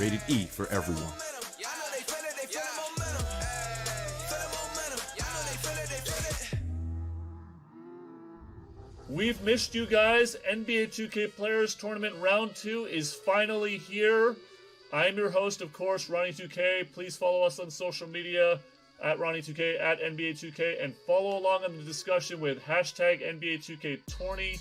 Rated E for everyone. We've missed you guys. NBA 2K Players Tournament Round 2 is finally here. I'm your host, of course, Ronnie2K. Please follow us on social media at Ronnie2K, at NBA2K, and follow along in the discussion with hashtag NBA2K20.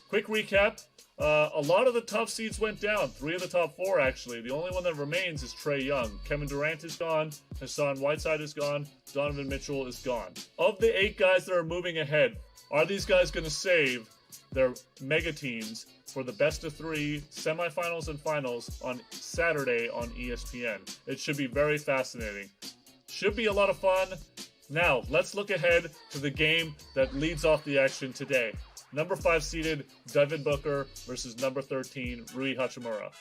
Quick recap. A lot of the top seeds went down. 3 of the top 4, actually. The only one that remains is Trae Young. Kevin Durant is gone. Hassan Whiteside is gone. Donovan Mitchell is gone. Of the 8 guys that are moving ahead, are these guys going to save their mega teams for the best of 3 semifinals and finals on Saturday on ESPN? It should be very fascinating. Should be a lot of fun. Now, let's look ahead to the game that leads off the action today. Number 5 seeded Devin Booker versus number 13 Rui Hachimura.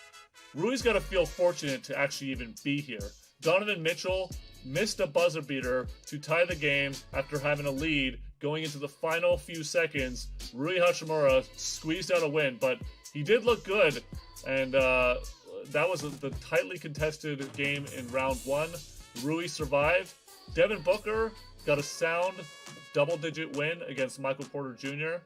Rui's got to feel fortunate to actually even be here. Donovan Mitchell missed a buzzer beater to tie the game after having a lead going into the final few seconds. Rui Hachimura squeezed out a win, but he did look good, and that was the tightly contested game in round 1. Rui survived. Devin Booker got a sound double-digit win against Michael Porter Jr.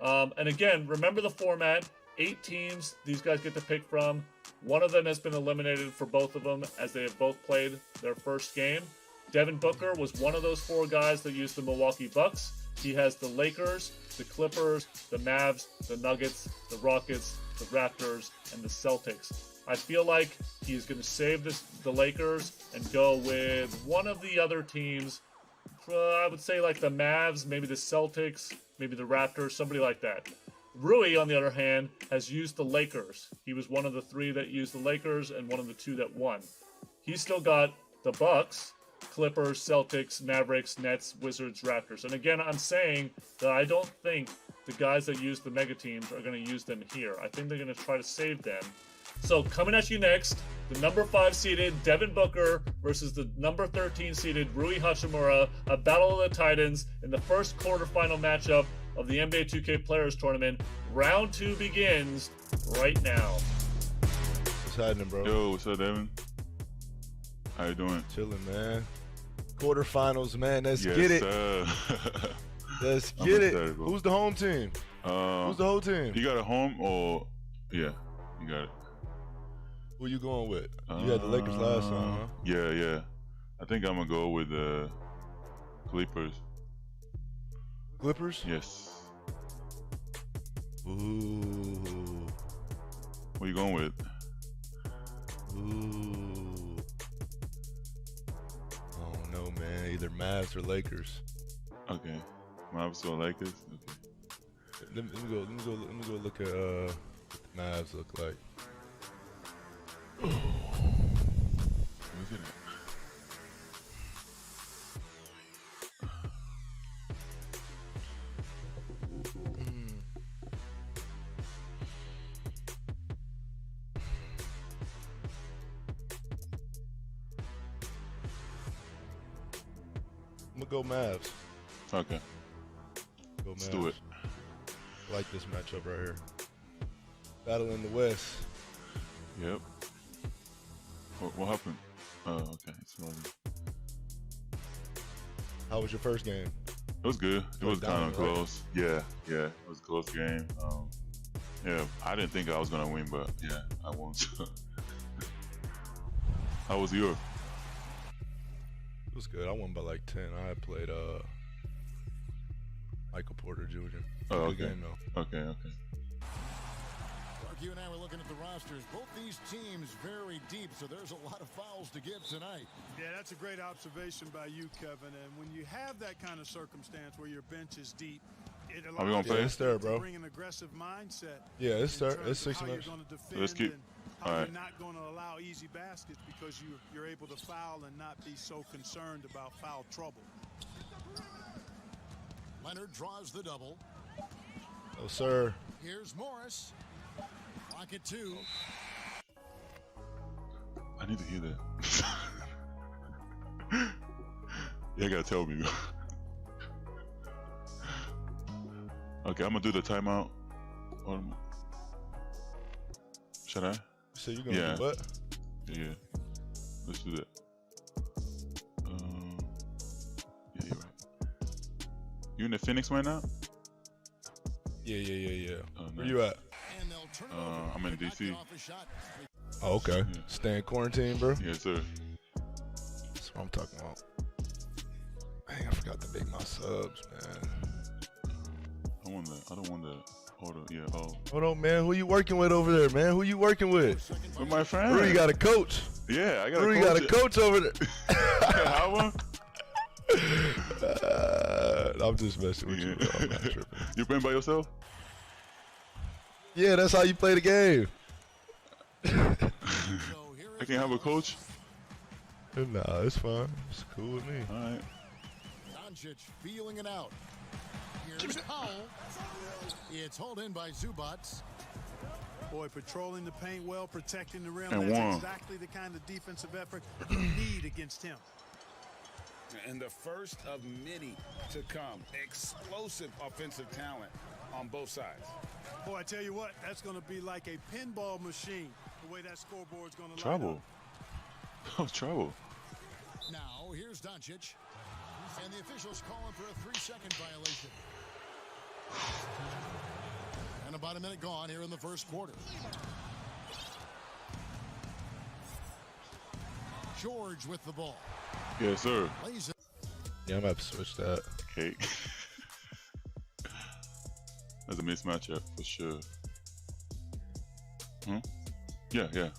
And again, remember the format. 8 teams these guys get to pick from. One of them has been eliminated for both of them as they have both played their first game. Devin Booker was one of those 4 guys that used the Milwaukee Bucks. He has the Lakers, the Clippers, the Mavs, the Nuggets, the Rockets, the Raptors, and the Celtics. I feel like he's going to save the Lakers and go with one of the other teams. I would say like the Mavs, maybe the Celtics, maybe the Raptors, somebody like that. Rui, on the other hand, has used the Lakers. He was one of the 3 that used the Lakers and one of the 2 that won. He's still got the Bucks, Clippers, Celtics, Mavericks, Nets, Wizards, Raptors. And again, I'm saying that I don't think the guys that use the mega teams are going to use them here. I think they're going to try to save them. So coming at you next, the number 5 seeded Devin Booker versus the number 13 seeded Rui Hachimura, a battle of the Titans in the first quarterfinal matchup of the NBA 2K Players Tournament. Round 2 begins right now. What's happening, bro? Yo, what's up, Devin? How you doing? Chilling, man. Quarterfinals, man. Let's Yes, get it. sir. Let's I'm get it. excited, bro. Who's the home team? Who's the whole team? You got a home or yeah, you got it. Who you going with? You had the Lakers last time, huh? Yeah. I think I'm gonna go with the Clippers. Clippers? Yes. Ooh. What you going with? Ooh. Oh no, man. Either Mavs or Lakers. Okay. Mavs or Lakers? Okay. Let me go look at what the Mavs look like. Look at that. I'm gonna go Mavs. Okay. Go Mavs. Let's do it. I like this matchup right here. Battle in the West. Yep. What happened? Oh, okay. It's rolling. How was your first game? It was good. It was kind of right? close. Yeah. It was a close game. Yeah, I didn't think I was gonna win, but yeah, I won. How was yours? It was good. I won by like 10. I had played Michael Porter Jr. Oh, Good okay. game though. Okay. You and I were looking at the rosters. Both these teams very deep, so there's a lot of fouls to give tonight. Yeah, that's a great observation by you, Kevin. And when you have that kind of circumstance where your bench is deep, it Are we gonna play? It's there, bro. to bring an aggressive mindset. Yeah, it's there. in It's terms 6 of how minutes. you're gonna defend Let's keep- and how all you're right. not going to allow easy baskets because you're able to foul and not be so concerned about foul trouble. Leonard draws the double. Oh, sir. Here's Morris. Pocket 2. I need to hear that. You gotta tell me. Okay, I'm gonna do the timeout. Should I? So you're gonna Yeah. do what? Yeah. Let's do that. Yeah, you're right. You in the Phoenix right now? Yeah. Oh, Where nice. you at? I'm in DC. Oh, okay. Yeah. Stay in quarantine, bro. Yes, sir. That's what I'm talking about. Dang, I forgot to make my subs, man. I don't want to order. Yeah. Oh. Hold on, man. Who you working with over there, man? Who you working with? With my friend. Rudy got a coach. Yeah, I got Rudy a coach. got a coach over there. How one? I'm just messing with you, bro. I'm not tripping. You playing by yourself? Yeah, that's how you play the game. I can't have a coach. Nah, it's fine. It's cool with me. All right. Doncic feeling it out. Here's Powell. It's hauled in by Zubats. Boy, patrolling the paint well, protecting the rim. And That's one. exactly the kind of defensive effort you need against him. And the first of many to come. Explosive offensive talent on both sides. Boy, I tell you what, that's going to be like a pinball machine, the way that scoreboard's going to Trouble. Oh, trouble. Now, here's Doncic. And the officials calling for a 3-second violation. And about a minute gone here in the first quarter. George with the ball. Yes, sir. Lays it. Yeah, I'm gonna have to switch that. Okay. That's a mismatch up for sure. Hmm? Yeah. Over there.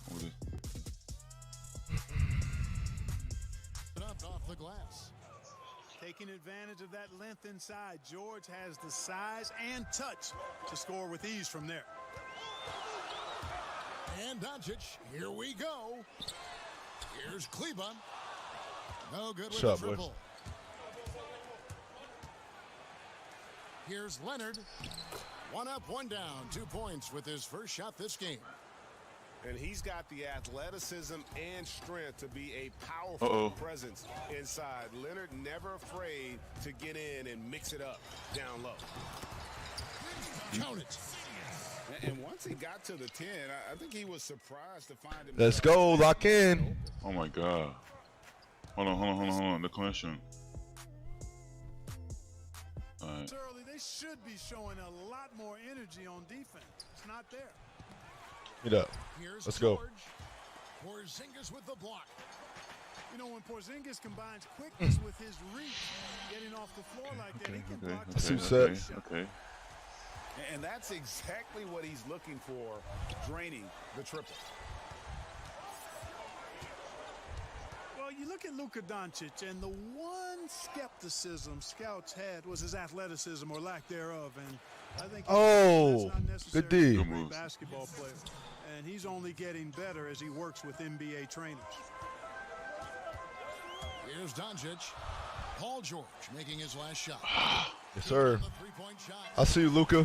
Up off the glass. Taking advantage of that length inside, George has the size and touch to score with ease from there. And Doncic, here we go. Here's Kleba. No good with What's up, the triple. Here's Leonard. One up, one down. 2 points with his first shot this game. And he's got the athleticism and strength to be a powerful presence inside. Leonard never afraid to get in and mix it up down low. Count it. And once he got to the 10, I think he was surprised to find him. Let's go, lock in. Oh my God. Hold on. The connection. All right. Early, they should be showing a lot more energy on defense. It's not there. Get up. Here's Let's go. George. Porzingis with the block. You know, when Porzingis combines quickness with his reach, getting off the floor like that, he can block the Two shot. sets. Okay. And that's exactly what he's looking for, draining the triple. Well, you look at Luka Doncic, and the one skepticism scouts had was his athleticism or lack thereof. And I think Oh, that's not necessary good D. for a Good great moves. basketball player. And he's only getting better as he works with NBA trainers. Here's Doncic. Paul George making his last shot. Yes, sir. The three-point shot. I see you, Luka.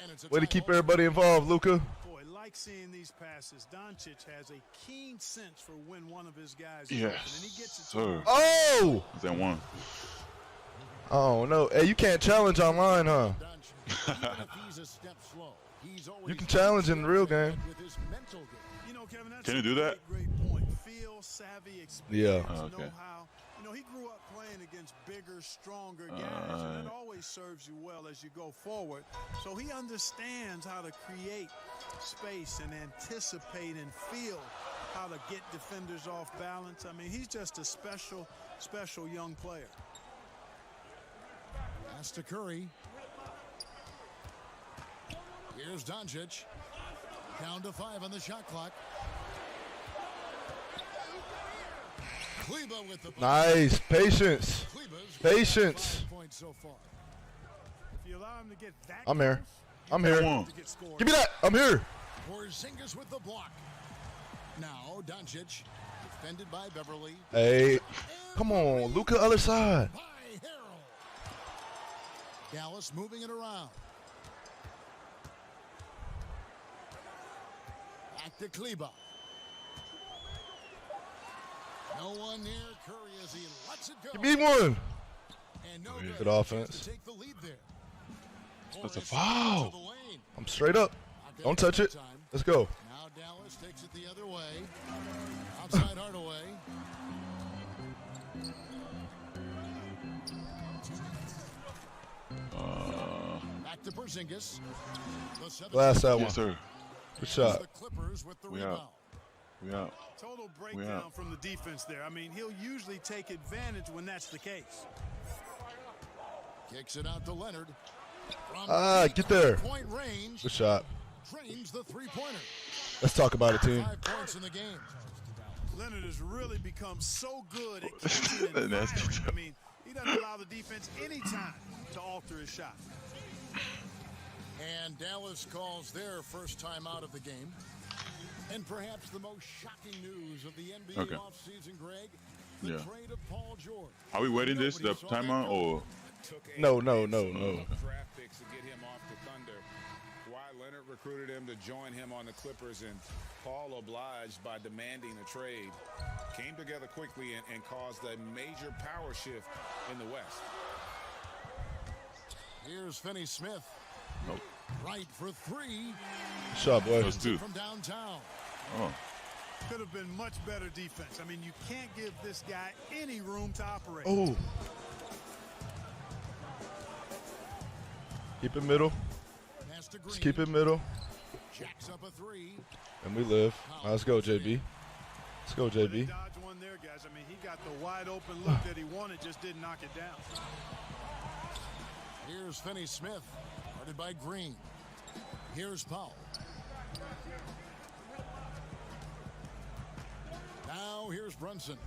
And it's a Way to tie keep ball. everybody involved, Luka. Boy, like seeing these passes. Doncic has a keen sense for when one of his guys is Yes, open, and he gets it to sir. him. Oh! Is that one? Oh, no. Hey, you can't challenge online, huh? Doncic, even if he's a step slow, he's always You can challenge in the real game. with his mental game. You know, Kevin, that's Can you a do that? great point. Feel, savvy, experience, Yeah. Oh, okay. know-how. You know, he grew up playing against bigger, stronger guys, and that always serves you well as you go forward. So he understands how to create space and anticipate and feel how to get defenders off balance. I mean, he's just a special, special young player. Pass to Curry. Here's Doncic. Down to 5 on the shot clock. Kleba with the Nice. Patience. Kleba's Patience. 5 points so far. If you allow him to get that I'm here. close, I'm you here. want him to get scored. Give me that. I'm here. Porzingis with the block. Now Doncic, defended by Beverly. Hey. Come on. Luka, other side. By Harrell. Dallas moving it around. Back to Kleba. No one near Curry as he lets it go. Give me one. And no Good offense. To take the lead there. That's a Hornets foul. to the lane. I'm straight up. Don't touch it. Let's go. Now Dallas takes it the other way. Outside Hardaway. Back to Porzingis. Last that one. Yes, sir. Good shot. The Clippers with the We rebound. out. We out. Total breakdown from the defense there. I mean, he'll usually take advantage when that's the case. Kicks it out to Leonard. Get there. Point range. Good shot. Drains the three-pointer. Let's talk about it, team. 5 points in the game. Leonard has really become so good at catching and firing. I mean, he doesn't allow the defense any time to alter his shot. And Dallas calls their first time out of the game. And perhaps the most shocking news of the NBA offseason, Greg, the trade of Paul George. Are we waiting this the timeout or? No. Draft picks to get him off the Thunder. Kawhi Leonard recruited him to join him on the Clippers, and Paul obliged by demanding a trade. Came together quickly and caused a major power shift in the West. Here's Finney Smith. Nope. Right for 3. Shot, boy. Those two. From downtown. Oh. Could have been much better defense. I mean, you can't give this guy any room to operate. Oh. Keep it middle. Just keep it middle. Jacks up a 3. And we live. Right, let's go, JB. Let's go, They JB. dodged one there, guys. I mean, he got the wide open look that he wanted, just didn't knock it down. Here's Finney Smith, guarded by Green. Here's Powell. Now here's Brunson.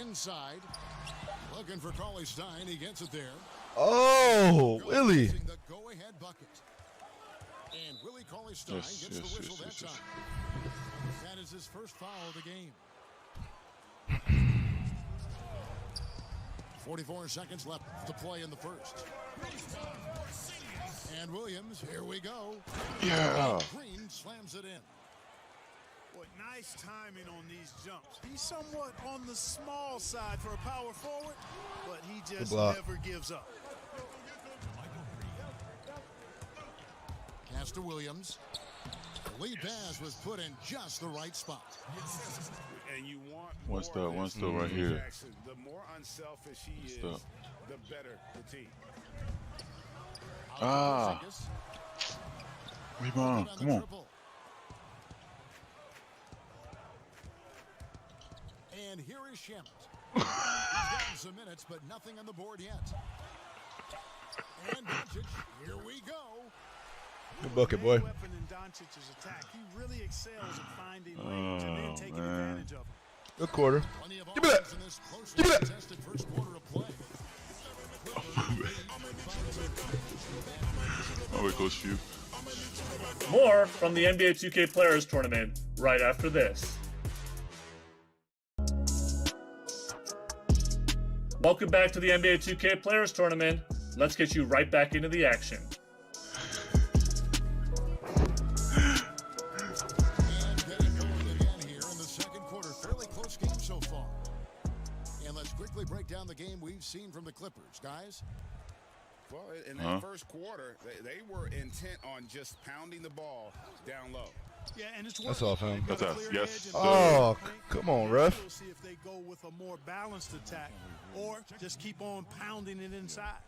Inside, looking for Cauley Stein. He gets it there. Oh, Willie. The go-ahead bucket. And Willie Cauley Stein gets the whistle that time. That is his first foul of the game. 44 seconds left to play in the first. And Williams, here we go. Yeah. Green slams it in. Boy, nice timing on these jumps. He's somewhat on the small side for a power forward, but he just never gives up. Pass to Williams. The lead pass was put in just the right spot. And you want one still right here. Jackson. The more unselfish he is, the better the team. Rebound. Come on. And here is Shamet. He's gotten some minutes, but nothing on the board yet. And Doncic, here we go. Good bucket, boy. Weapon in Doncic's attack. He really excels at finding lanes and then taking advantage of them. Good quarter. Give me that. Give me that. First quarter of play. Oh, wait, Coach Few. More from the NBA 2K Players Tournament right after this. Welcome back to the NBA 2K Players Tournament. Let's get you right back into the action. And getting going again here in the second quarter. Fairly close game so far. And let's quickly break down the game we've seen from the Clippers, guys. Well, in that first quarter, they were intent on just pounding the ball down low. Yeah, and it's That's off him. That's us. Yes. Oh, come on, ref. We'll see if they go with a more balanced attack or just keep on pounding it inside.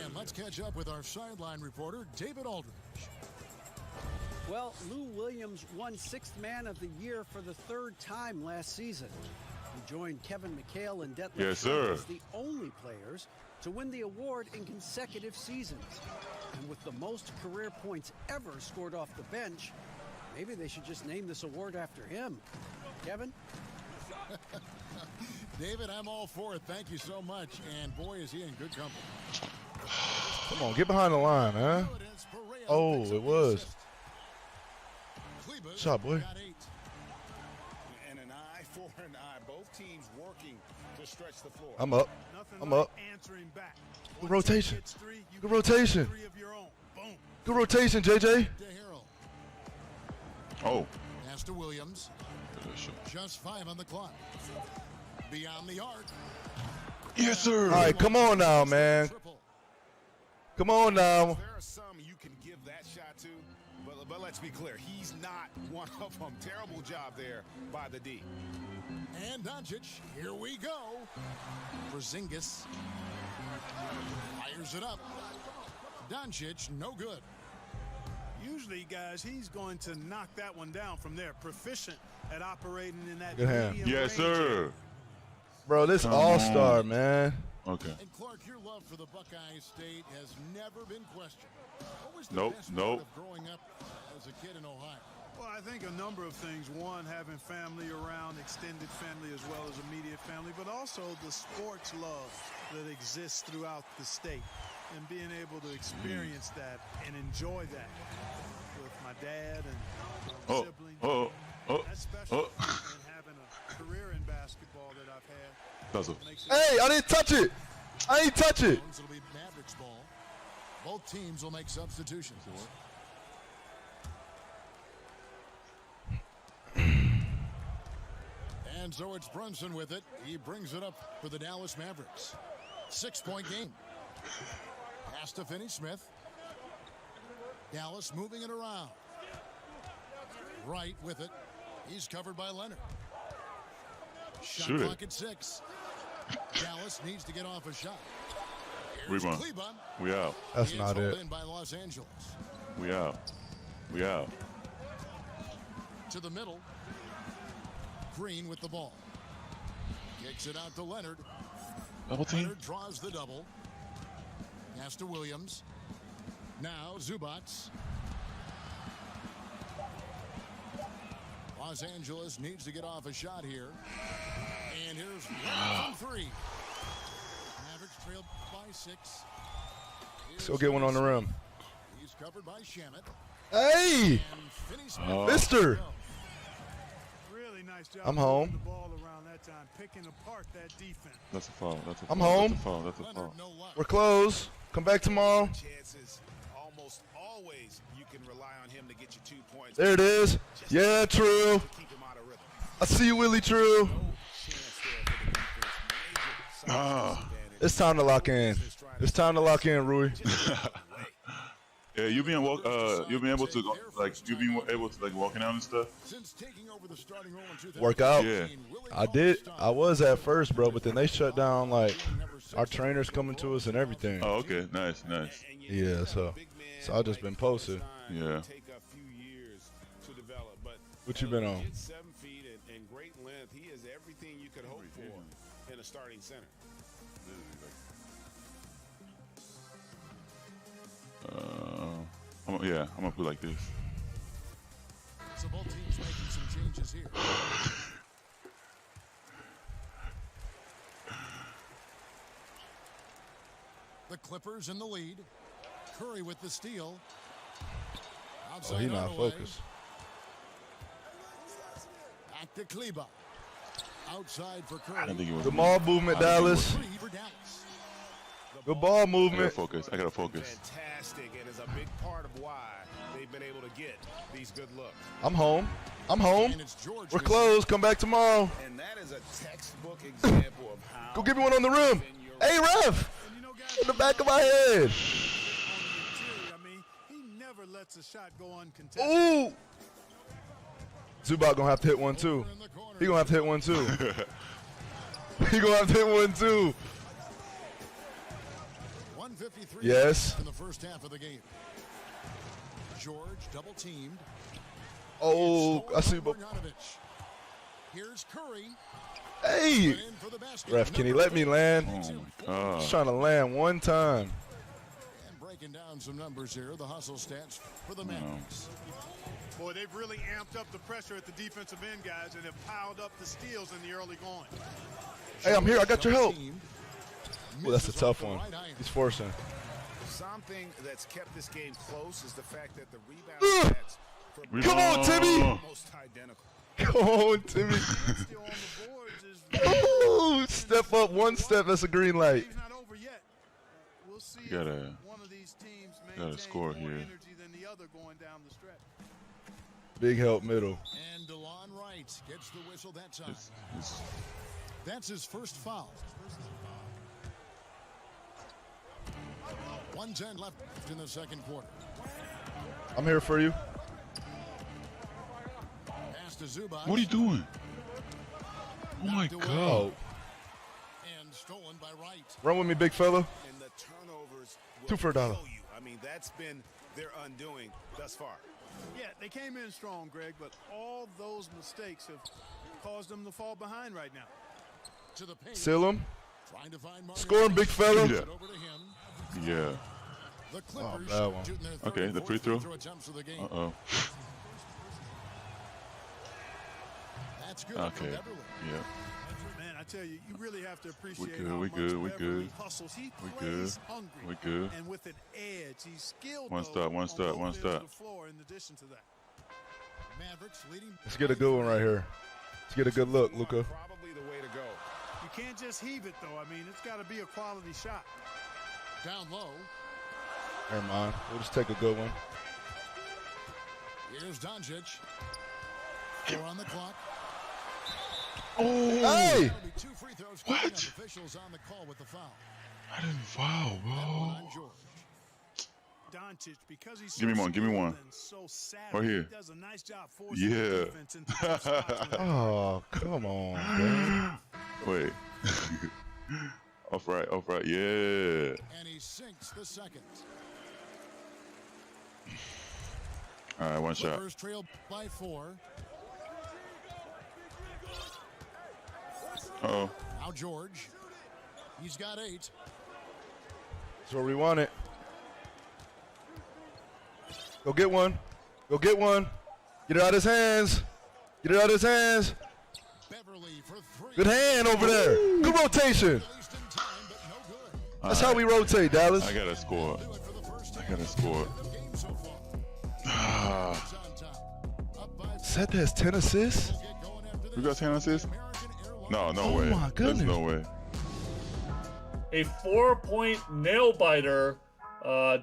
And let's catch up with our sideline reporter, David Aldridge. Well, Lou Williams won Sixth Man of the Year for the third time last season. He joined Kevin McHale and Detlef Schrempf as the only players to win the award in consecutive seasons. And with the most career points ever scored off the bench, maybe they should just name this award after him. Kevin? David, I'm all for it. Thank you so much. And boy, is he in good company. Come on, get behind the line, huh? Oh, it was. Shot, boy. And an eye for an eye. Both teams working to stretch the floor. I'm up. I'm up. Good rotation. Good rotation. Good rotation, JJ. Oh. Pass to Williams. Just 5 on the clock. Beyond the arc. Yes, sir. All right, come on now, man. Come on now. There are some you can give that shot to, but let's be clear, he's not one of them. Terrible job there by the D. And Doncic, here we go. Porzingis fires it up. Doncic, no good. Usually, guys, he's going to knock that one down from there. Proficient at operating in that Good hand. medium Yes, range. sir. Bro, this all-star, man. Okay. And Clark, your love for the Buckeye State has never been questioned. What was the Nope, best nope. part of growing up as a kid in Ohio? Well, I think a number of things. One, having family around, extended family as well as immediate family, but also the sports love that exists throughout the state and being able to experience that and enjoy that with my dad and my siblings. That's special. And having a career in basketball that I've had. Hey, I didn't touch it. I ain't touch it. It'll be Mavericks ball. Both teams will make substitutions. And so it's Brunson with it. He brings it up for the Dallas Mavericks. 6-point game. Pass to Finney-Smith. Dallas moving it around. Right with it. He's covered by Leonard. Shot Shoot clock it. at 6. Dallas needs to get off a shot. Rebound. We out. That's not it. In by Los Angeles. We out. We out. To the middle. Green with the ball. Kicks it out to Leonard. Double team. Leonard draws the double. Pass to Williams. Now Zubats. Los Angeles needs to get off a shot here. And here's Leonard from 3. Mavericks trailed by 6. Let's go get one on the rim. He's covered by Shamet. Hey, mister. Really nice job. I'm home. The ball around that time, picking apart that defense. That's a foul. That's a I'm foul. home. That's a foul. That's a foul. We're closed. Come back tomorrow. Chances, almost always you can rely on him to get you 2 points. There it is. Yeah, true. Keep him out of rhythm. I see you, Willie. True. It's time to lock in. It's time to lock in, Rui. Yeah, you being able to walking out and stuff. Since taking over the starting role in 2000, Work out. Yeah. I did. I was at first, bro, but then they shut down like our trainers coming to us and everything. Oh, okay, nice. Yeah, so I just been posted. Yeah. What you been on? 7 feet and great length. He is everything you could hope for in a starting center. I'm gonna put like this. So both teams making some changes here. The Clippers in the lead. Curry with the steal. Oh, he not focused. Back to Kleba. Outside for Curry. I don't think it was. The ball movement, Dallas. For Dallas. Good ball I movement. gotta focus. Fantastic. It is a big part of why they've been able to get these good looks. I'm home. I'm home. And it's George. We're closed. Come back tomorrow. And that is a textbook example of how. Go give me one on the rim. Hey, ref. In the back of my head. I mean, he never lets a shot go uncontested. Ooh. Zubac gonna have to hit one too. He gonna have to hit one too. He gonna have to hit one too. 153 Yes. in the first half of the game. George double teamed. Oh, I see. But Here's Curry. hey, In for the basket. ref, can he let me land? Oh my God. Just trying to land one time. And breaking down some numbers here, the hustle stats for the Mavericks. Boy, they've really amped up the pressure at the defensive end, guys, and have piled up the steals in the early going. Hey, I'm here. I got your help. Teamed. Ooh, that's a Misses tough off the one. right iron. He's forcing. Something that's kept this game close is the fact that the rebound Ugh. stats for Come on, Timmy. almost identical. Come on, Timmy. Still on the boards is Oh, step up one step. That's a green light. He's not over yet. We'll see You gotta- if one of these teams gotta maintains score more here. energy than the other going down the stretch. Big help middle. And DeLon Wright gets the whistle that time. It's- That's his first foul. 1:10 left in the second quarter. I'm here for you. pass to Zubac. What are you doing? Oh my Knocked away. God. And stolen by Wright. Run with me, big fella. And the turnovers will 2 for $1. kill you. I mean, that's been their undoing thus far. Yeah, they came in strong, Greg, but all those mistakes have caused them to fall behind right now. To the paint. Seal him. Trying to find Martin. Score him, big fella. Yeah. Over to him. Yeah. The Clippers bad one. shooting their Okay, third the and free fourth throw. attempts of the game. Uh-oh. That's good. Okay. For Beverly. Yeah. Man, I tell you, you really have to appreciate good, how we much good, we Beverly good. hustles. He We plays good, hungry. we good. And with an edge, he's skilled. One though, stop, one on stop, both one ends of stop. the floor in addition to that. Mavericks leading. Let's get a good one right here. Let's get a good look, Luka. Probably the way to go. You can't just heave it, though. I mean, it's got to be a quality shot. Down low. Never mind. We'll just take a good one. Here's Doncic. 4 on the clock. Oh. Hey! That'll be 2 free throws. What? Coming up. Officials on the call with the foul. I didn't foul, bro. On George. Doncic, because he's Give me so one, give me skilled one. and so savvy, Right here. he does a nice job forcing Yeah. the defense into tough spots when- Oh, come on, man. Wait. Off right, yeah. And he sinks the second. All right, one shot. Clippers trail by 4. Uh-oh. Now George. He's got 8. That's where we want it. Go get one. Go get one. Get it out of his hands. Get it out of his hands. Beverly for 3. Good hand over there. Good rotation. Released in time, but no good. That's how we rotate, Dallas. I gotta score. Do it for the first I time gotta score. of the game so far. Ah. He's on top. Up by 4. Seth has 10 assists. Get going after You this. got 10 assists? American Airlines. No, no Oh way. my goodness. There's no way. A 4-point nail biter.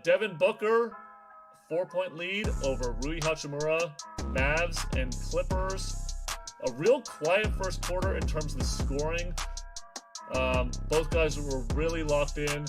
Devin Booker, 4-point lead over Rui Hachimura, Mavs, and Clippers. A real quiet first quarter in terms of the scoring. Both guys were really locked in,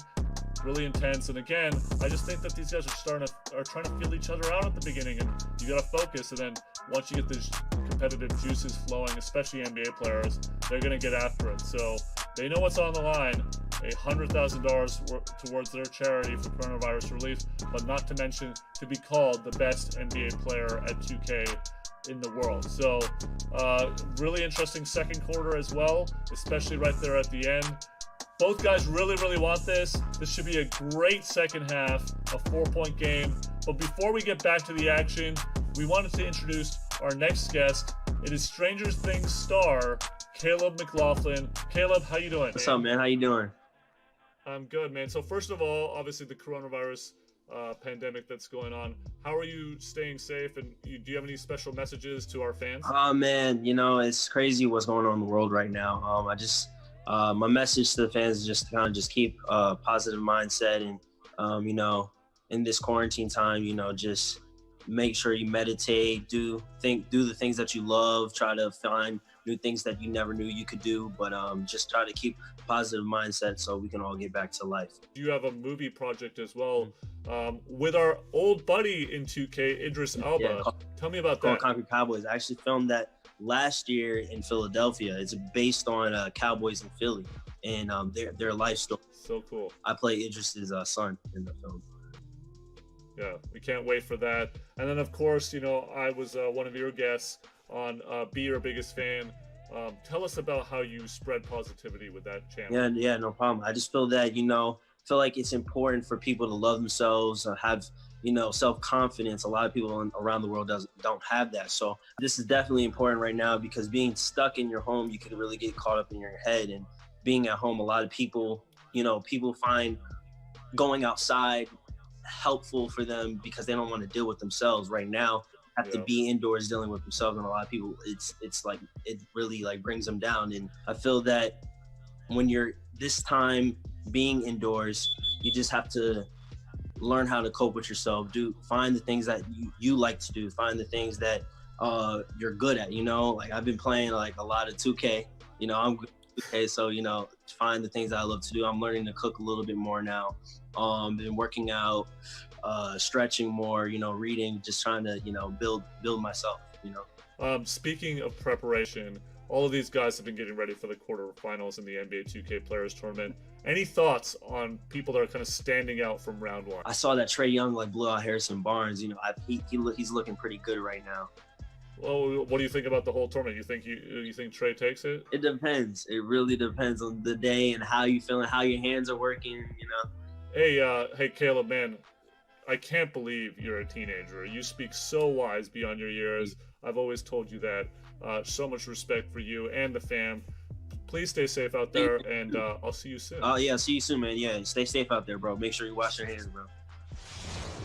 really intense. And again, I just think that these guys are trying to feel each other out at the beginning, and you got to focus. And then once you get these competitive juices flowing, especially NBA players, they're going to get after it. So they know what's on the line. $100,000 towards their charity for coronavirus relief, but not to mention to be called the best NBA player at 2K in the world. So really interesting second quarter as well, especially right there at the end. Both guys really, really want this. This should be a great second half, a 4-point game. But before we get back to the action, we wanted to introduce our next guest. It is Stranger Things star Caleb McLaughlin. Caleb, how you doing? What's up, man? How you doing? I'm good, man. So first of all, obviously the coronavirus pandemic that's going on. How are you staying safe? And do you have any special messages to our fans? Oh, man, you know, it's crazy what's going on in the world right now. My message to the fans is just to kind of just keep a positive mindset and, you know, in this quarantine time, you know, just make sure you meditate, do the things that you love, try to find new things that you never knew you could do, but just try to keep a positive mindset so we can all get back to life. You have a movie project as well with our old buddy in 2K, Idris Elba. Yeah, Tell me about called that. Concrete Cowboys. I actually filmed that last year in Philadelphia. It's based on Cowboys in Philly and their life story. So cool. I play Idris's son in the film. Yeah, we can't wait for that. And then, of course, you know, I was one of your guests on Be Your Biggest Fan. Tell us about how you spread positivity with that channel. Yeah, no problem. I just feel that, you know, feel like it's important for people to love themselves, have, you know, self-confidence. A lot of people around the world don't have that. So this is definitely important right now because being stuck in your home, you can really get caught up in your head. And being at home, a lot of people, you know, people find going outside helpful for them because they don't want to deal with themselves right now. Have to be indoors dealing with themselves, and a lot of people it's like it really like brings them down. And I feel that when you're this time being indoors, you just have to learn how to cope with yourself. Find the things that you like to do, find the things that you're good at, you know. Like I've been playing like a lot of 2K, you know, I'm good at 2K, so you know, find the things that I love to do. I'm learning to cook a little bit more now. Been working out, stretching more, you know, reading, just trying to, you know, build myself, you know. Speaking of preparation, all of these guys have been getting ready for the quarterfinals in the NBA 2K Players Tournament. Any thoughts on people that are kind of standing out from round one? I saw that Trae Young blew out Harrison Barnes. You know, he's looking pretty good right now. Well, what do you think about the whole tournament? You think Trae takes it? It depends. It really depends on the day and how you feeling, how your hands are working. You know. Hey, Caleb, man, I can't believe you're a teenager. You speak so wise beyond your years. I've always told you that. So much respect for you and the fam. Please stay safe out there, and I'll see you soon. Oh, yeah, see you soon, man. Yeah, stay safe out there, bro. Make sure you wash your hands, bro.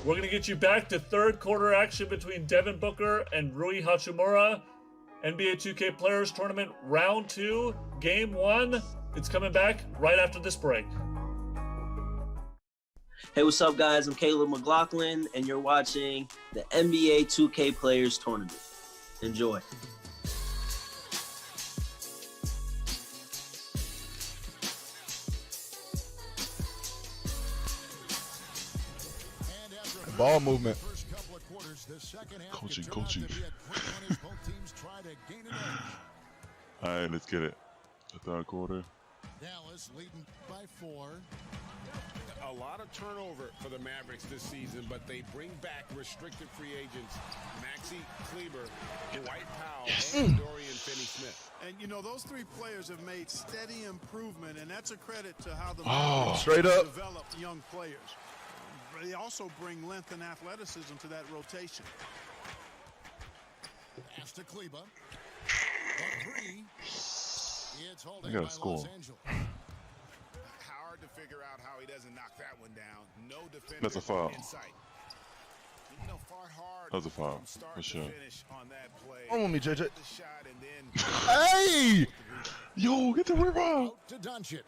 We're going to get you back to third quarter action between Devin Booker and Rui Hachimura. NBA 2K Players Tournament Round 2, Game 1. It's coming back right after this break. Hey, what's up, guys? I'm Caleb McLaughlin, and you're watching the NBA 2K Players Tournament. Enjoy. Ball movement. Coaching. All right, let's get it. The third quarter. Dallas leading by 4. A lot of turnover for the Mavericks this season, but they bring back restricted free agents Maxi Kleber, Dwight Powell, and Dorian Finney-Smith. And, you know, those three players have made steady improvement, and that's a credit to how the straight up develop young players. They also bring length and athleticism to that rotation. Pass to Kleber. A 3. It's holding by score. Los Angeles. Hard to figure out how he doesn't knock that one down. No defender. That's a foul. Inside. You know, far hard. That's a foul, for sure. On that play. Come on me, JJ. The shot and then Hey! Yo, get the rebound. Out to Doncic.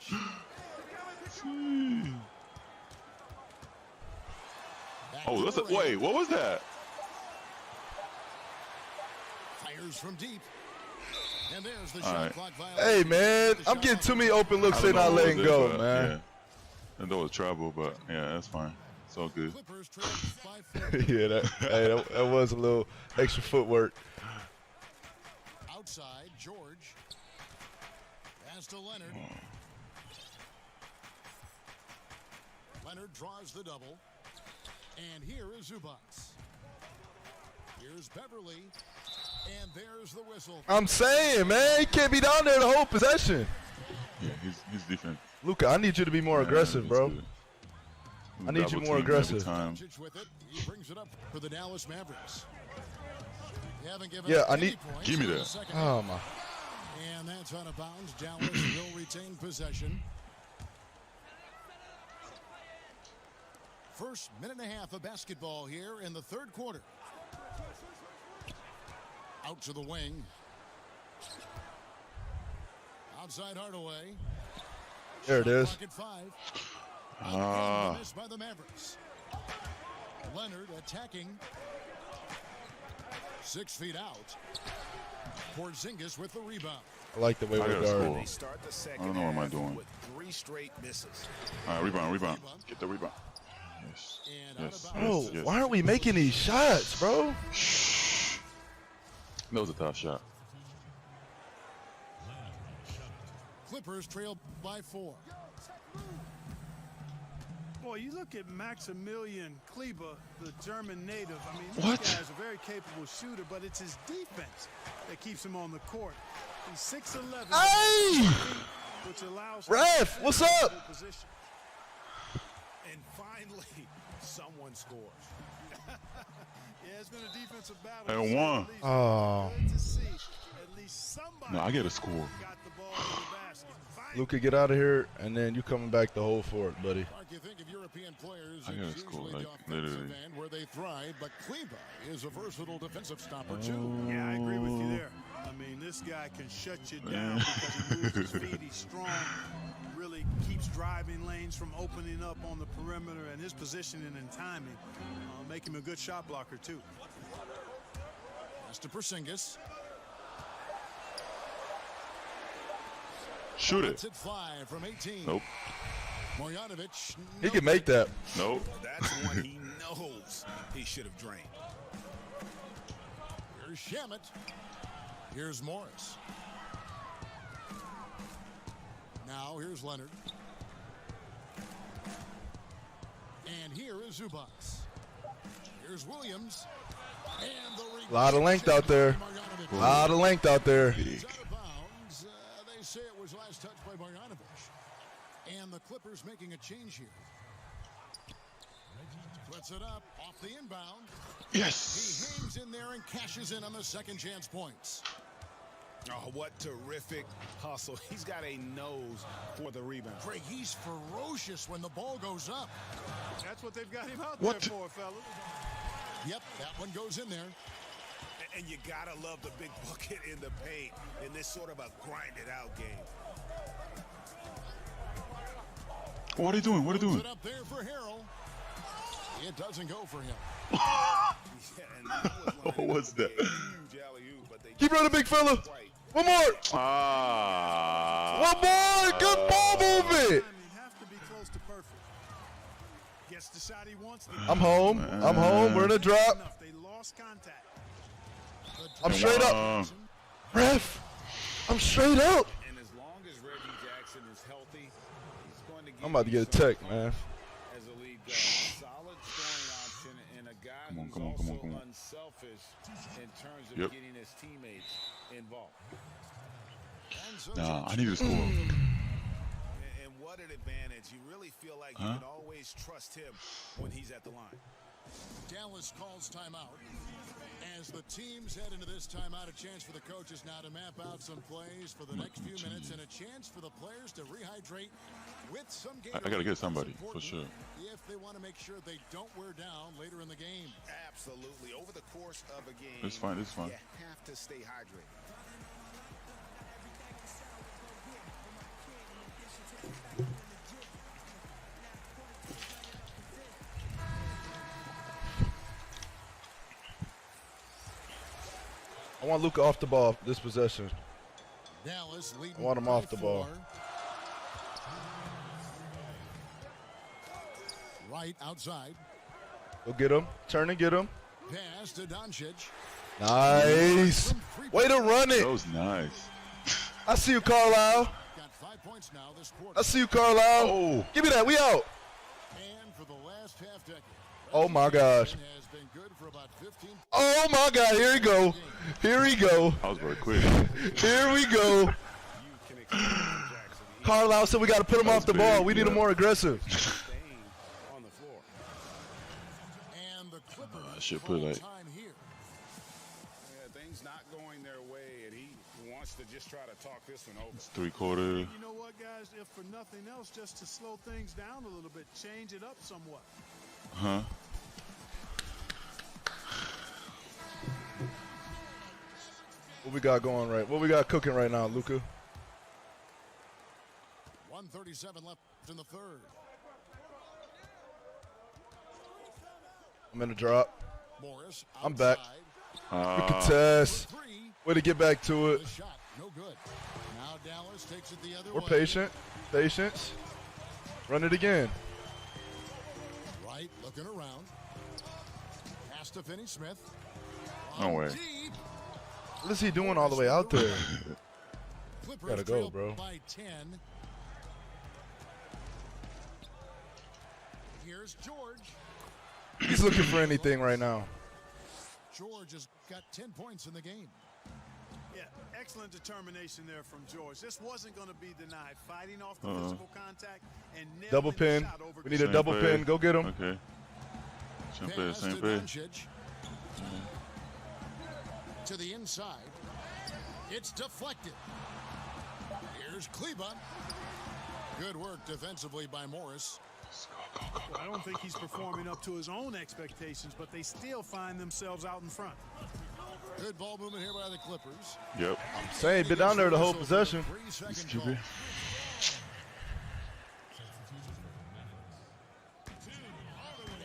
Oh, that's a wait. What was that? Fires from deep. And there's the shot clock violation. Hey, man, I'm getting too many open looks. They're not letting go, man. Yeah. And that was trouble, but yeah, that's fine. It's all good. Clippers trail by 4. Yeah, that was a little extra footwork. Outside, George. Pass to Leonard. Leonard draws the double. And here is Zubats. Here's Beverly. And there's the whistle. I'm saying, man, he can't be down there the whole possession. Yeah, he's defense. Luka, I need you to be more aggressive, bro. Good. I need you more aggressive. With it. He brings it up for the Dallas Mavericks. Yeah, I need. Give me that. Oh my. And that's out of bounds. Dallas will retain possession. First minute and a half of basketball here in the third quarter. Out to the wing. Outside Hardaway. There it is. Missed by the Mavericks. Leonard attacking. 6 feet out. Porzingis with the rebound. I like the way we're guarding. I don't know what am I doing. With 3 straight misses. All right, rebound. Get the rebound. Yes. Bro, why aren't we making these shots, bro? That was a tough shot. Clippers trail by 4. Boy, you look at Maximilian Kleber, the German native. I mean, What? this guy's a very capable shooter, but it's his defense that keeps him on the court. He's 6'11", Hey! which allows Ref, what's up? Position. And finally, someone scores. Yeah, it's been a defensive battle. And one. Oh. Good to see at least somebody No, I get a score. got the ball in the basket. Luka, get out of here, and then you coming back to hold for it, buddy. Mark, you think of European players, I gotta it's score, usually like, the offensive literally. end where they thrive, but Kleber is a versatile defensive stopper too. Yeah, I agree with you there. I mean, this guy can shut you down because he moves his feet. He's strong, really keeps driving lanes from opening up on the perimeter, and his positioning and timing make him a good shot blocker too. Pass to Porzingis. Shoot Lets it. it fly from 18. Nope. Marjanovic. He can make that. Nope. That's one he knows he should have drained. Here's Shamet. Here's Morris. Now here's Leonard. And here is Zubats. Here's Williams. And the lot of length out there. A lot of length out there. He's out of bounds. They say it was last touched by Marjanovic. And the Clippers making a change here. Puts it up off the inbound. Yes. He hangs in there and cashes in on the second chance points. Oh, what terrific hustle. He's got a nose for the rebound. Greg, he's ferocious when the ball goes up. That's what they've got him out What? there for, fellas. Yep, that one goes in there. And you gotta love the big bucket in the paint in this sort of a grinded out game. What are you doing? What are you Puts doing? it up there for Harrell. It doesn't go for him. What's that? Keep running, big fella. One more. Ah. One more. Good ball movement. Have to be close to perfect. Gets the shot he wants. I'm home. I'm home. We're in a drop. They lost contact. I'm straight up. Ref. I'm straight up. And as long as Reggie Jackson is healthy, he's going to I'm about to get a tech, man. as a lead guard. Solid scoring option and a guy who's also unselfish in terms of getting his teammates involved. Nah, I need to score. And what an advantage. You really feel like you can always trust him when he's at the line. Dallas calls timeout. As the teams head into this timeout, a chance for the coaches now to map out some plays for the next few minutes and a chance for the players to rehydrate with some game. I gotta get somebody for sure. If they want to make sure they don't wear down later in the game. Absolutely. Over the course of a game, It's fine. It's fine. you have to stay hydrated. I want Luka off the ball this possession. Dallas leading I want him off the ball. Right outside. Go get him. Turn and get him. Pass to Doncic. Nice. Way to run That it. was nice. I see you, Carlisle. Got 5 points now this quarter. I see you, Carlisle. Oh. Give me that. We out. And for the last half decade. Oh, my gosh. Has been good for about 15. Oh, my God. Here we go. Here we go. I was very quick. Here we go. Carlisle said we got to put him That off the was ball. big, We need him yeah. more aggressive. Staying on the floor. And the Clippers I should put like time here. Yeah, things not going their way, and he wants to just try to talk this one over. 3/4. You know what, guys? If for nothing else, just to slow things down a little bit, change it up somewhat. Huh? What we got going right? What we got cooking right now, Luka? 1:37 left in the third. I'm in the drop. Morris I'm back. outside. Good contest. Three. Way to get back to it. The shot, no good. Now Dallas takes it the other We're way. patient. Patience. Run it again. Right, looking around. Pass to Finney-Smith. No way. Deep. What is he doing all the way out there? Clippers Gotta go, trail bro. by 10. Here's George. He's looking for anything right now. George has got 10 points in the game. Yeah, excellent determination there from George. This wasn't going to be denied. Fighting off the physical contact and nailing Double the pin. shot over We need a Same double play. pin. Go get him. Okay. Same play. Pass Same to play. Doncic. To the inside. It's deflected. Here's Kleba. Good work defensively by Morris. I don't think he's performing up to his own expectations, but they still find themselves out in front. Good ball movement here by the Clippers. Yep. Saying, been down there the whole possession. 3-second Keep call. it.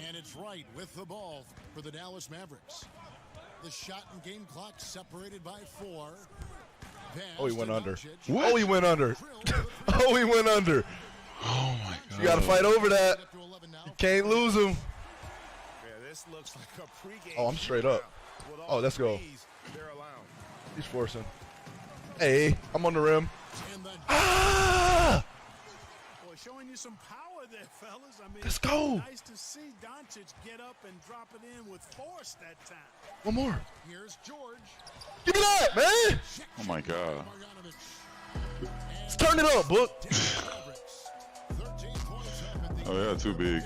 And it's right with the ball for the Dallas Mavericks. The shot and game clock separated by 4. Pass Oh, he went to under. Doncic. What? Oh, he went under. Oh, he went under. Oh my God. You got to fight over that. Up to 11 now. You can't lose him. Yeah, this looks like a pregame. Oh, I'm straight up. With all Oh, let's go. threes they're allowed. He's forcing. Hey, I'm on the rim. Ah! Boy, showing you some power there, fellas. I mean, Let's go. Nice to see Doncic get up and drop it in with force that time. One more. Here's George. Give me that, man. Oh my God. Let's turn it up, Book. Oh yeah, too big.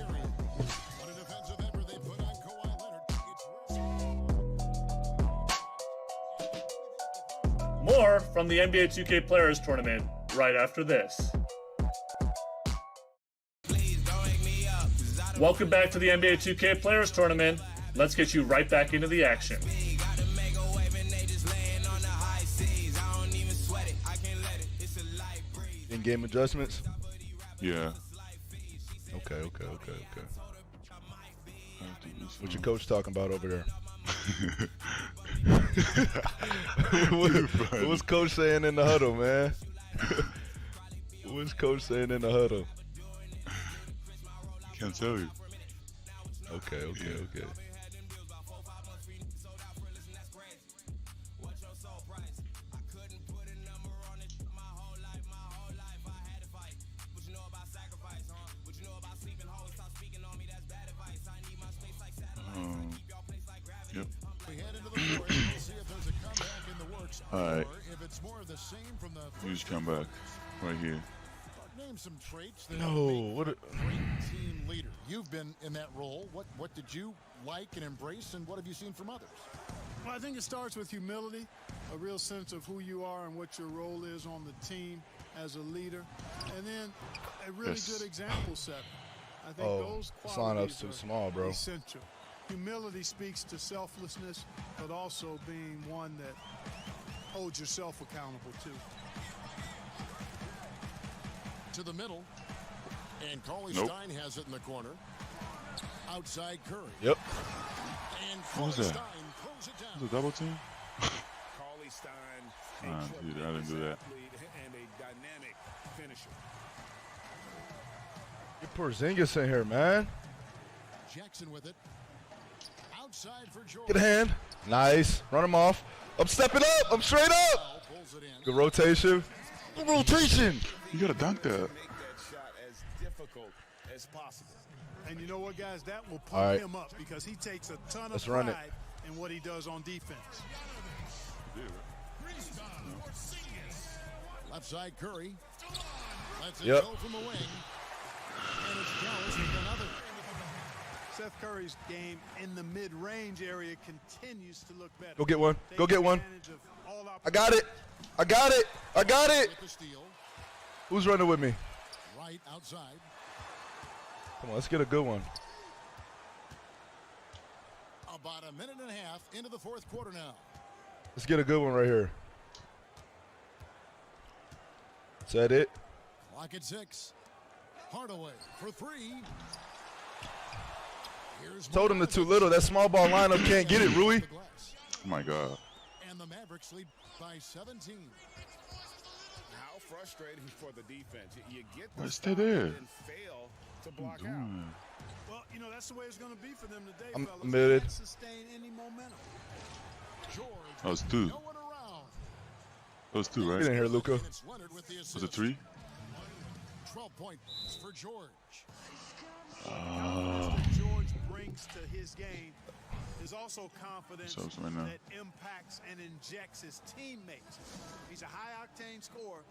More from the NBA 2K Players Tournament right after this. Welcome back to the NBA 2K Players Tournament. Let's get you right back into the action. In-game adjustments? Yeah. Okay. What your coach talking about over there? What's coach saying in the huddle, man? What's coach saying in the huddle? Can't tell you. Okay. Yep. Alright. Huge comeback right here. Name some traits that No, make what a great team leader. You've been in that role. What did you like and embrace, and what have you seen from others? Well, I think it starts with humility, a real sense of who you are and what your role is on the team as a leader, and then a really good example setting. I think those qualities too small, bro. Essential. Humility speaks to selflessness, but also being one that holds yourself accountable too. To the middle, and Cauley Stein has it in the corner. Outside Curry. Yep. And What was Cauley that? Stein throws it down. Was it a double team? Cauley Stein, Dude, I didn't do that. and a dynamic finisher. Get Porzingis in here, man. Jackson with it. Outside for George. Get a hand. Nice. Run him off. I'm stepping up. I'm straight up. Pulls it in. Good rotation. Good rotation. You gotta dunk that. Make that shot as difficult as possible. And you know what, guys? That will All right. pump him up because he takes a ton Let's of run it. pride in what he does on defense. Left side Curry. Lets it Yep. go from the wing. And it's Dallas with another. Seth Curry's game in the mid-range area continues to look better. Go get one. Go get one. Advantage of all I got it. I got it. I got it. With the steal. Who's running with me? Right outside. Come on, let's get a good one. About a minute and a half into the fourth quarter now. Let's get a good one right here. Is that it? Clock at 6. Hardaway for 3. Here's Told him the too little. That small ball lineup can't get it, Rui. Oh my God. And the Mavericks lead by 17. How frustrating for the defense. You get Why the stay stop there? and fail to block out. Well, you know, that's the way it's going to be for them today, I'm fellas. muted. They can't sustain any momentum. George. That was 2. No one around. That was 2, Get in right? here, Luca. And it's Leonard with the assist. Was it 3? 12 points for George. Confidence that George brings to his game is also confidence So, right now. that impacts and injects his teammates. He's a high-octane scorer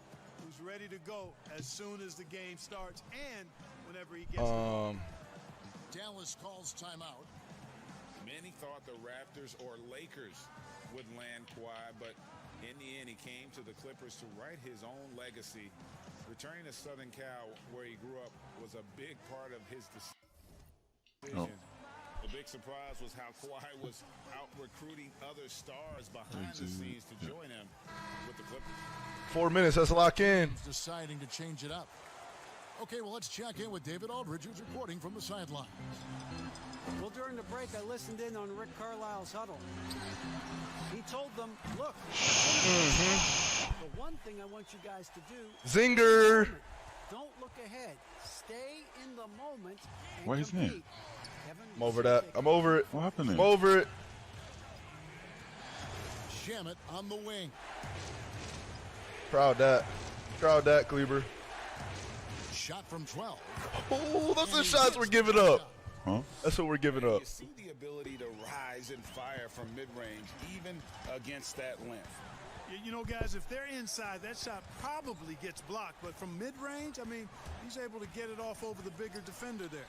who's ready to go as soon as the game starts and whenever he gets it. Dallas calls timeout. Many thought the Raptors or Lakers would land Kawhi, but in the end, he came to the Clippers to write his own legacy. Returning to Southern Cal, where he grew up, was a big part of his decision. The big surprise was how Kawhi was out recruiting other stars behind the scenes to join him with the Clippers. 4 minutes. Let's lock in. Deciding to change it up. Okay, well, let's check in with David Aldridge, who's reporting from the sideline. Well, during the break, I listened in on Rick Carlisle's huddle. He told them, look, the one thing I want you guys to do, Zinger. don't look ahead. Stay in the moment and Why his compete. name? Kevin, I'm over that. I'm over it. What happened I'm there? over it. Shamet on the wing. Crowd that, Kleber. Shot from 12. Oh, those are the shots we're giving up. Huh? That's what we're giving up. You see the ability to rise and fire from mid-range, even against that length. You know, guys, if they're inside, that shot probably gets blocked. But from mid-range, I mean, he's able to get it off over the bigger defender there.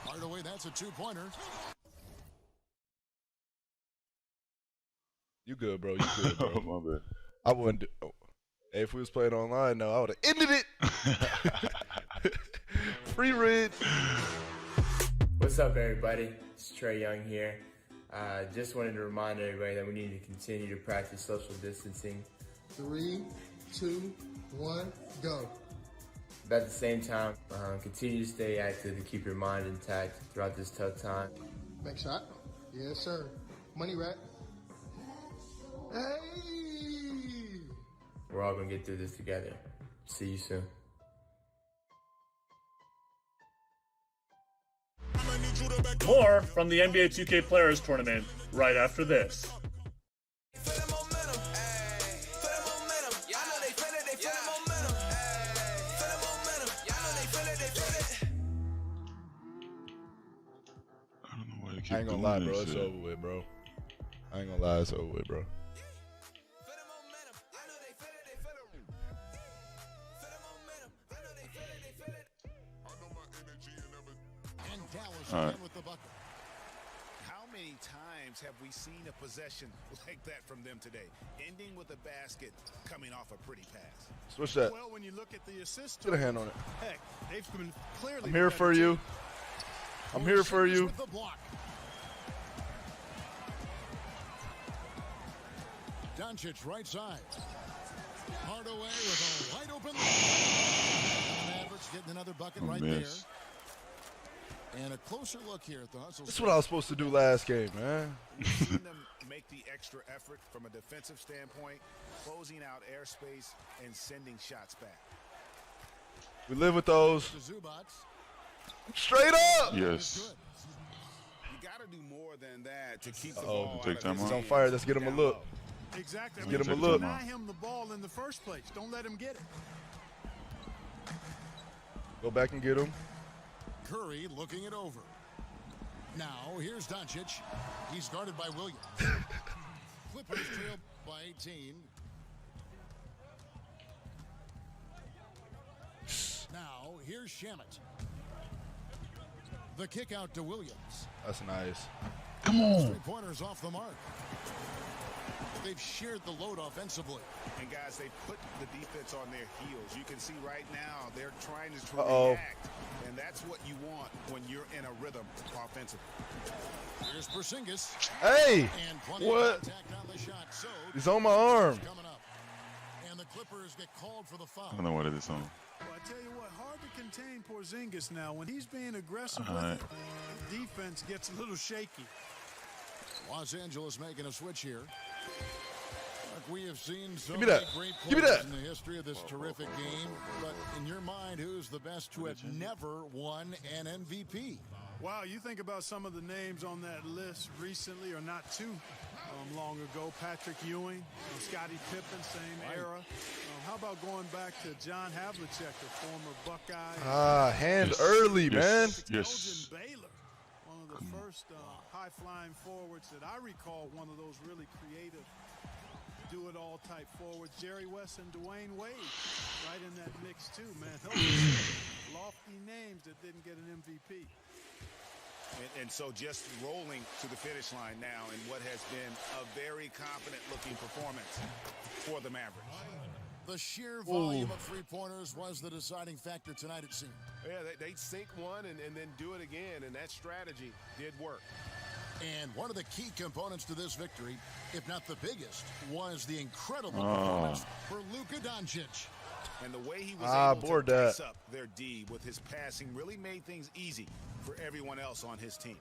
Hardaway, that's a two-pointer. You good, bro. You good, bro. My bad. I wouldn't. Oh. Hey, if we was playing online, no, I would have ended it. Free red. What's up, everybody? It's Trey Young here. Just wanted to remind everybody that we need to continue to practice social distancing. 3, 2, 1, go. But at the same time, continue to stay active to keep your mind intact throughout this tough time. Back shot. Yes, sir. Money rack. Hey! We're all going to get through this together. See you soon. More from the NBA 2K Players Tournament right after this. I ain't gonna lie, bro. It's over with, bro. I ain't gonna lie, it's over with, bro. All right. With the bucket. How many times have we seen a possession like that from them today, ending with a basket coming off a pretty pass? Switch that. Well, when you look at the assist, Get a hand on it. Heck, they've been clearly. I'm here for you. I'm here for you. Doncic right side. Hardaway with a wide open. Mavericks getting another bucket right there. And a closer look here at the hustle. That's what I was supposed to do last game, man. We've seen them make the extra effort from a defensive standpoint, closing out airspace and sending shots back. We live with those. Straight up. Yes. You got to do more than that to keep the ball. Take time He's on fire. Let's get him a look. Exactly. Let's get him a look. Deny him the ball in the first place. Don't let him get it. Go back and get him. Curry looking it over. Now, here's Doncic. He's guarded by Williams. Clippers trail by 18. Now, here's Shamet. The kick out to Williams. That's nice. Come on. 3 pointers off the mark. They've shared the load offensively. And guys, they put the defense on their heels. You can see right now they're trying to react. And that's what you want when you're in a rhythm offensively. Here's Porzingis. Hey! And what? On the shot. So he's on my arm. Coming up. And the Clippers get called for the foul. I don't know what it is on. Well, I tell you what, hard to contain Porzingis now. When he's being aggressive with it, the defense gets a little shaky. Los Angeles making a switch here. Look, we have seen so many great players in the history of this terrific game. But in your mind, who's the best to have never won an MVP? Wow, you think about some of the names on that list recently, or not too long ago. Patrick Ewing, Scottie Pippen, same era. How about going back to John Havlicek, the former Buckeye? Hand early, man. Yes. Baylor, one of the first high-flying forwards that I recall, one of those really creative, do-it-all type forwards. Jerry West and Dwayne Wade right in that mix too, man. Those are lofty names that didn't get an MVP. And so just rolling to the finish line now in what has been a very confident-looking performance for the Mavericks. The sheer volume of three-pointers was the deciding factor tonight, it seemed. Yeah, they sink one and then do it again, and that strategy did work. And one of the key components to this victory, if not the biggest, was the incredible performance for Luka Doncic. And the way he was able to that. up their D with his passing really made things easy for everyone else on his team.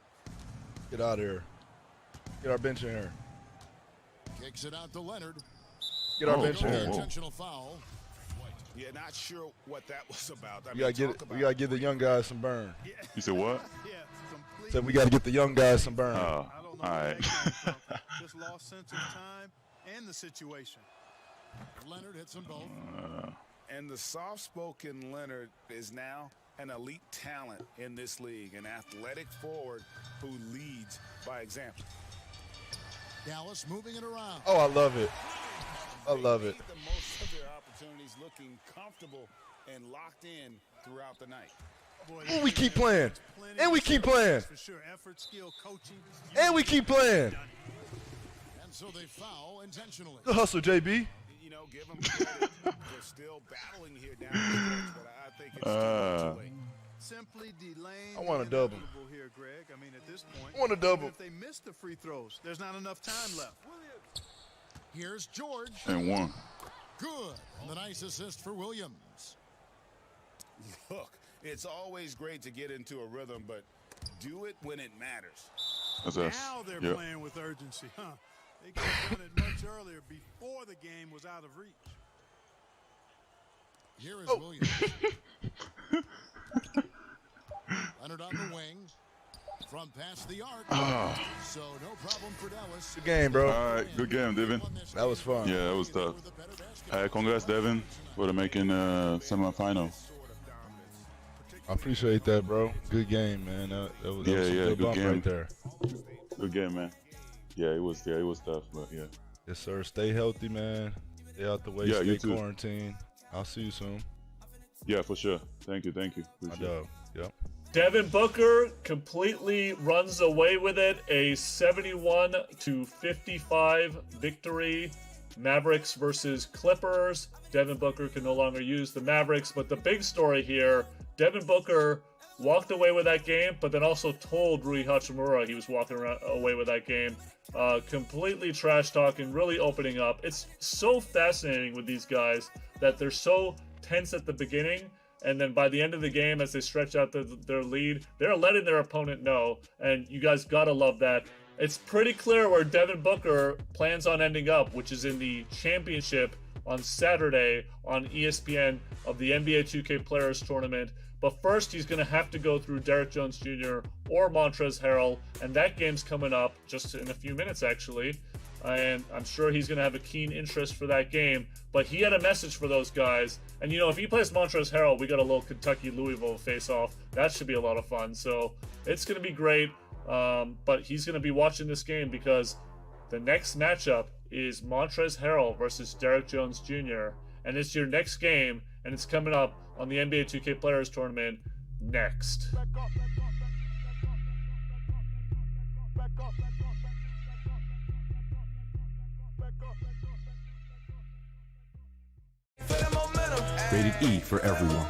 Get out of here. Get our bench in here. Kicks it out to Leonard. Get our bench in here. Intentional foul. Yeah, not sure what that was about. We gotta give the young guys some burn. Yeah. You said what? Said we gotta get the young guys some burn. I don't know all right. Just lost sense of time. and the situation. Leonard hits them both. And the soft-spoken Leonard is now an elite talent in this league, an athletic forward who leads by example. Dallas moving it around. Oh, I love it. I love it. The most of their opportunities looking comfortable and locked in throughout the night. And we keep playing. And we keep playing. For sure, effort, skill, coaching. And we keep playing. And so they foul intentionally. Good hustle, JB. You know, give them credit. They're still battling here down the stretch, but I think it's still too late. Simply delaying. I want a double. Here, Greg. I mean, at this point, I want a double. if they miss the free throws, there's not enough time left. Here's George. And one. Good. And the nice assist for Williams. Look, it's always great to get into a rhythm, but do it when it matters. That's us. Now they're Yep. playing with urgency, huh? They could have done it much earlier before the game was out of reach. Here is Williams. Leonard on the wing. From past the arc. So no problem for Dallas. Good game, bro. All right, good game, Devin. That was fun. Yeah, that was tough. Congrats, Devin, for making semifinal. I appreciate that, bro. Good game, man. That was a good bump game. right there. Good game, man. Yeah, it was tough, but yeah. Yes, sir. Stay healthy, man. Stay out the way. Yeah, you stay too. quarantined. I'll see you soon. Yeah, for sure. Thank you. My Appreciate it. dog. Yep. Devin Booker completely runs away with it. A 71-55 victory. Mavericks versus Clippers. Devin Booker can no longer use the Mavericks, but the big story here, Devin Booker walked away with that game, but then also told Rui Hachimura he was walking away with that game. Completely trash talking, really opening up. It's so fascinating with these guys that they're so tense at the beginning, and then by the end of the game, as they stretch out their lead, they're letting their opponent know, and you guys gotta love that. It's pretty clear where Devin Booker plans on ending up, which is in the championship on Saturday on ESPN of the NBA 2K Players Tournament. But first, he's going to have to go through Derek Jones Jr. or Montrezl Harrell, and that game's coming up just in a few minutes, actually. And I'm sure he's going to have a keen interest for that game. But he had a message for those guys. And, you know, if he plays Montrezl Harrell, we got a little Kentucky-Louisville face-off. That should be a lot of fun. So it's going to be great. But he's going to be watching this game because the next matchup is Montrezl Harrell versus Derek Jones Jr. And it's your next game, and it's coming up on the NBA 2K Players Tournament next. Rated E for everyone.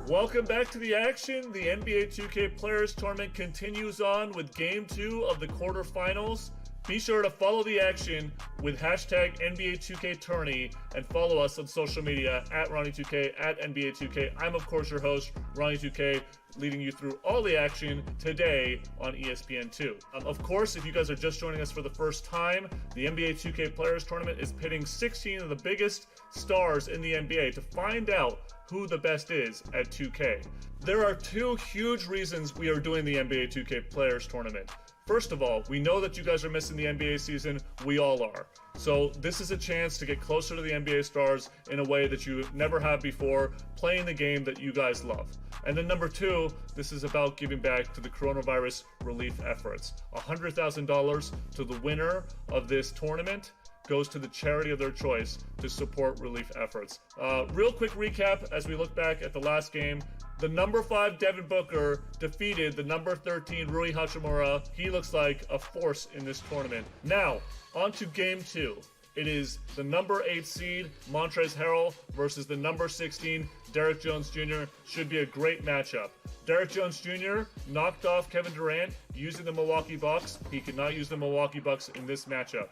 Welcome back to the action. The NBA 2K Players Tournament continues on with Game 2 of the quarterfinals. Be sure to follow the action with hashtag NBA 2K Tourney and follow us on social media at Ronnie2K, at NBA 2K. I'm, of course, your host, Ronnie2K, leading you through all the action today on ESPN2. Of course, if you guys are just joining us for the first time, the NBA 2K Players Tournament is pitting 16 of the biggest stars in the NBA to find out who the best is at 2K. There are two huge reasons we are doing the NBA 2K Players Tournament. First of all, we know that you guys are missing the NBA season. We all are. So this is a chance to get closer to the NBA stars in a way that you never have before, playing the game that you guys love. And then number two, this is about giving back to the coronavirus relief efforts. $100,000 to the winner of this tournament goes to the charity of their choice to support relief efforts. Real quick recap as we look back at the last game. The number 5 Devin Booker defeated the number 13 Rui Hachimura. He looks like a force in this tournament. Now, on to game 2. It is the number 8 seed Montrezl Harrell versus the number 16 Derek Jones Jr. Should be a great matchup. Derek Jones Jr. knocked off Kevin Durant using the Milwaukee Bucks. He could not use the Milwaukee Bucks in this matchup.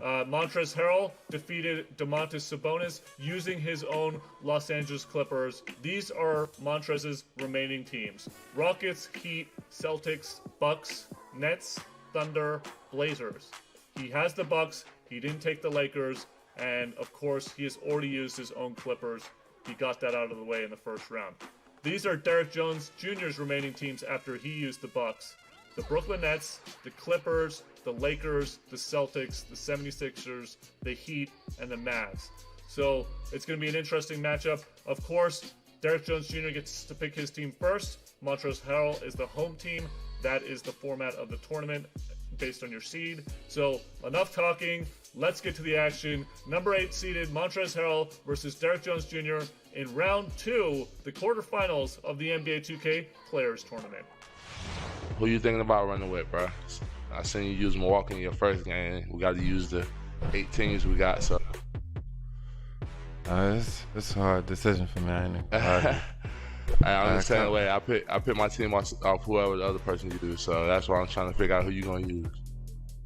Montrezl Harrell defeated Domantas Sabonis using his own Los Angeles Clippers. These are Montrezl's remaining teams: Rockets, Heat, Celtics, Bucks, Nets, Thunder, Blazers. He has the Bucks. He didn't take the Lakers, and of course, he has already used his own Clippers. He got that out of the way in the first round. these are Derek Jones Jr.'s remaining teams after he used the Bucks. The Brooklyn Nets, the Clippers, the Lakers, the Celtics, the 76ers, the Heat, and the Mavs. So it's going to be an interesting matchup. Of course, Derek Jones Jr. gets to pick his team first. Montrezl Harrell is the home team. That is the format of the tournament based on your seed. So enough talking. Let's get to the action. Number 8 seeded Montrezl Harrell versus Derek Jones Jr. in round 2, the quarterfinals of the NBA 2K Players Tournament. Who you thinking about running with, bro? I seen you use Milwaukee in your first game. We got to use the 8 teams we got, so. It's a hard decision for me. I understand the way. I pick my team off whoever the other person uses, so that's why I'm trying to figure out who you gonna use.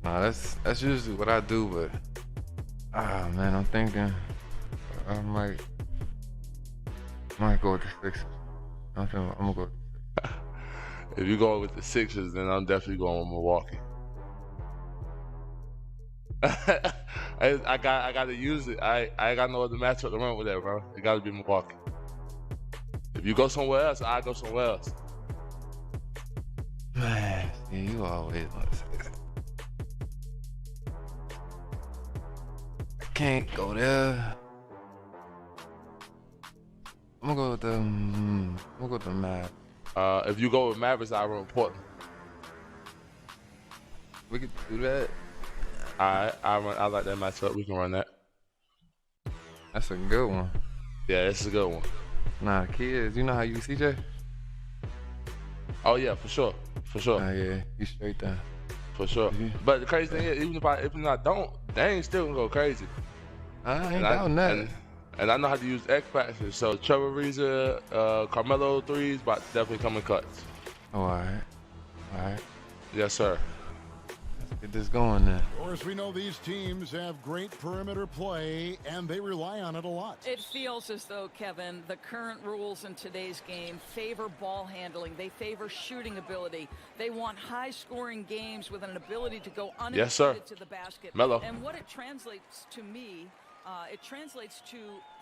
That's usually what I do, but man, I'm thinking I might go with the Sixers. I'm gonna go with the Sixers. If you go with the Sixers, then I'm definitely going with Milwaukee. I got to use it. I ain't got no other matchup to run with that, bro. It got to be Milwaukee. If you go somewhere else, I go somewhere else. Man, yeah, you always want to say that. I can't go there. I'm gonna go with the Mavs. If you go with Mavericks, I run Portland. We could do that. I like that matchup. We can run that. That's a good one. Yeah, this is a good one. Nah, the kids, you know how you CJ? Oh yeah, for sure. Oh yeah, you straight down. For sure. But the crazy thing is, even if I don't, they ain't still gonna go crazy. I ain't down that. And I know how to use X factors. So Trevor Ariza, Carmelo threes, but definitely come in cuts. Oh, all right. Yes, sir. Let's get this going then. Of course, we know these teams have great perimeter play, and they rely on it a lot. It feels as though, Kevin, the current rules in today's game favor ball handling. They favor shooting ability. They want high-scoring games with an ability to go unimpeded to the basket. Melo. And what it translates to me, it translates to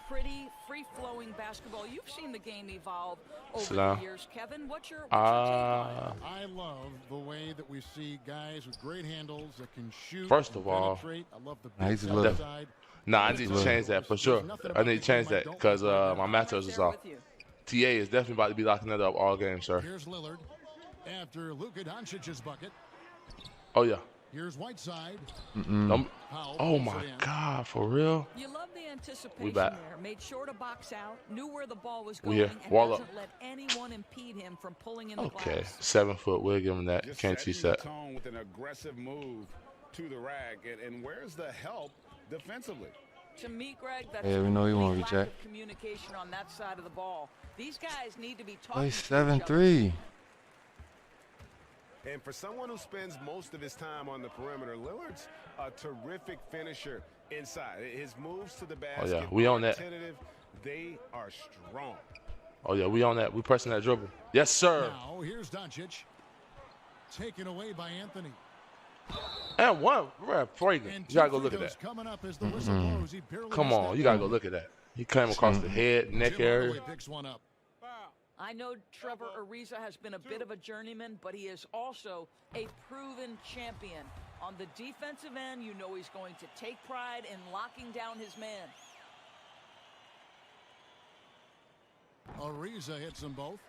pretty free-flowing basketball. You've seen the game evolve over the years, Kevin. What's your take on it? I love the way that we see guys with great handles that can shoot. First of all, penetrate. I love the side. I need to change that for sure. I need to change that because my matchups is off. TA is definitely about to be locking that up all game, sir. Here's Lillard after Luka Doncic's bucket. Oh yeah. Here's Whiteside. Oh my God, for real? You love the anticipation We back. there. Made sure to box out, knew where the ball was We going, here. and Wall doesn't up. let anyone impede him from pulling in the Okay, glass. 7 foot. We'll give him that. Just Can't cheat setting that. the tone with an aggressive move to the rack, and where's the help defensively? To me, Greg, that's Yeah, we know you won't lack reject. of communication on that side of the ball. These guys need to be Oh, talking he's to each other. 7-3. And for someone who spends most of his time on the perimeter, Lillard's a terrific finisher inside. His moves to the basket, yeah, we on that. tentative, they are strong. Oh yeah, we on that. We pressing that dribble. Yes, sir. Now here's Doncic, taken away by Anthony. And one, bro, fragrant. You gotta go look at that. Coming up as the whistle blows. He barely Come missed on, that you gotta goal. go look at that. He came across the head, neck Tim area. Hardaway picks one up. I know Trevor Ariza has been a bit of a journeyman, but he is also a proven champion. On the defensive end, you know he's going to take pride in locking down his man. Ariza hits them both.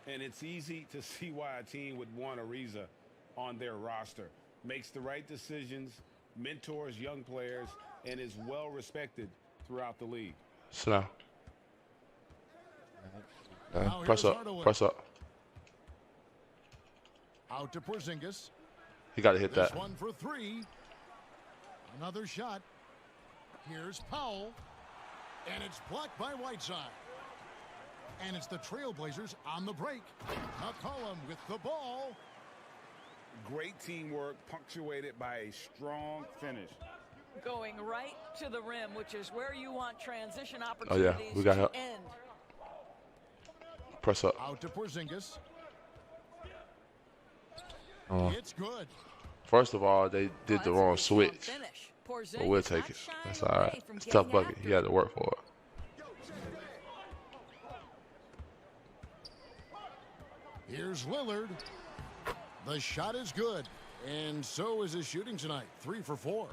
And it's easy to see why a team would want Ariza on their roster. Makes the right decisions, mentors young players, and is well respected throughout the league. Slow. Now Press here's up. Hardaway. Press up. Out to Porzingis. He got to hit This that. one for three. Another shot. Here's Powell. And it's blocked by Whiteside. And it's the Trailblazers on the break. McCollum with the ball. Great teamwork punctuated by a strong finish. Going right to the rim, which is where you want transition Oh opportunities yeah, we got to help. end. Press up. Out to Porzingis. Oh. It's good. First of all, they did the wrong switch, Finish. but we'll take it. That's all right. It's a tough bucket. He had to work for it. Here's Lillard. The shot is good, and so is his shooting tonight, 3 for 4.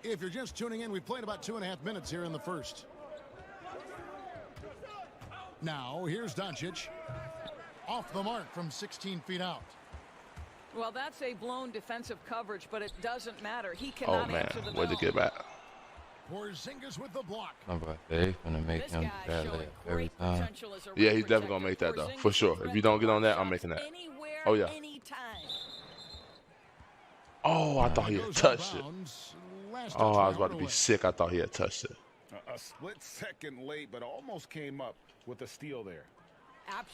If you're just tuning in, we've played about 2.5 minutes here in the first. Now, here's Doncic. Off the mark from 16 feet out. Well, that's a blown defensive coverage, but it doesn't matter. He cannot answer the bell. Where'd it get back? Porzingis with the block. I'm about to say, he's gonna make him bad layup every time. Yeah, he's definitely gonna make that though, for sure. If you don't get on that, I'm making that. Oh yeah. Oh, I thought he had touched it. Oh, I was about to be sick. I thought he had touched it. A split second late, but almost came up with a steal there.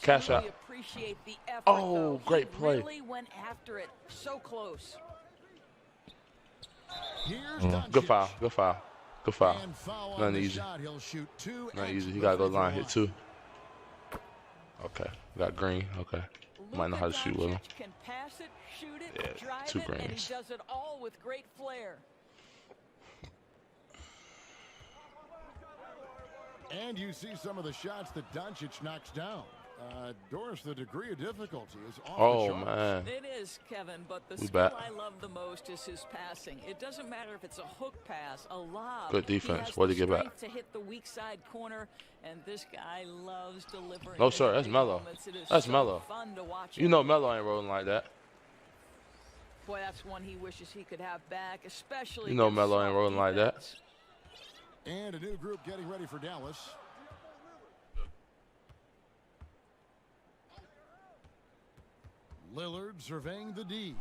Cash out. Appreciate the effort, oh, great he play. Really went after it. So close. Good foul. Good foul. Good foul. Nothing easy. Not easy. He got to go line hit too. Okay. Got green. Okay. Might know how to shoot with him. Can pass it, shoot it, yeah, drive 2 it, greens. and he does it all with great flair. And you see some of the shots that Doncic knocks down. Doris, the degree of difficulty is off the charts. Man. It is, Kevin, but the skill I love the most is his passing. It doesn't matter if it's a hook pass, a lob. Good defense. What did he get back? To hit the weak side corner, and this guy loves delivering. No, sir. That's Melo. That's Melo. You know Melo ain't rolling like that. Boy, that's one he wishes he could have back, especially. You know Melo ain't rolling like that. And a new group getting ready for Dallas. Lillard surveying the D.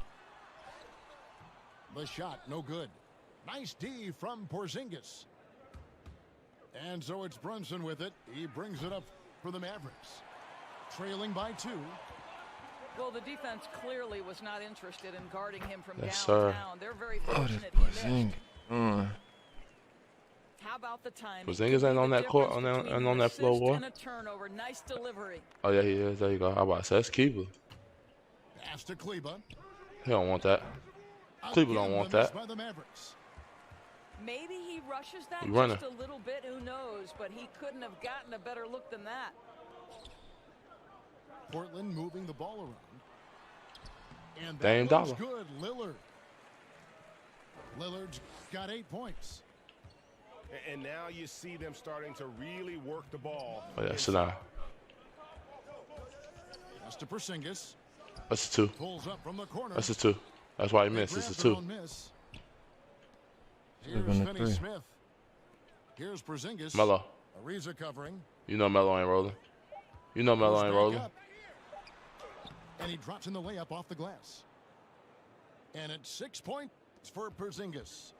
The shot, no good. Nice D from Porzingis. And so it's Brunson with it. He brings it up for the Mavericks. Trailing by 2. Well, the defense clearly was not interested in guarding him from yes, downtown. Sir. They're very fortunate he missed. How about the time? Porzingis ain't on that court on that floor, boy. Nice delivery. Oh yeah, he is. There you go. How about that? That's Keeper. Pass to Kleba. He don't want that. Cleveland don't want that. Maybe he rushes that just a little bit. Who knows? But he couldn't have gotten a better look than that. Portland moving the ball around. And Dame that looks Dollar. good. Lillard's got 8 points. And now you see them starting to really work the ball. Oh yeah, sit down. That's to Porzingis. That's a 2. Pulls up from the corner. That's a 2. That's why he missed. It's a 2. Here's Finney Smith. Here's Porzingis. Melo. Ariza covering. You know Melo ain't rolling. You know Melo ain't rolling. And he drops in the layup off the glass. And it's 6 points for Porzingis.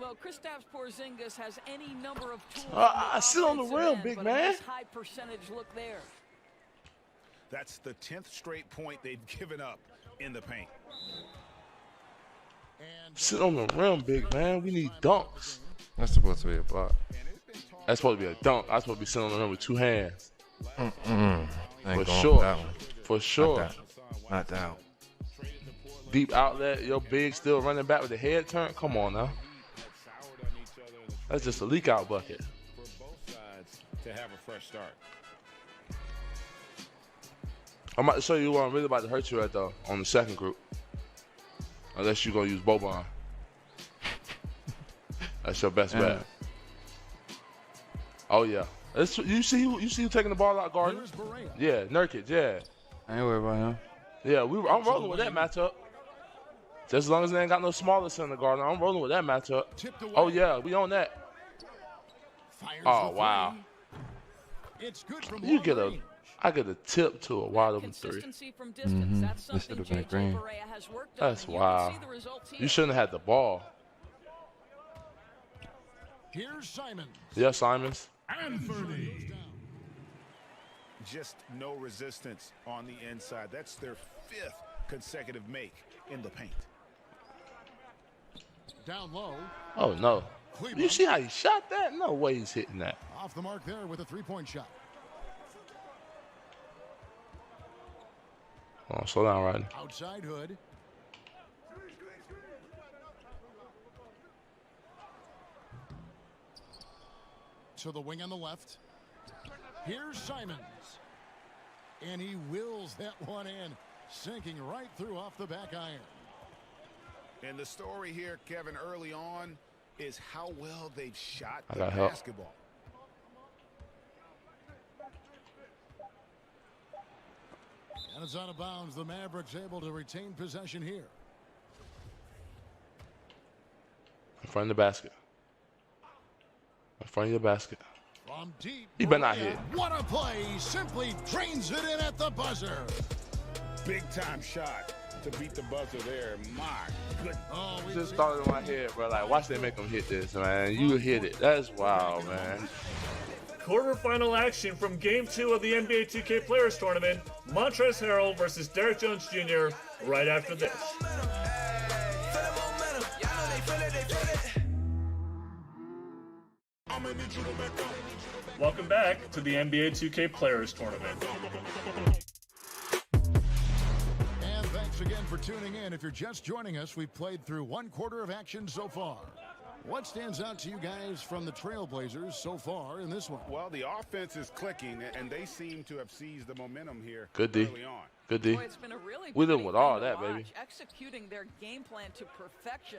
Well, Kristaps Porzingis has any number of tools. I sit on the rim, big man. High percentage look there. That's the 10th straight point they've given up in the paint. Sit on the rim, big man. We need dunks. That's supposed to be a block. That's supposed to be a dunk. I'm supposed to be sitting on the rim with 2 hands. For sure. For sure. Not that one. Deep outlet. Your big still running back with the head turn. Come on now. That's just a leak out bucket. For both sides to have a fresh start. I'm about to show you what I'm really about to hurt you at though on the second group. Unless you're gonna use Boban. That's your best bet. Oh yeah. You see who taking the ball out guarding? Yeah, Nurkic, yeah. I ain't worried about him. Yeah, I'm rolling with that matchup. Just as long as they ain't got no smaller center guard, I'm rolling with that matchup. Oh yeah, we on that. Oh wow. You get I get a tip to a wide open 3. This should have been a green. That's wow. You shouldn't have had the ball. Here's Simons. Yeah, Simons. Anthony. Just no resistance on the inside. That's their 5th consecutive make in the paint. Down low. Oh no. You see how he shot that? No way he's hitting that. Off the mark there with a 3-point shot. Oh, slow down, Rodney. Outside Hood. To the wing on the left. Here's Simons. And he wills that one in, sinking right through off the back iron. And the story here, Kevin, early on is how well they've shot I the got help. basketball. And it's out of bounds. The Mavericks able to retain possession here. In front of the basket. In front of the basket. From deep. He better not hit. What a play. He simply drains it in at the buzzer. Big time shot to beat the buzzer there. My goodness. Oh, Just thought it in my head, bro. Like, watch they make him hit this, man. You hit it. That's wild, man. Quarterfinal action from Game 2 of the NBA 2K Players Tournament. Montrezl Harrell versus Derrick Jones Jr. right after this. Welcome back to the NBA 2K Players Tournament. And thanks again for tuning in. If you're just joining us, we've played through one quarter of action so far. What stands out to you guys from the Trailblazers so far in this one? Well, the offense is clicking, and they seem to have seized the momentum here Good D. early on. Good D. Boy, it's been a really We live pretty with all thing to that, watch, baby. executing their game plan to perfection.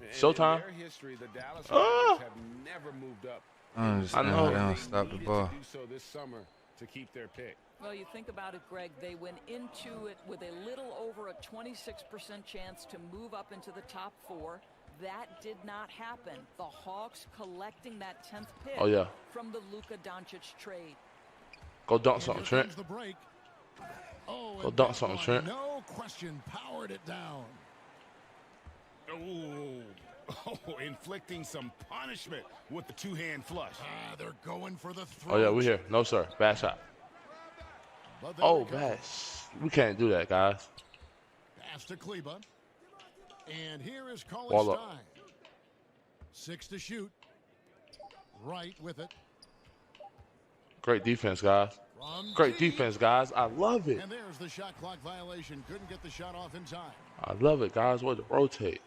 And Showtime. In their history, the Dallas Mavericks have never moved up. I understand I know. how they don't They stop the needed ball. to do so this summer to keep their pick. Well, you think about it, Greg, they went into it with a little over a 26% chance to move up into the top 4. That did not happen. The Hawks collecting that 10th pick from the Luka Doncic trade. Go dunk something, Trent. The break. Oh, Go dunk something, Trent. No question, powered it down. Oh, inflicting some punishment with the two-hand flush. They're going for the throw. Oh, yeah, we here. No, sir. Bad shot. Oh, bad. We can't do that, guys. Pass to Kleba. And here is Ball College up. time. 6 to shoot. Right with it. Great defense, guys. Great defense, guys. I love it. And there's the shot clock violation. Couldn't get the shot off in time. I love it, guys. Way to rotate.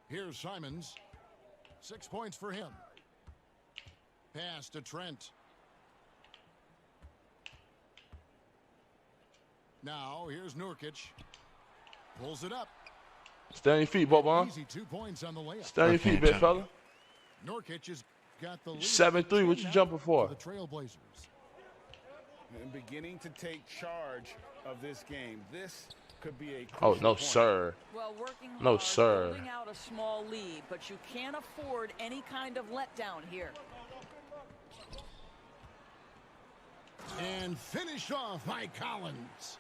Here's Simons. 6 points for him. Pass to Trent. Now here's Nurkic. Pulls it up. Stay on your feet, Boban. Easy 2 points on the layup. Stay on your feet, big fella. Nurkic has got the lead. 7-3. What you jumping for? The Trailblazers. And beginning to take charge of this game. This could be a Oh, crucial no, point. sir. Well, working No, hard, sir. holding out a small lead, but you can't afford any kind of letdown here. And finished off by Collins.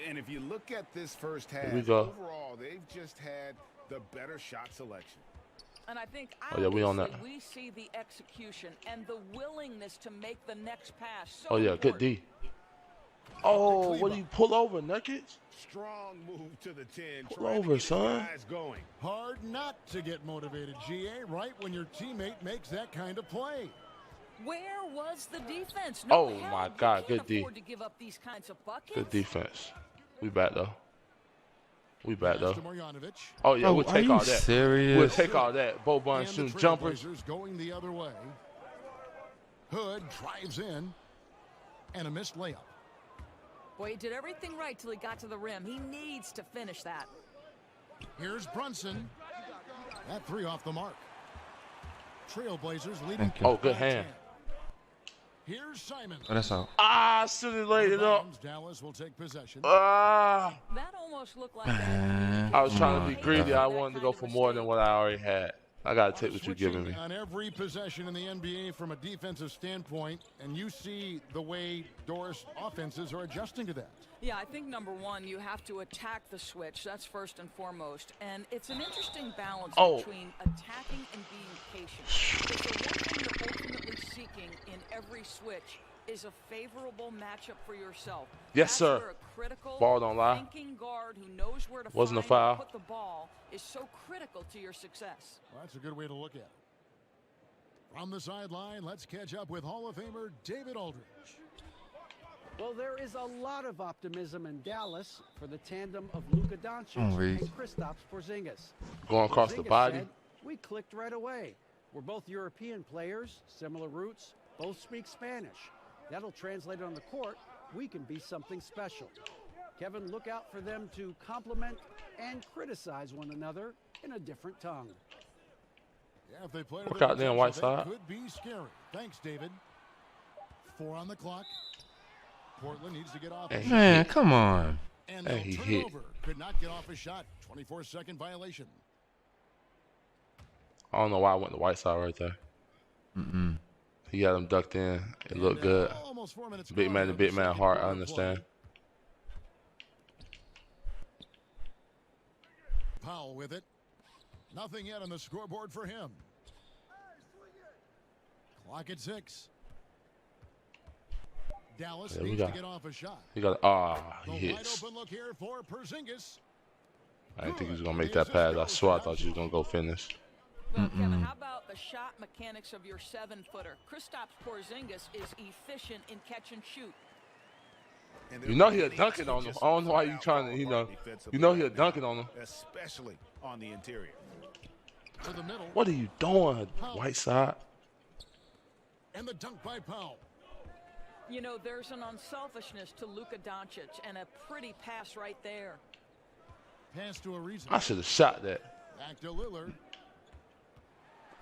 And if you look at this first half, Here we go. overall, they've just had the better shot selection. And I think Oh, yeah, we on obviously that. we see the execution and the willingness to make the next pass. So Oh, yeah, good important. D. Oh, what do you pull over, Nurkic? Strong move to the 10. Pull trying to over, get his son. guys going. Hard not to get motivated, GA, right when your teammate makes that kind of play. Where was the defense? Oh, hell, my you God, can't good D. afford to give up these kinds of buckets. Good defense. We back, though. We back, though. To Marjanovic. Oh, yeah, Oh, we'll are take you all that. serious? We'll take all that. Boban And the shooting jumpers. Trailblazers going the other way. Hood drives in. And a missed layup. Boy, he did everything right till he got to the rim. He needs to finish that. Here's Brunson. That 3 off the mark. Trailblazers leading. Thank you. Oh, good hand. Here's Simon. Oh, that's out. Ah, silly laid it up. Dallas will take possession. Ah. That almost looked like Man. I was trying to be Oh, greedy. God. I wanted to go for more than what I already had. I got to take what you're giving me. On every possession in the NBA from a defensive standpoint, and you see the way Doris offenses are adjusting to that. Yeah, I think number one, you have to attack the switch. That's first and foremost. And it's an interesting balance between attacking and being patient. It's one thing you're ultimately seeking in every switch is a favorable matchup for yourself. Yes, That's sir. where a critical, Ball don't lie. thinking guard who knows where to Wasn't a find foul. and put the ball is so critical to your success. Well, that's a good way to look at it. From the sideline, let's catch up with Hall of Famer David Aldridge. Well, there is a lot of optimism in Dallas for the tandem of Luka Doncic Reed. and Kristaps Porzingis. Going across the Porzingis body. said, "We clicked right away. We're both European players, similar roots, both speak Spanish. That'll translate on the court. We can be something special. Kevin, look out for them to compliment and criticize one another in a different tongue. Yeah, if they play Look out there on Whiteside. Could be scary. Thanks, David. 4 on the clock. Portland needs to get off. Man, come on. And hey, he hit. Could not get off a shot. 24-second violation. I don't know why I went to Whiteside right there. He had him ducked in. It looked good. Almost 4 minutes. Big man to big man heart, I understand. Powell with it. Nothing yet on the scoreboard for him. Clock at 6. Dallas needs to get off a shot. He got he hits. Wide open look here for Porzingis. I didn't think he was gonna make that pass. I swear I thought he was gonna go finish. Well, Kevin, how about the shot mechanics of your 7-footer? Kristaps Porzingis is efficient in catch and shoot. You know he'll dunk it on him. I don't know why you trying to, you know he'll dunk it on him. Especially on the interior. To the middle. What are you doing, Whiteside? And the dunk by Powell. You know, there's an unselfishness to Luka Doncic and a pretty pass right there. Pass to Ariza. I should have shot that. Back to Lillard.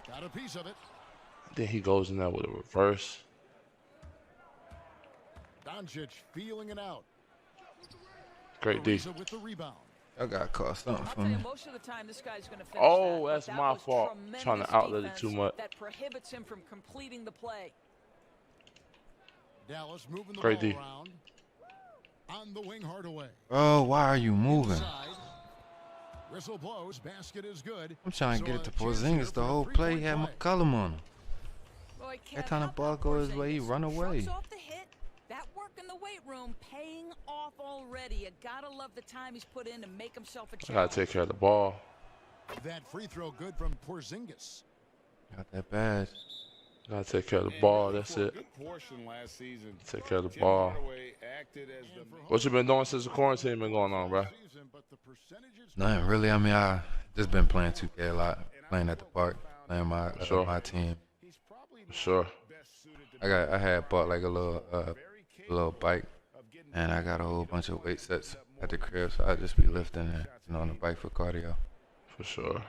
Got a piece of it. Then he goes in there with a reverse. Doncic feeling it out. Great D. With the rebound. I got caught something I'll for tell me. you, most of the time this guy's going to finish Oh, that, that's but my was fault. Trying to outlet it too much. That prohibits him from completing the play. Dallas moving the Great ball D. around. On the wing, Hardaway. Oh, why are you moving? Inside. Whistle blows. Basket is good. I'm trying to So get it to a chance here Porzingis. for The a whole three-point play had play. McCollum on him. Boy, Every Kev, time the how ball about goes his way, he Porzingis? run away. Shrugs off the hit. That work in the weight room paying off already. You gotta love the time he's put in to make himself a I challenge. gotta take care of the ball. That free throw good from Porzingis. Got that bad. Gotta take care of the ball. That's it. Good portion last season. Take care of the ball. Acted as the What you been doing since the quarantine been going on, bro? Nothing really. I mean, I just been playing 2K a lot, playing at the park, playing my team. Sure. I had bought like a little bike, and I got a whole bunch of weight sets at the crib, so I just be lifting and on the bike for cardio. For sure.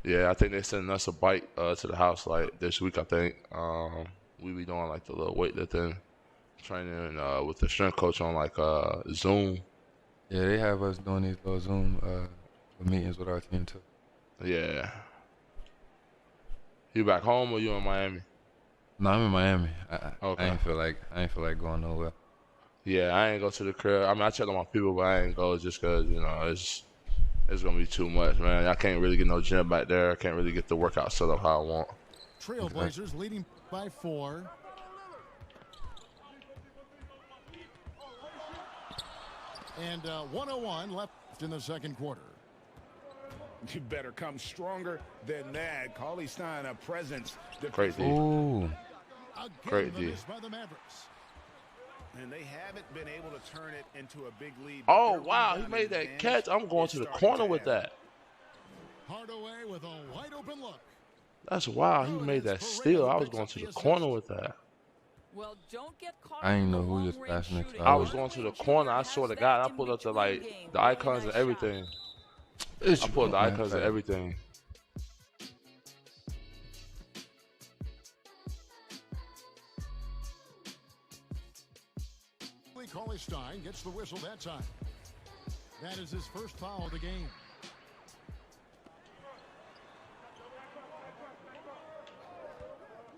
Yeah, I think they're sending us a bike to the house like this week. I think we be doing like the little weightlifting training with the strength coach on like Zoom. Yeah, they have us doing these little Zoom meetings with our team too. Yeah. You back home or you in Miami? No, I'm in Miami. Okay. I ain't feel like going nowhere. Yeah, I ain't go to the crib. I mean, I checked on my people, but I ain't go just because it's gonna be too much, man. I can't really get no gym back there. I can't really get the workout set up how I want. Trailblazers leading by 4. And 1:01 left in the second quarter. You better come stronger than that. Cauley Stein, a presence. Great D. Ooh. Great D. By the Mavericks. And they haven't been able to turn it into a big lead. Oh, wow. He made that catch. I'm going to the corner with that. Hardaway with a wide open look. That's wild. He made that steal. I was going to the corner with that. Well, don't get caught I ain't know who just passed next. I was going to the corner. I saw the guy. I pulled up the the icons and everything. I pulled the icons and everything. Cauley Stein gets the whistle that time. That is his first foul of the game.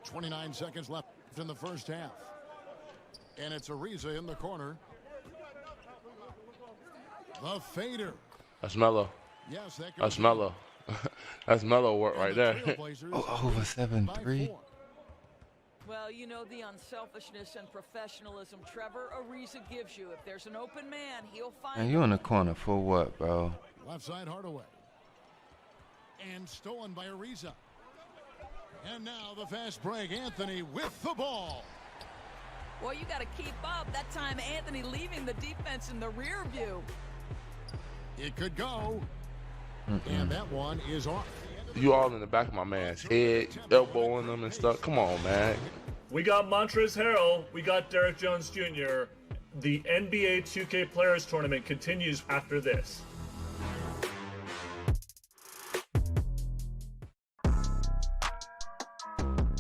.29 seconds left in the first half. And it's Ariza in the corner. The fader. That's Melo. Yes, that That's Melo. That's Melo work right there. Over 7-3. Well, you know the unselfishness and professionalism Trevor Ariza gives you. If there's an open man, he'll find And you in the corner for what, bro? Left side Hardaway. And stolen by Ariza. And now the fast break. Anthony with the ball. Well, you got to keep up. That time Anthony leaving the defense in the rear view. It could go. And that one is off. You all in the back of my man's head, elbowing them and stuff. Come on, man. We got Montrezl Harrell. We got Derek Jones Jr. The NBA 2K Players Tournament continues after this.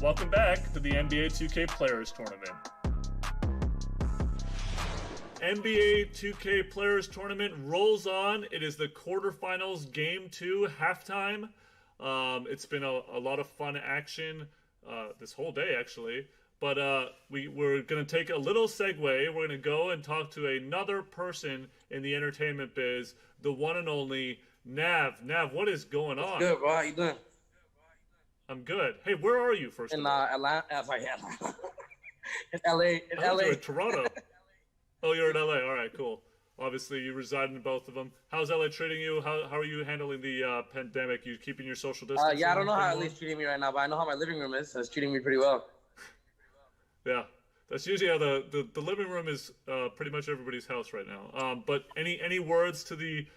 Welcome back to the NBA 2K Players Tournament. NBA 2K Players Tournament rolls on. It is the quarterfinals, Game 2, halftime. It's been a lot of fun action this whole day, actually. But we're going to take a little segue. We're going to go and talk to another person in the entertainment biz, the one and only Nav. Nav, what is going on? Good, bro. How you doing? I'm good. Hey, where are you, first of all? Atlanta. Sorry, in LA. In LA. You're in Toronto. Oh, you're in LA. All right, cool. Obviously, you reside in both of them. How's LA treating you? How are you handling the pandemic? You keeping your social distance? Yeah, I don't know how LA's treating me right now, but I know how my living room is. So it's treating me pretty well. Yeah, that's usually how the living room is pretty much everybody's house right now. But any words to the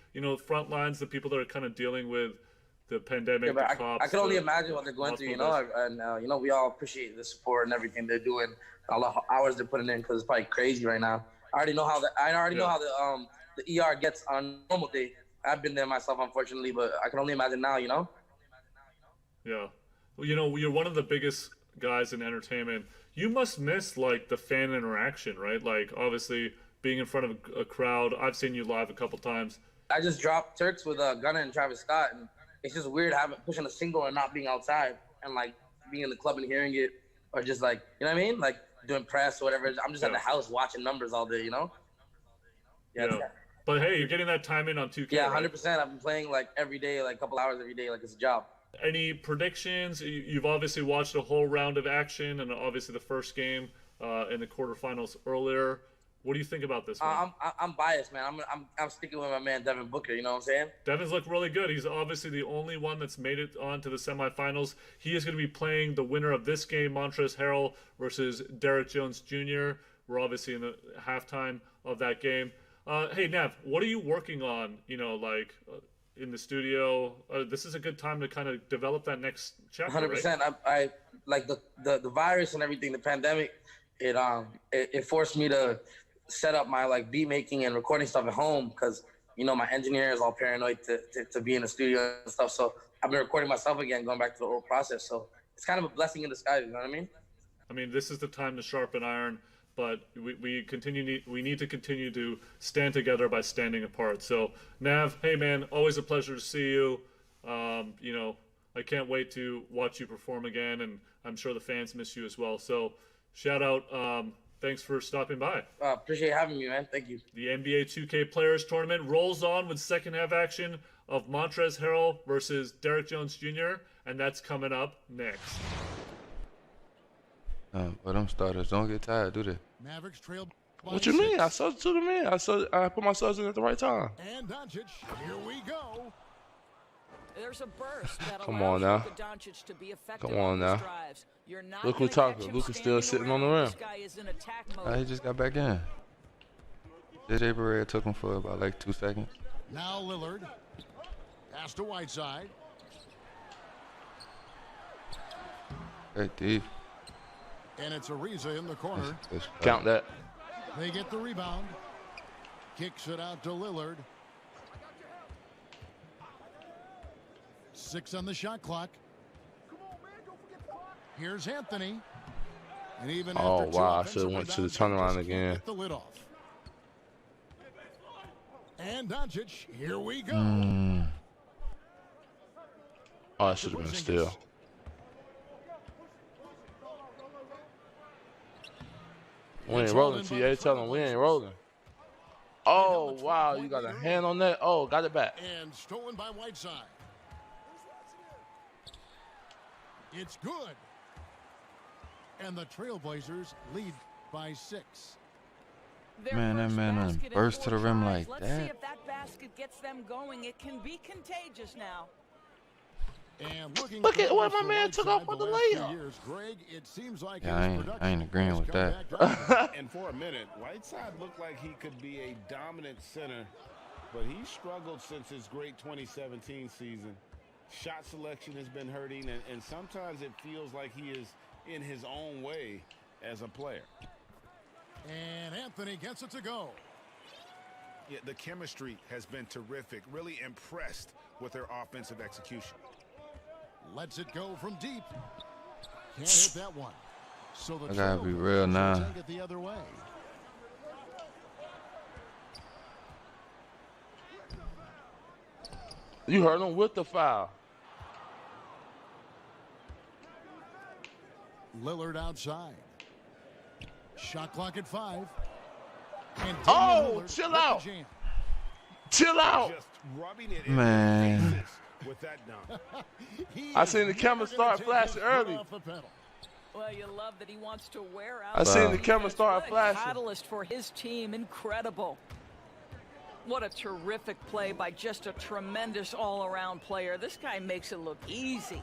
front lines, the people that are kind of dealing with the pandemic, Yeah, but the cops? I can only imagine what they're going through, and we all appreciate the support and everything they're doing, all the hours they're putting in, because it's probably crazy right now. I already know how the ER gets on a normal day. I've been there myself, unfortunately, but I can only imagine now, Yeah, well, you're one of the biggest guys in entertainment. You must miss like the fan interaction, right? Like obviously being in front of a crowd. I've seen you live a couple times. I just dropped Turks with Gunna and Travis Scott, and it's just weird pushing a single and not being outside and like being in the club and hearing it, or just like, you know what I mean? Like doing press or whatever. I'm just at the house watching numbers all day, Yeah. But hey, you're getting that time in on 2K. Yeah, 100%. Right? I've been playing like every day, like a couple hours every day, like it's a job. Any predictions? You've obviously watched a whole round of action, and obviously the first game in the quarterfinals earlier. What do you think about this one? I'm biased, man. I'm sticking with my man Devin Booker. You know what I'm saying? Devin's looked really good. He's obviously the only one that's made it on to the semifinals. He is going to be playing the winner of this game, Montrezl Harrell versus Derek Jones Jr. We're obviously in the halftime of that game. Hey, Nav, what are you working on? In the studio. This is a good time to kind of develop that next chapter. 100%. Right? I like the virus and everything. The pandemic. It forced me to set up my like beat making and recording stuff at home, because my engineer is all paranoid to be in the studio and stuff. So I've been recording myself again, going back to the old process. So it's kind of a blessing in disguise. You know what I mean? I mean, this is the time to sharpen iron, but we need to continue to stand together by standing apart. So Nav, hey man, always a pleasure to see you. I can't wait to watch you perform again, and I'm sure the fans miss you as well. So shout out. Thanks for stopping by. Appreciate having me, man. Thank you. The NBA 2K Players Tournament rolls on with second half action of Montrezl Harrell versus Derek Jones Jr., and that's coming up next. But them starters don't get tired, do they? Mavericks trail. What you mean? I substituted him in. I put my subs in at the right time. And Doncic, here we go. There's a burst that Come on now. Doncic to be effective Come on now. drives. You're not Look who talking. Luka's still sitting on the rim. He just got back in. JJ Barea took him for about like 2 seconds. Now Lillard. Pass to Whiteside. Hey, deep. And it's Ariza in the corner. Count that. They get the rebound. Kicks it out to Lillard. 6 on the shot clock. Here's Anthony. And even oh, after wow. I should have went to the turnaround again. The lid off. And Doncic, here we go. Oh, that should have been still. We ain't rolling, TA. Tell them we ain't rolling. Oh, wow. You got a hand on that. Oh, got it back. And stolen by Whiteside. It's good. And the Trailblazers lead by 6. Man, that man burst to the rim like Let's that. see if that basket gets them going. It can be contagious now. And look at what my man took off on the layup. Greg, it seems like yeah, I ain't agreeing with that. And for a minute, Whiteside looked like he could be a dominant center, but he struggled since his great 2017 season. Shot selection has been hurting, and sometimes it feels like he is in his own way as a player. And Anthony gets it to go. Yeah, the chemistry has been terrific. Really impressed with their offensive execution. Lets it go from deep. Can't hit that one. So the I gotta be real now. take it the other way. You heard him with the foul. Lillard outside. Shot clock at 5. And oh, chill out. Chill out. Just rubbing it Man. with that dunk. I seen the camera start flashing early. Well, you love that he wants to wear out. I seen the camera start flashing. Catalyst for his team. Incredible. What a terrific play by just a tremendous all-around player. This guy makes it look easy.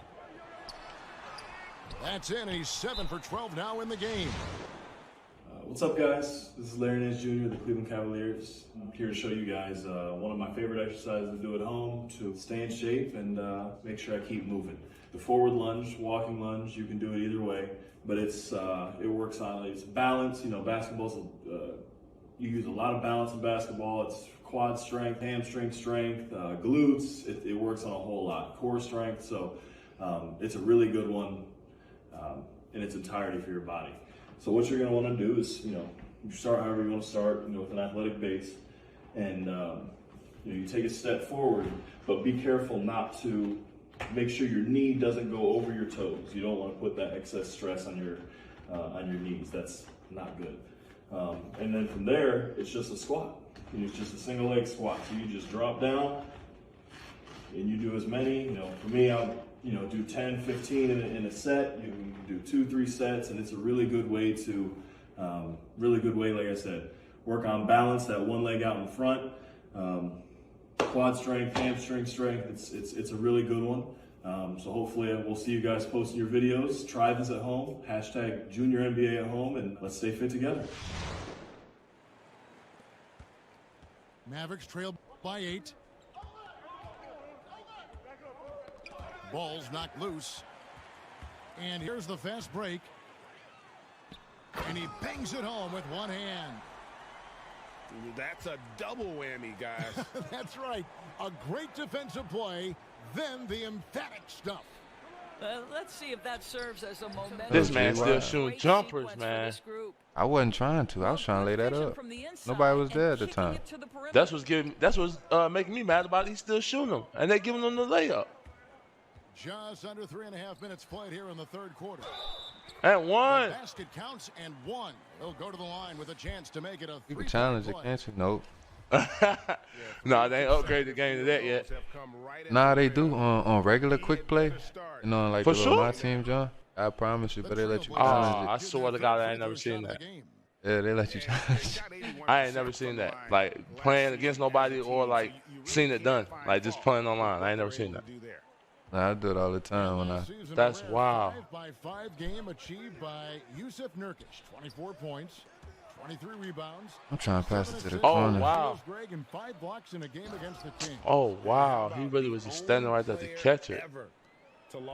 That's in. He's 7 for 12 now in the game. What's up, guys? This is Larry Nance Jr. of the Cleveland Cavaliers. I'm here to show you guys one of my favorite exercises to do at home to stay in shape and make sure I keep moving. The forward lunge, walking lunge, you can do it either way, but it's it works on it's balance. You know, basketball's you use a lot of balance in basketball. It's quad strength, hamstring strength, glutes. It works on a whole lot. Core strength. So it's a really good one in its entirety for your body. So what you're going to want to do is, you start however you want to start, with an athletic base, and you take a step forward, but be careful not to make sure your knee doesn't go over your toes. You don't want to put that excess stress on your knees. That's not good. And then from there, it's just a squat. It's just a single leg squat. So you just drop down, and you do as many. For me, I'll do 10, 15 in a set. You can do 2-3 sets, and it's a really good way to, like I said, work on balance, that one leg out in front, quad strength, hamstring strength. It's a really good one. So hopefully we'll see you guys posting your videos. Try this at home, #JuniorNBA at home, and let's stay fit together. Mavericks trail by 8. Ball's knocked loose. And here's the fast break. And he bangs it home with one hand. That's a double whammy, guys. That's right. A great defensive play, then the emphatic stuff. Let's see if that serves as a momentum. This man still shooting jumpers, man. I wasn't trying to. I was trying to lay that up. Nobody was there at the time. That's what's making me mad about it. He's still shooting them, and they giving them the layup. Just under 3.5 minutes played here in the third quarter. And one. The basket counts and one. He'll go to the line with a chance to make it a 3-point You can challenge it, can't you? Nope. No, they ain't upgraded the game to that yet. Nah, they do on regular quick play. Like For the sure. my team, John. I promise you, but they let you challenge it. I swear to God, I ain't never seen that. Yeah, they let you challenge. I ain't never seen that. Like playing against nobody or like seen it done. Like just playing online. I ain't never seen that. Nah, I do it all the time when I. That's wild. 5-by-5 game achieved by Yusuf Nurkic. 24 points, 23 rebounds. I'm trying to pass it to the Oh, corner. wow. Greg and 5 blocks in a game against the Kings. Oh wow, he really was just standing right there to catch it.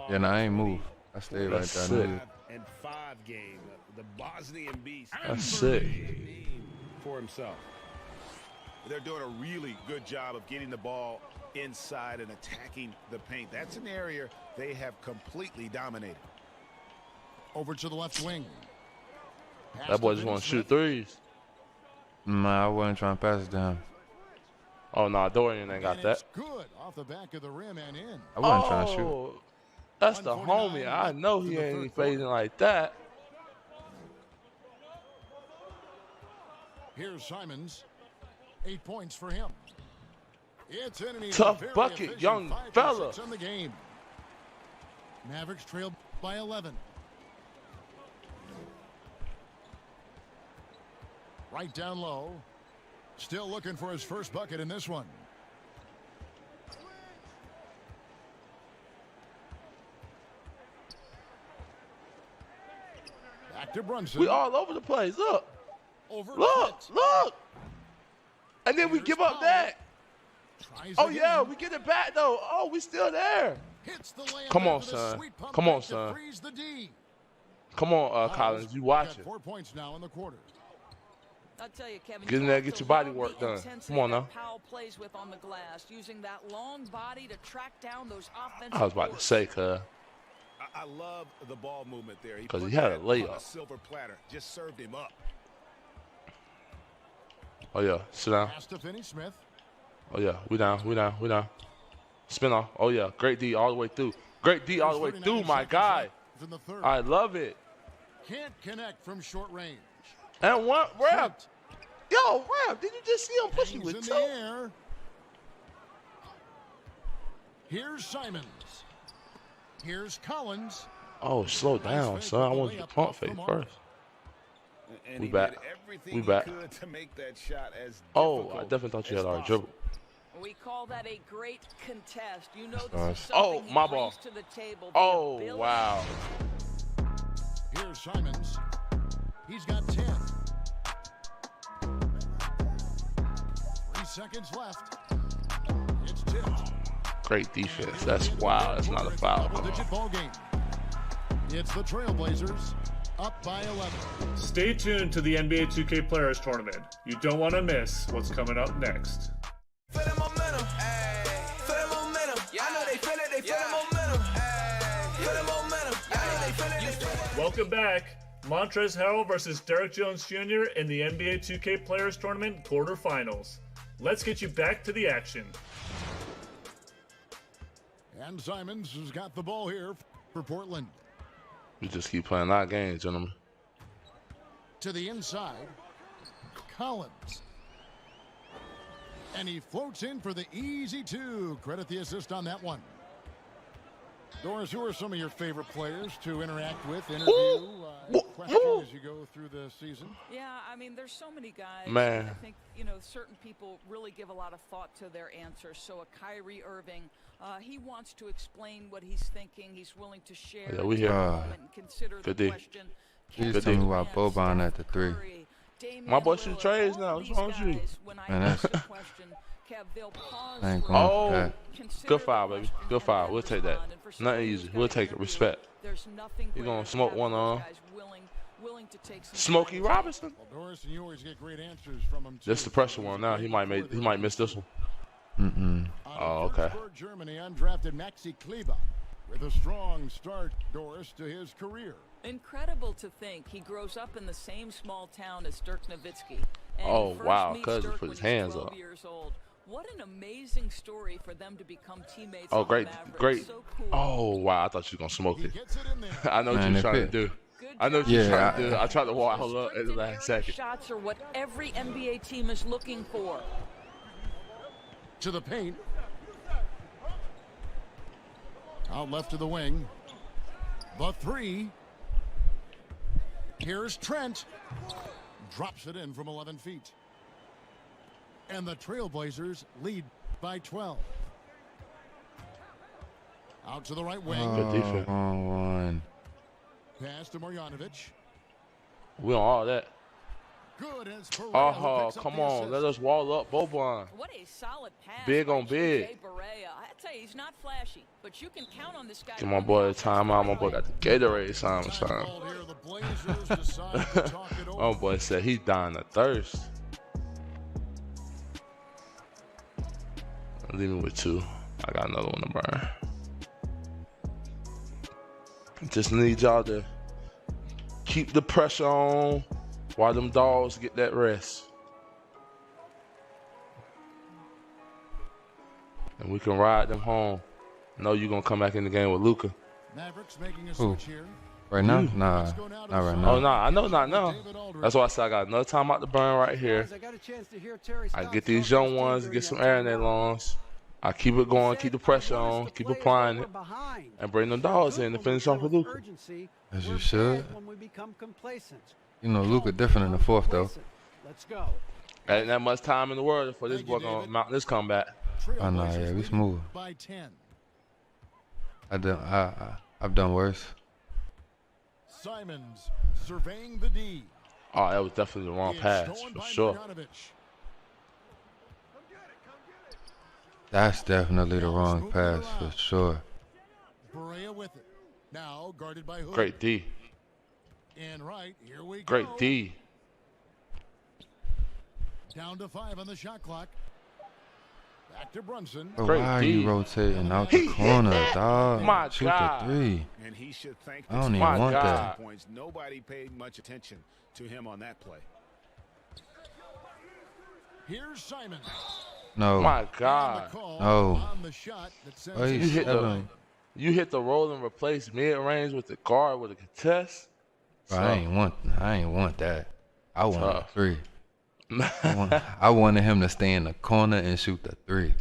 Yeah, nah, I ain't move. I stayed right That's there. sick. Nigga. And 5 game, the Bosnian beast. That's sick. For himself. They're doing a really good job of getting the ball inside and attacking the paint. That's an area they have completely dominated. Over to the left wing. That boy just want to shoot threes. Nah, I wasn't trying to pass it down. Oh no, Dorian ain't got that. Good off the back of the rim and in. I wasn't trying to shoot. That's the homie. I know he ain't fading like that. Here's Simons. 8 points for him. It's in and he's Tough very bucket, efficient. young 5 for fella. 6 in the game. Mavericks trail by 11. Right down low. Still looking for his first bucket in this one. Back to Brunson. We all over the place. Look. Over Look. And then we give up that. Tries Oh again. yeah, we get it back though. Oh, we still there. Come on, son. Come on, son. Come on, Collins. You watching. 4 points now in the quarter. I'll tell you, Kevin, get in there, get your body work done. Come on now. Powell plays with on the glass, using that long body to track down those offensive I was about to say, I love the ball movement there. Because he had a layup. A silver platter just served him up. Oh yeah, sit down. Smith. Oh yeah, we down. Spin off. Oh yeah, great D all the way through. Great D all the way through, my guy. I love it. Can't connect from short range. And one rep. Yo, rep, did you just see him pushing with two? Air. Here's Simons. Here's Collins. Oh, slow down, son. I want you to pump fake first. And we back. We back. To make that shot as oh, I definitely thought you had our dribble. We call that a great contest. You know this is oh, my ball. To the table. Oh, wow. Here's Simons. He's got 10. 3 seconds left. It's tipped. Great defense. That's wow. That's not a foul. Ball game. It's the Trailblazers up by 11. Stay tuned to the NBA 2K Players Tournament. You don't want to miss what's coming up next. Feel the momentum. Feel the momentum. I know they feel it. They feel the momentum. Feel the momentum. I know they feel it. Welcome back. Montrezl Harrell versus Derrick Jones Jr. in the NBA 2K Players Tournament quarterfinals. Let's get you back to the action. And Simons has got the ball here for Portland. We just keep playing our game, gentlemen. To the inside, Collins. And he floats in for the easy two. Credit the assist on that one. Doris, who are some of your favorite players to interact with, interview, question as you go through the season? Yeah, I mean, there's so many guys. Man. I think, certain people really give a lot of thought to their answers. So a Kyrie Irving, he wants to explain what he's thinking. He's willing to share. Yeah, we here. Consider Good the D. question. Please tell me about Boban at the 3. My boy shoot trades now. What's wrong with you? Man, that's... I ain't going oh, that. Good foul, baby. Good foul. We'll take that. Nothing easy. We'll take it. Respect. You're going to smoke one on. Smokey Robinson. Well, Doris, you always get great answers from him. This the pressure one now. He might miss this one. Oh, okay. Germany undrafted Maxi Kleber with a strong start, Doris, to his career. Incredible to think he grows up in the same small town as Dirk Nowitzki. Oh, wow. Cousin put his hands up. What an amazing story for them to become teammates. Oh, great. So cool. Oh, wow. I thought you were going to smoke it. I know what you're trying to do. I know what you're trying to do. I tried to walk up at the last second. Shots are what every NBA team is looking for. To the paint. Out left to the wing. The 3. Here's Trent. Drops it in from 11 feet. And the Trailblazers lead by 12. Out to the right wing. Good defense. Pass to Marjanovic. We on all that. Good as oh, come on. Let us wall up Boban. What a solid pass. Big on big. I tell you, he's not flashy, but you can count on this guy. Give my boy a timeout. My boy got the Gatorade time. My boy said he dying of thirst. Leave me with 2. I got another one to burn. Just need y'all to keep the pressure on while them dogs get that rest. And we can ride them home. I know you're going to come back in the game with Luka. Mavericks making a switch here. Right now? Nah, not right now. Oh, nah, I know not now. That's why I said I got another time out to burn right here. I get these young ones, get some air in their lungs. I keep it going, keep the pressure on, keep applying it, and bring them dogs in to finish off with Luka. As you should. You know, Luka different in the 4th, though. Ain't that much time in the world for this boy gonna mount this comeback. Oh, no, yeah, we smooth. I've done worse. Simons surveying the D. Oh, that was definitely the wrong pass, for sure. That's definitely the wrong pass, for sure. Perea with it. Now guarded by Hood. Great D. And right, here we go. Great D. Down to 5 on the shot clock. Back to Brunson. Bro, why are you rotating out the corner, dog? My Shoot God. the three. And he should thank I don't even want that. Points. Nobody paid much attention to him on that play. Here's Simon. No. My God. No. Oh, You hit the roll and replace mid-range with the guard with a contest. Bro, I ain't want that. I want a Tough. three. I wanted him to stay in the corner and shoot the three.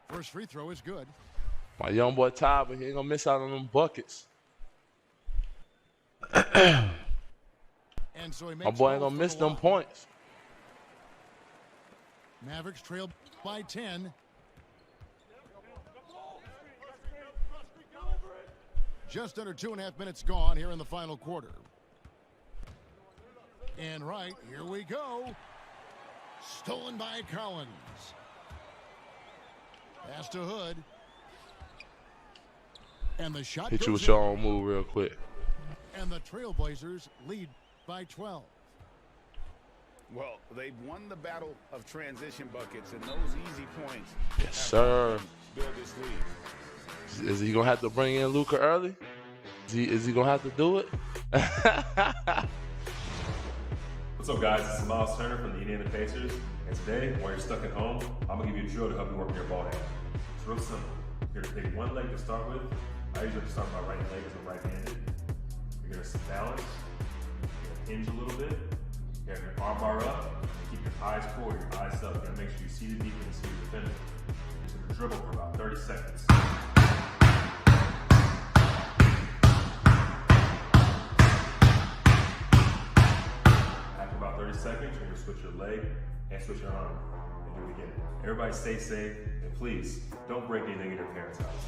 First free throw is good. My young boy Ty, but he ain't gonna miss out on them buckets. And so he My makes boy ain't both gonna for miss the them line. points. Mavericks trailed by 10. Just under 2.5 minutes gone here in the final quarter. And right, here we go. Stolen by Collins. Pass to Hood. And the shot Hit you goes with your own move real quick. And the Trailblazers lead by 12. Well, they've won the battle of transition buckets, and those easy points. Yes, sir. Build this lead. Is he gonna have to bring in Luka early? Is he gonna have to do it? What's up, guys? This is Miles Turner from the Indiana Pacers, and today, while you're stuck at home, I'm gonna give you a drill to help you work on your ball handle. It's real simple. You're gonna pick one leg to start with. I usually start my right leg as a right-handed. You're gonna balance, you're gonna hinge a little bit. You have your arm bar up, keep your eyes forward, your eyes up. You're gonna make sure you see the defense, see the defender. You're gonna dribble for about 30 seconds. After about 30 seconds, you're gonna switch your leg and switch your arm and do it again. Everybody stay safe, and please don't break anything in your parents' house.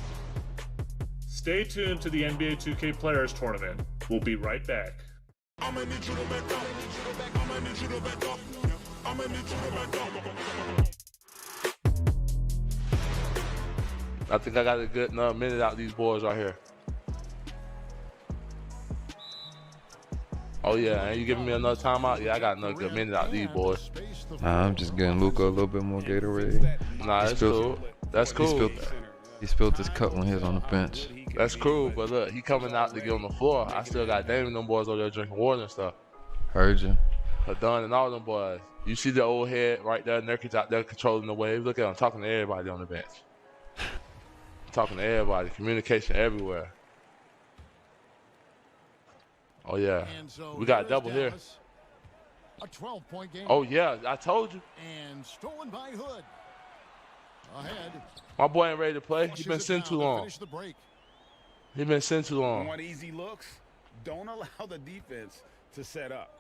Stay tuned to the NBA 2K Players Tournament. We'll be right back. I'ma need you to back up. I'ma need you to back up. I'ma need you to back up. I think I got a good enough minute out these boys right here. Oh yeah, and you giving me another timeout? Yeah, I got another good minute out these boys. Nah, I'm just getting Luka a little bit more Gatorade. Nah, that's cool. That's cool. He spilled his cup when he was on the bench. That's cool, but look, he coming out to get on the floor. I still got Dame and them boys over there drinking water and stuff. Heard you. Hadun and all them boys. You see the old head right there, Nurkic out there controlling the wave. Look at him talking to everybody on the bench. Talking to everybody. Communication everywhere. Oh yeah, So we got a double here. A 12-point game. Oh yeah, I told you. And stolen by Hood. Ahead. My boy ain't ready to play. He been sitting too long. Finish the break. He been sitting too long. Want easy looks? Don't allow the defense to set up.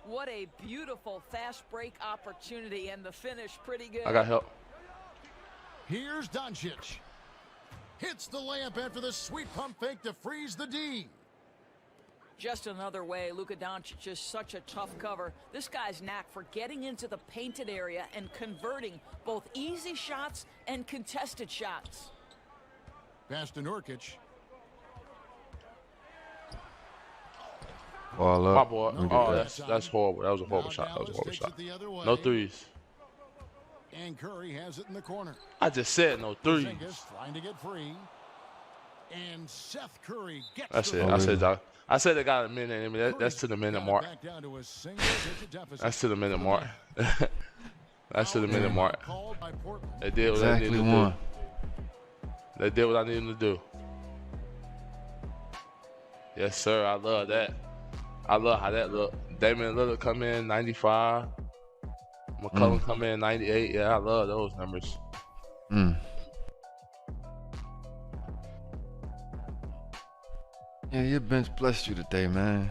What a beautiful fast break opportunity, and the finish pretty good. I got help. Here's Doncic. Hits the layup after the sweet pump fake to freeze the D. Just another way, Luka Doncic is such a tough cover. This guy's knack for getting into the painted area and converting both easy shots and contested shots. Pass to Nurkic. Ball up. My boy. Oh, that's horrible. That was a horrible shot. That was a horrible shot. No threes. And Curry has it in the corner. I just said no threes. Trying to get free. And Seth Curry gets That's it. I said they got a minute. I mean, that's to the minute mark. That's to the minute mark. That's to the minute mark. They did what they needed to do. They did what I needed them to do. Yes, sir. I love that. I love how that look. Damian Lillard come in 95. McCollum come in 98. Yeah, I love those numbers. Yeah, your bench blessed you today, man.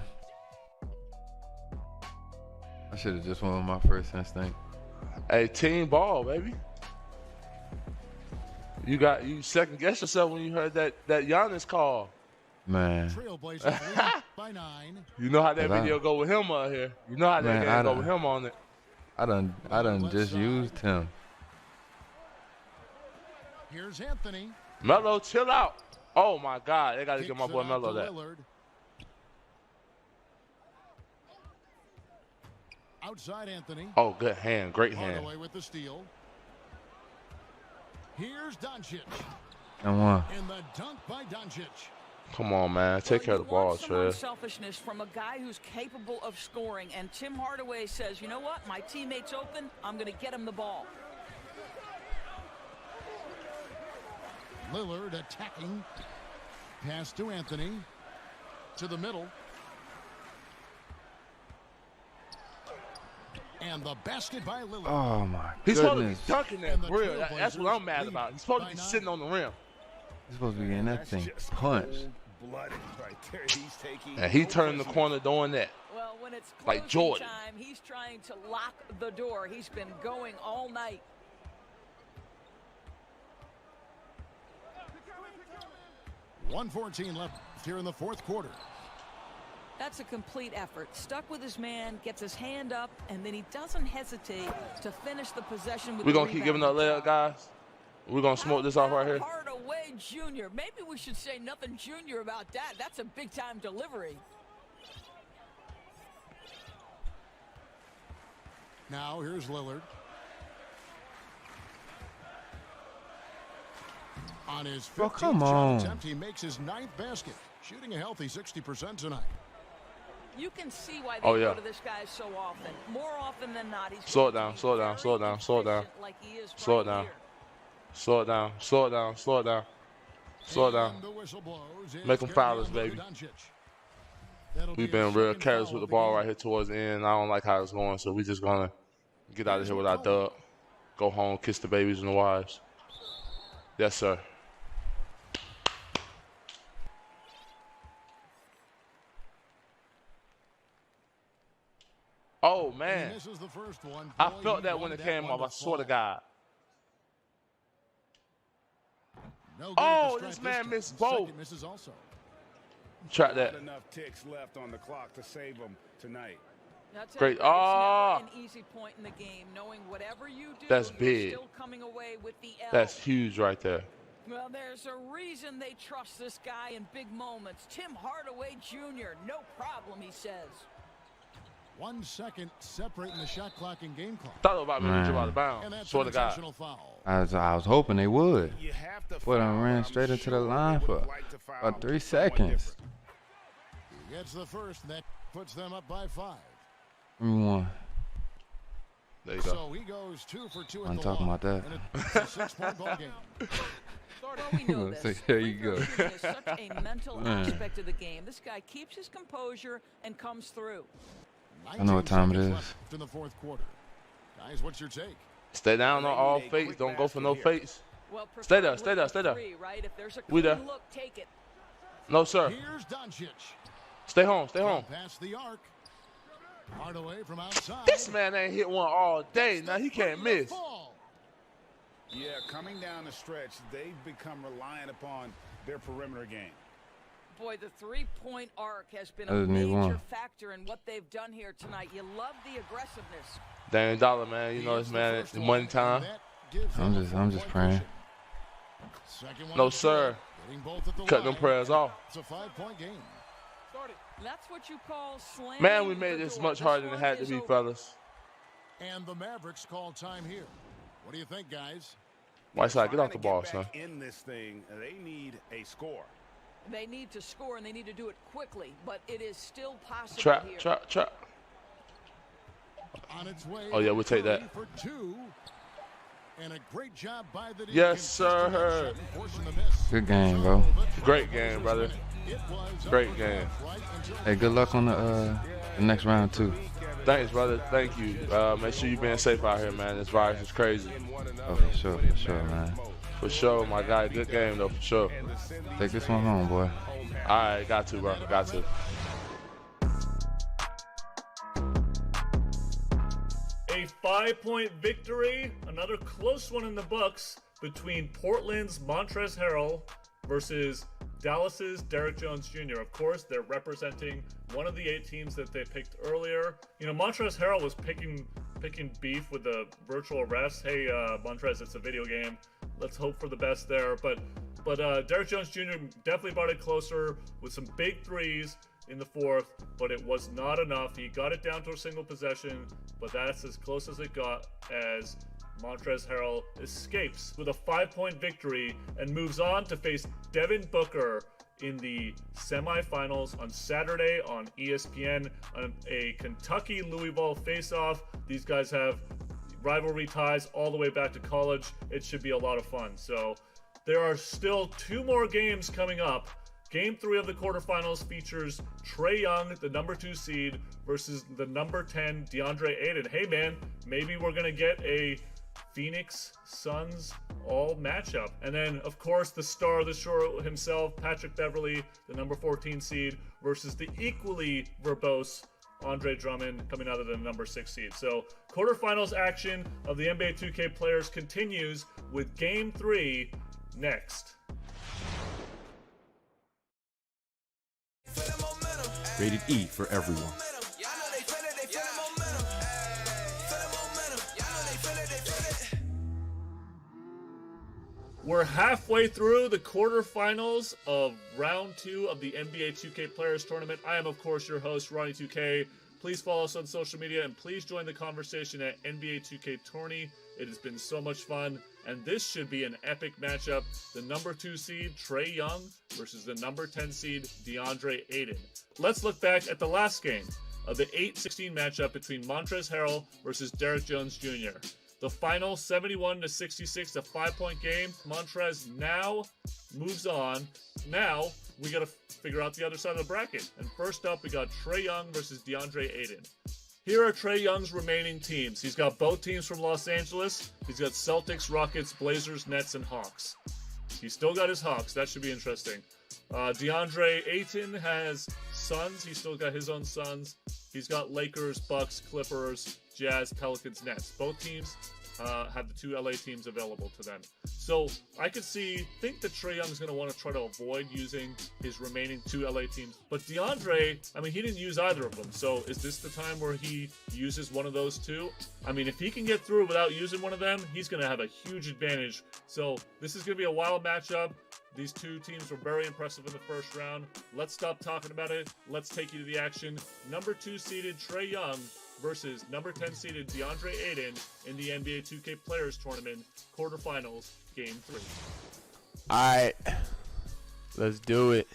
I should have just went with my first instinct. Hey, team ball, baby. You second guess yourself when you heard that Giannis call. Man. You know how that video go with him out here. You know how that game go with him on it. I done just used him. Here's Anthony. Melo, chill out. Oh, my God. They got to give my boy Melo that. Lillard. Outside Anthony. Oh, good hand. Great hand. Hardaway with the steal. Here's Doncic. Come on. And the dunk by Doncic. Come on, man. Take care of the ball, Trey. Selfishness from a guy who's capable of scoring. And Tim Hardaway says, you know what? My teammate's open. I'm going to get him the ball. Lillard attacking. Pass to Anthony. To the middle. And the basket by Lillard. Oh, my He's supposed to goodness. be dunking that rim. That's what I'm mad about. He's supposed to be sitting on the rim. He's supposed to be getting that thing punched. Right there. He's taking And he turned the corner doing that. Well, when it's like Jordan. time, he's trying to lock the door. He's been going all night. .114 left here in the fourth quarter. That's a complete effort. Stuck with his man, gets his hand up, and then he doesn't hesitate to finish the possession with We're the going to keep giving up layup, guys. We're going to smoke this off right here. Hardaway Jr. Maybe we should say nothing Jr. about that. That's a big-time delivery. Now here's Lillard. On his 15th shot attempt, he makes his 9th basket, shooting a healthy 60% tonight. You can see why they go to this guy so often. More often than not, he's Slow it down, slow it down, slow it down, slow it down. like he is Slow it right down. here. Slow it down, slow it down, slow it down. Slow it down. Make them foul us, baby. We've been real careless with the ball right here towards the end. I don't like how it's going, so we just going to get out of here with our dub. Go home, kiss the babies and the wives. Yes, sir. Oh, man. I felt that when it came off. I swear to God. Oh, this man missed both. Track that. Not enough ticks left on the clock to save them tonight. Great. It's Oh, never an easy point in the game, knowing whatever you do, that's you're big. still coming away with the L. That's huge right there. Well, there's a reason they trust this guy in big moments. Tim Hardaway Jr., no problem, he says. 1 second separating the shot clock and game clock. Thought about me to jump out of bounds. Swear to God. I was hoping they would. But I ran straight into the line for 3 seconds. He gets the first, and that puts them up by 5. Give me one. There you go. So he goes 2 for 2 I'm talking about that. It's a 6-point ball game. Well, we know this. There you go. There's such a mental aspect of the game. This guy keeps his composure and comes through. I know what time it is. In the fourth quarter. Guys, what's your take? Stay down on all fakes. Don't go for no fakes. Stay there, stay there, stay there. We there. Look, take it. No, sir. Here's Doncic. Stay home, stay home. Past the arc. Hardaway from outside. This man ain't hit one all day. Now he can't miss. Yeah, coming down the stretch, they've become reliant upon their perimeter game. Boy, the three-point arc has been a major factor in what they've done here tonight. You love the aggressiveness. Dang Dollar, man. You know this man. It's money time. I'm just praying. No, sir. Cut them prayers off. It's a 5-point game. That's what you call slamming. Man, we made this much harder than it had to be, fellas. And the Mavericks call time here. What do you think, guys? Whiteside, get off the ball, son. In this thing, they need a score. They need to score, and they need to do it quickly, but it is still possible Trap, here. trap. On its way. Oh, yeah, we'll take that. For 2. And a great job by the yes, sir. Good game, bro. Great game, brother. Great game. Hey, good luck on the next round, too. Thanks, brother. Thank you. Make sure you're being safe out here, man. This virus is crazy. Oh, for sure, man. For sure, my guy. Good game, though, for sure. Take this one home, boy. All right, got to, bro. Got to. A 5-point victory, another close one in the Bucks between Portland's Montrezl Harrell versus Dallas's Derrick Jones Jr. Of course, they're representing one of the 8 teams that they picked earlier. You know, Montrezl Harrell was picking picking beef with the virtual refs. Hey, Montrez, it's a video game. Let's hope for the best there. But Derrick Jones Jr. definitely brought it closer with some big threes in the fourth, but it was not enough. He got it down to a single possession, but that's as close as it got as Montrezl Harrell escapes with a 5-point victory and moves on to face Devin Booker in the semifinals on Saturday on ESPN on a Kentucky-Louisville face-off. These guys have rivalry ties all the way back to college. It should be a lot of fun. So there are still 2 more games coming up. Game 3 of the quarterfinals features Trae Young, the number 2 seed, versus the number 10 DeAndre Ayton. Hey man, maybe we're gonna get a Phoenix Suns all matchup. And then, of course, the star of the show himself, Patrick Beverley, the number 14 seed, versus the equally verbose Andre Drummond, coming out of the number 6 seed. So, quarterfinals action of the NBA 2K players continues with Game 3 next. Rated E for everyone. We're halfway through the quarterfinals of round 2 of the NBA 2K Players Tournament. I am, of course, your host, Ronnie2K. Please follow us on social media and please join the conversation at NBA 2K Tourney. It has been so much fun, and this should be an epic matchup. The number 2 seed, Trae Young, versus the number 10 seed, DeAndre Ayton. Let's look back at the last game of the 8-16 matchup between Montrezl Harrell versus Derrick Jones Jr. The final 71-66, a 5-point game. Montrez now moves on. Now we got to figure out the other side of the bracket. And first up, we got Trae Young versus DeAndre Ayton. Here are Trae Young's remaining teams. He's got both teams from Los Angeles. He's got Celtics, Rockets, Blazers, Nets, and Hawks. He's still got his Hawks. That should be interesting. DeAndre Ayton has Suns. He's still got his own Suns. He's got Lakers, Bucks, Clippers, Jazz, Pelicans, Nets. Both teams have the 2 LA teams available to them. So I could think that Trae Young is going to want to try to avoid using his remaining 2 LA teams. But DeAndre, I mean, he didn't use either of them. So is this the time where he uses one of those 2? I mean, if he can get through without using one of them, he's going to have a huge advantage. So this is going to be a wild matchup. These 2 teams were very impressive in the first round. Let's stop talking about it. Let's take you to the action. Number 2 seeded Trae Young versus number 10 seeded DeAndre Ayton in the NBA 2K Players Tournament quarterfinals, Game 3. All right, let's do it.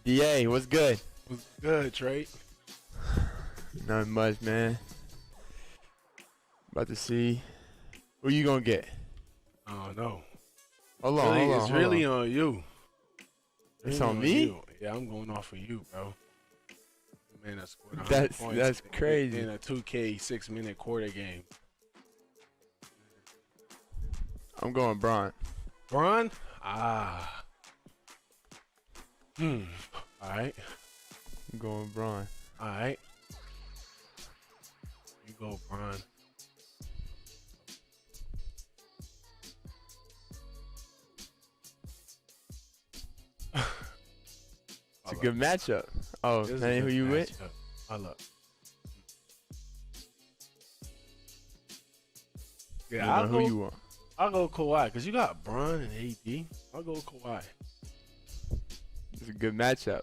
DA, what's good? What's good, Trey? Not much, man. About to see who you gonna get. I don't know. Hold on. It's really on you. It's on me? You. Yeah, I'm going off of you, bro. Man, that's crazy. In a 2K 6-minute quarter game. I'm going Bron. Bron? All right. I'm going Bron. All right. You go, Bron. It's a good matchup. Oh, that ain't who you with? I love. Yeah, I'll go, who you want. I'll go Kawhi because you got Bron and AD. I'll go Kawhi. It's a good matchup.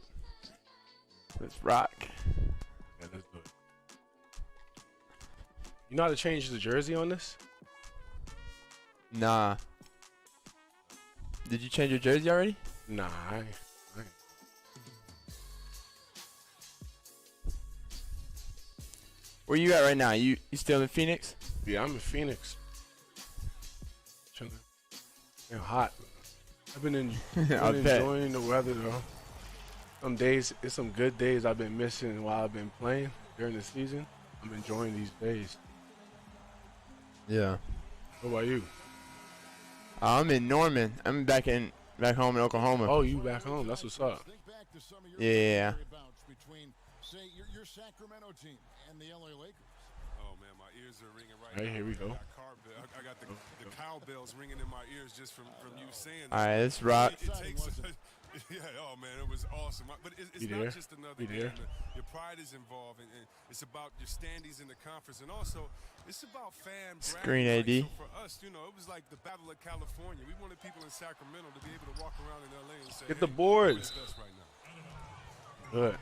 Let's rock. Yeah, let's do it. You know how to change the jersey on this? Nah. Did you change your jersey already? Nah, I ain't. Where you at right now? You still in Phoenix? Yeah, I'm in Phoenix. Chilling. It's hot. I've been enjoying the weather though. Some days, it's some good days I've been missing while I've been playing during the season. I'm enjoying these days. Yeah. What about you? I'm in Norman. I'm back home in Oklahoma. Oh, you back home? That's what's up. Yeah. Say your Sacramento team and the LA Lakers. Oh man, my ears are ringing right now. Here we go. I got the cowbells ringing in my ears just from you saying that. All right, let's rock. It takes Yeah, oh man, it was awesome. But it's not just another game. Your pride is involved, and it's about your standings in the conference, and also it's about fan Screen bragging. AD. So for us, you know, it was like the Battle of California. We wanted people in Sacramento to be able to walk around in LA and say, Get the hey, boards. we're the best right now. Good.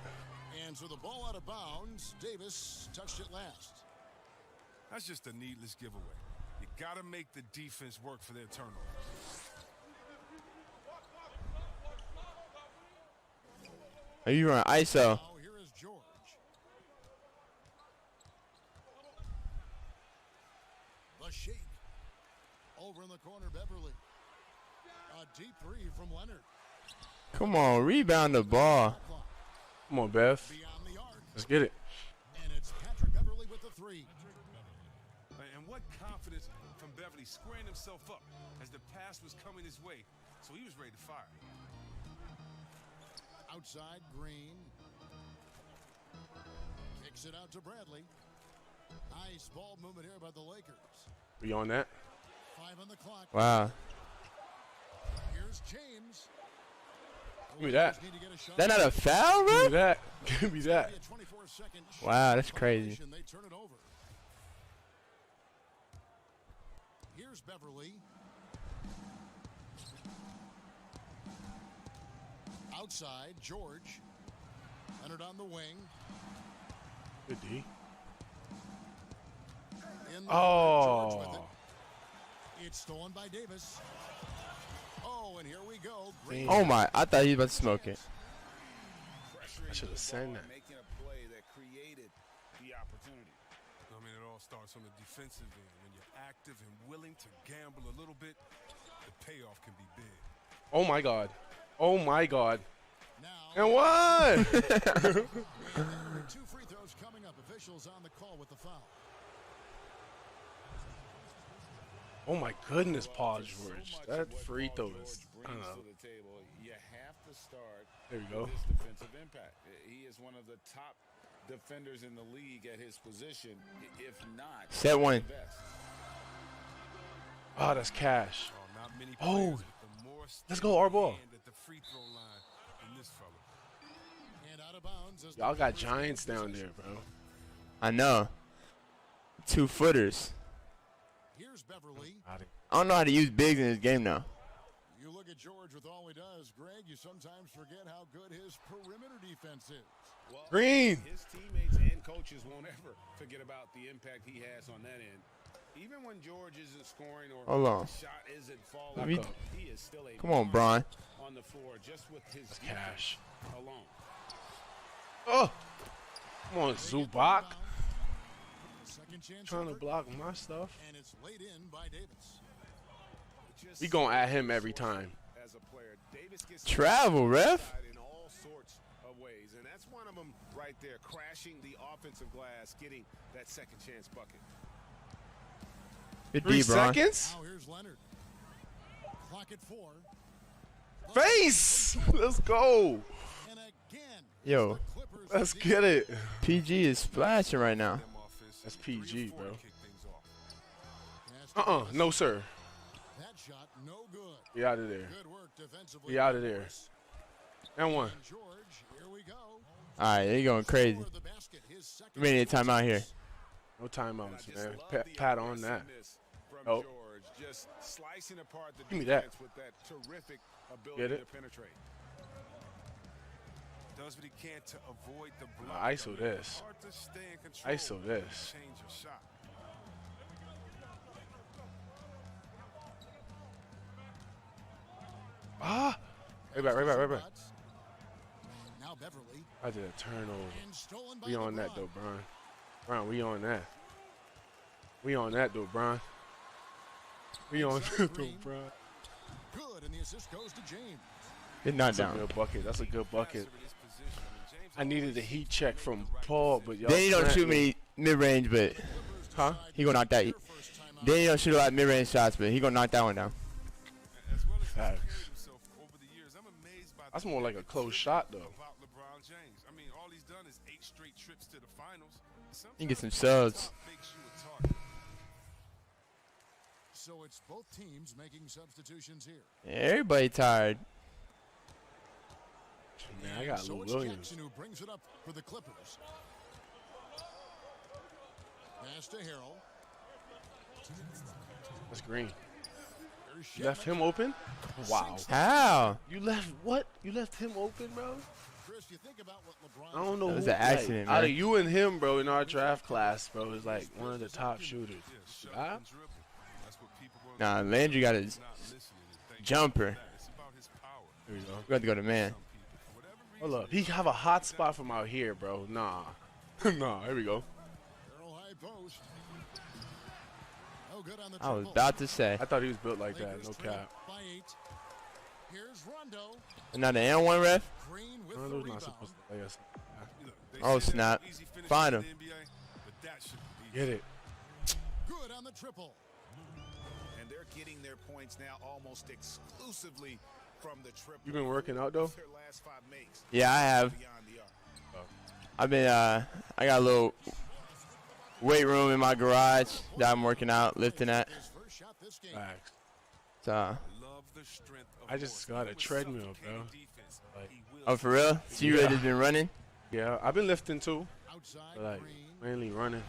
And so the ball out of bounds. Davis touched it last. That's just a needless giveaway. You got to make the defense work for their turnovers. Are you running ISO? Now here is George. The shake. Over in the corner, Beverly. A deep three from Leonard. Come on, rebound the ball. Come on, Beth. Let's get it. And it's Patrick Beverly with the three. And what confidence from Beverly squaring himself up as the pass was coming his way. So he was ready to fire. Outside, Green. Kicks it out to Bradley. Nice ball movement here by the Lakers. We on that? 5 on the clock. Wow. Here's James. Give me that. That not a foul, bro? Give me that. Give me that. Wow, that's crazy. They turn it over. Here's Beverly. Outside, George. Leonard on the wing. Good D. In the Oh. George with it. It's stolen by Davis. Oh, and here we go. Great. Oh my, I thought he was about to smoke it. I should have sent that. Making a play that created the opportunity. I mean, it all starts on the defensive end. When you're active and willing to gamble a little bit, the payoff can be big. Oh my God. Oh my God. And one. 2 free throws coming up. Officials on the call with the foul. Oh my goodness, Paul George. That free throw is. You have to start There we go. with his defensive impact. He is one of the top defenders in the league at his position, if not Set one. the best. Oh, that's cash. Not many Oh, players with the more let's go, our ball. stand at the free throw line than this fella. And out of bounds as Y'all got giants down there, bro. I know. 2 footers. Here's Beverly. I don't know how to use bigs in this game now. You look at George with all he does, Greg, you sometimes forget how good his perimeter defense is. Well, Green. His teammates and coaches won't ever forget about the impact he has on that end. Even when George isn't scoring or Hold on. the shot isn't Let falling, me- he is still a Come on, Bron. on the floor just with his That's defense cash. alone. Oh. Come on, Zubac. Second chance Trying to effort, block my stuff. and it's laid in by Davis. We gonna add him every time. As a player, Davis gets Travel, ref. in all sorts of ways, and that's one of them right there, crashing the offensive glass, getting that second chance bucket. Good 3 D, Bron. seconds. Now here's Leonard. Clock at 4. Face. Let's go. And again, Yo, Let's get it. PG is splashing right now. That's PG, bro. No, sir. that shot no good. We out of there. Good work defensively. We out of there. And one. George, here we go. All right, they going crazy. For the basket, his second We need a timeout here. No timeouts, man. Pat on that. From Oh. George, just slicing apart the Give me that. defense with that terrific ability Get to it? penetrate. Does what he can to avoid the block. ISO this. Hard to stay in control. ISO this. Change your shot. Ah. Right back, right back, right back. Now Beverly. I did a turnover. And stolen by We on that LeBron. though, Bron. Bron, we on that. We on that though, Bron. We on that though, Bron. Good, and the assist goes to James. Good knock That's a down. good bucket. That's a good bucket. I needed a heat check from Paul, but y'all. Then you don't smacked shoot me. many mid-range, but Huh? he gonna knock that. Then you don't shoot a lot of mid-range shots, but he gonna knock that one down. Facts. That's more like a close shot though. About LeBron James. I mean, all he's done is 8 straight trips to the finals. You can get some subs. Makes you a target. So it's both teams making substitutions here. Everybody tired. Man, I got So Lou it's Williams. Jackson who brings it up for the Clippers. Pass to Harrell. That's Green. You left him open? Wow. How? You left what? You left him open, bro? Chris, you think about what LeBron I don't know. That was who, an accident, like, out of man. you and him, bro, in our draft class, bro, is like one of the top shooters. Huh? Nah, Landry got his jumper. Here we go. We got to go to man. Hold up. He have a hot spot from out here, bro. Nah. Nah, here we go. Harrell high post. No good on the I was triple. about to say. I thought he was built like that. Lakers No trail cap. by 8. Here's Rondo. Not an N1 ref? Green with the Rondo's rebound. not supposed to lay us. Oh, snap. Find him. Get it. Good on the triple. And they're getting their points now almost exclusively from the triple. You been working out, though? Their last 5 makes Yeah, I have. beyond the arc. I've been, I got a little weight room in my garage that I'm working out, lifting at. Facts. So, I just got a treadmill, bro. Like, oh, for real? So you really just been running? Yeah, I've been lifting too. But like, mainly running.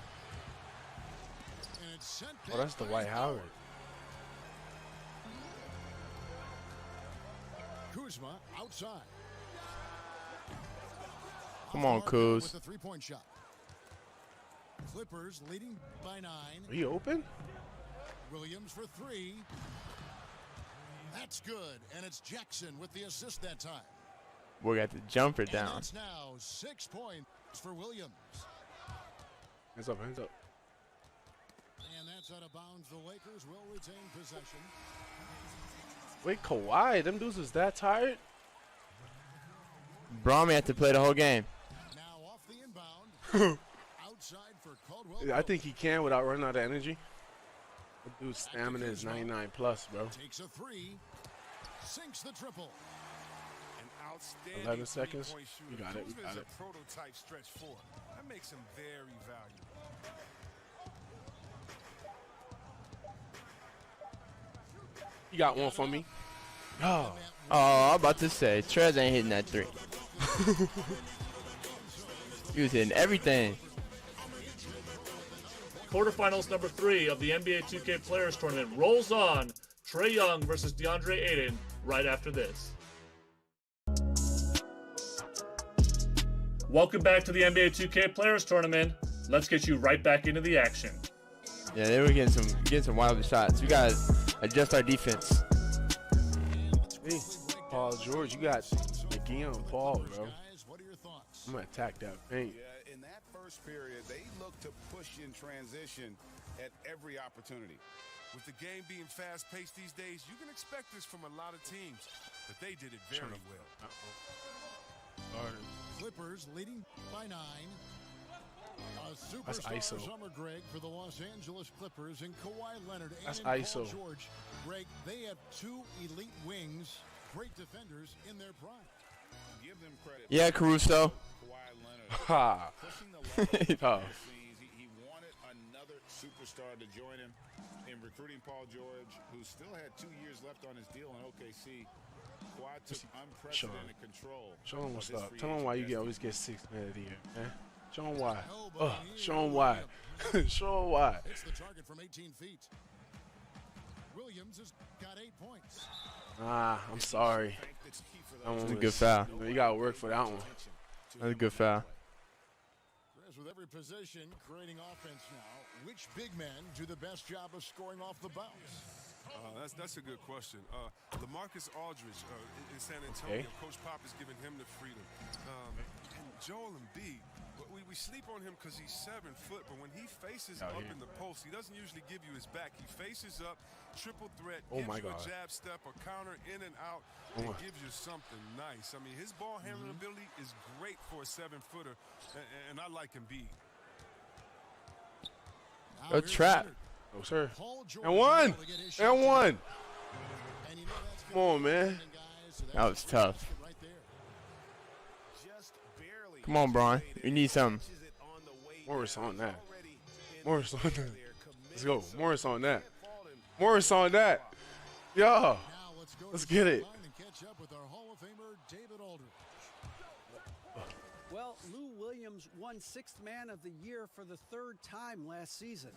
Oh, that's the White Howard. Kuzma outside. Come on, Kuz. With a three-point shot. Clippers leading by 9. Are you open? Williams for 3. That's good, and it's Jackson with the assist that time. We got the jumper And down. that's now 6 points for Williams. Hands up, hands up. And that's out of bounds. The Lakers will retain possession. Wait, Kawhi, them dudes is that tired? Brahmi had to play the whole game. Now off the inbound. Outside for Caldwell. I think he can without running out of energy. That dude's stamina is 99 plus, bro. Takes a 3. Sinks the triple. 11 seconds. You got it. We got it. A prototype stretch 4. That makes him very valuable. You got one for me. Oh. Oh, I'm about to say, Trez ain't hitting that 3. He was hitting everything. Quarterfinals number 3 of the NBA 2K Players Tournament rolls on. Trae Young versus DeAndre Ayton right after this. Welcome back to the NBA 2K Players Tournament. Let's get you right back into the action. Yeah, they were getting some wild shots. We gotta adjust our defense. Hey, Paul George, you got McGee on Paul, bro. I'm gonna attack that paint. Yeah, in that first period, they looked to push in transition at every opportunity. With the game being fast-paced these days, you can expect this from a lot of teams, but they did it very well. Clippers leading by 9. A That's superstar ISO. summer, Greg, for the Los Angeles Clippers and Kawhi Leonard That's and Paul ISO. George. Greg, they have 2 elite wings, great defenders in their prime. Give them credit. Yeah, Caruso. Kawhi Leonard Ha. pushing the level Tough. he wanted another superstar to join him in recruiting Paul George, who still had 2 years left on his deal in OKC. Kawhi took unprecedented control. Show him what's of this up. free Tell him agent why you destiny. always get 6 man of the year, man. Show him why. Show him why. Show him why. It's the target from 18 feet. Williams has got 8 points. Ah, I'm sorry. That That's a one good was- foul. You gotta work for that one. That's a good foul. Chris, with every position creating offense now, which big men do the best job of scoring off the bounce? That's a good question. LaMarcus Aldridge in San Antonio, Okay. Coach Pop is giving him the freedom. And Joel Embiid, we sleep on him because he's 7 foot, but when he faces Out up here. in the post, he doesn't usually give you his back. He faces up, triple threat, Oh gives my you God. a jab step, a counter, in and out, Oh and my. gives you something nice. I mean, his ball handling ability is great for a 7-footer, and I like Embiid. Go trap. Oh, sir. Paul George And one. able to get his shot And one. And you know that's Come on, man. That was tough. right there. Just barely. Come on, Braun. We need something. Morris on that. Morris on that. Let's go. Morris on that. Morris on that. Yo. Now let's go Let's to get the it. line and catch up with our Hall of Famer David Aldridge. Well, Lou Williams won Sixth Man of the Year for the third time last season.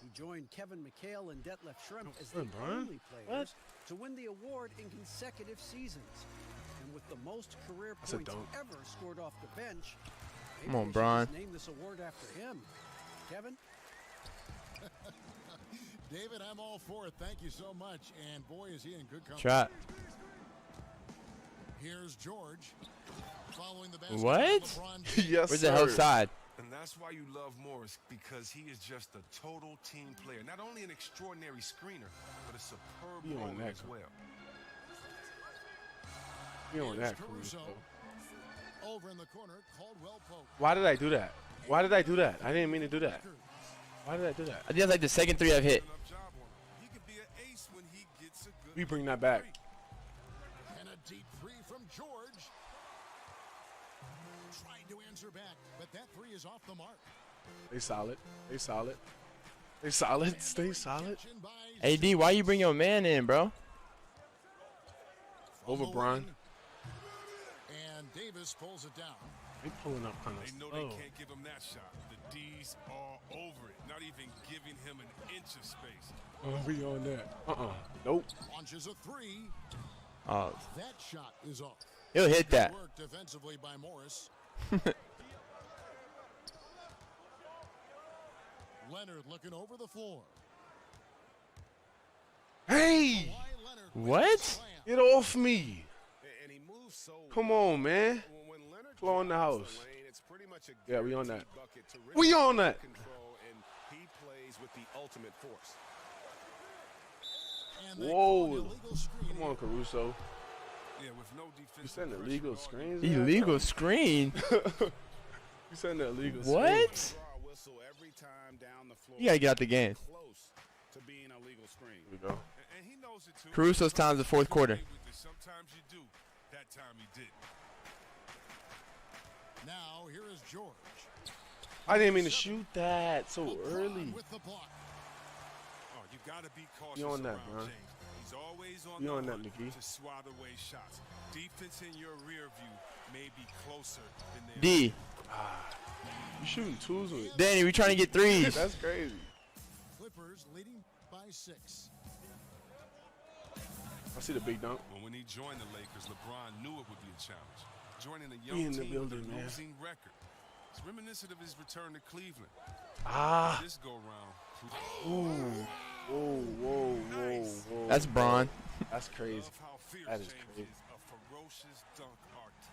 He joined Kevin McHale and Detlef Schrempf as the only players to win the award in consecutive seasons. And with the most career points ever scored off the bench, come on, Bron. Name this award after him. Kevin? David, I'm all for it. Thank you so much. And boy, is he in good company. Shot. Here's George. Following the basket. What? Yes, where's the help side? And that's why you love Morris, because he is just a total team player. Not only an extraordinary screener, but a superb bowler as well. You on that, Caruso. Over in the corner, Caldwell Pope. Why did I do that? Why did I do that? I didn't mean to do that. Why did I do that? I think that's like the second three I've hit. We bring that back. And a deep three from George. Trying to answer back, but that three is off the mark. They solid. They solid. They solid. Stay solid. AD, why you bring your man in, bro? Over Bron. And Davis pulls it down. They pulling up kind of They know they can't give him that shot. The D's are over it, not even giving him an inch of space. Oh, we on that. Nope. Launches a three. Oh. That shot is off. He'll hit that. Work defensively by Morris. Leonard looking over the floor. Hey! What? Get off me. Come on, man. Floor in the house. Yeah, we on that. We on that. He plays with the ultimate force. Whoa. Come on, Caruso. Yeah, with no defense. You send illegal screens? Illegal screen? You send the illegal what? screen. You gotta get out the game. To being a legal screen. Here we go. And he knows it too. Caruso's time's the fourth quarter. Sometimes you do. That time he did. Now here is George. I didn't mean to shoot that so early. With the block. Oh, you gotta be cautious. You on that, around bro? James. He's always on You the on that, hunt Mickey? to swat away shots. Defense in your rear view may be closer than their D. You shooting twos with it. Danny, we trying to get threes. That's crazy. Clippers leading by 6. I see the big dunk. Well, when he joined the Lakers, LeBron knew it would be a challenge. Joining a We young in the team building, with a man. losing record. It's reminiscent of his return to Cleveland. Ah. This go round. Ooh. Whoa, whoa, whoa, whoa. That's Bron. That's crazy. That is crazy. A ferocious dunk artist.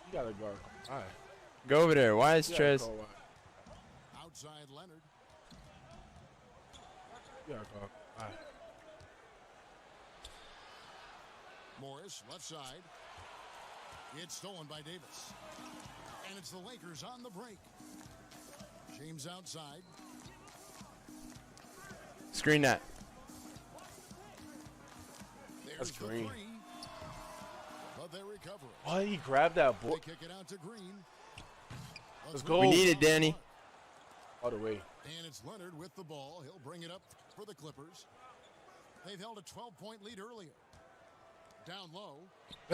You gotta guard. All right. Go over there. Why is You gotta Trez? go wide. Outside Leonard. You gotta guard. All right. Morris, left side. It's stolen by Davis. And it's the Lakers on the break. James outside. Screen that. That's green. But they recover it. Why he grabbed that ball? They kick it out to Green. Let's go. We need it, Danny. All the way. And it's Leonard with the ball. He'll bring it up for the Clippers. They've held a 12-point lead earlier. Down low.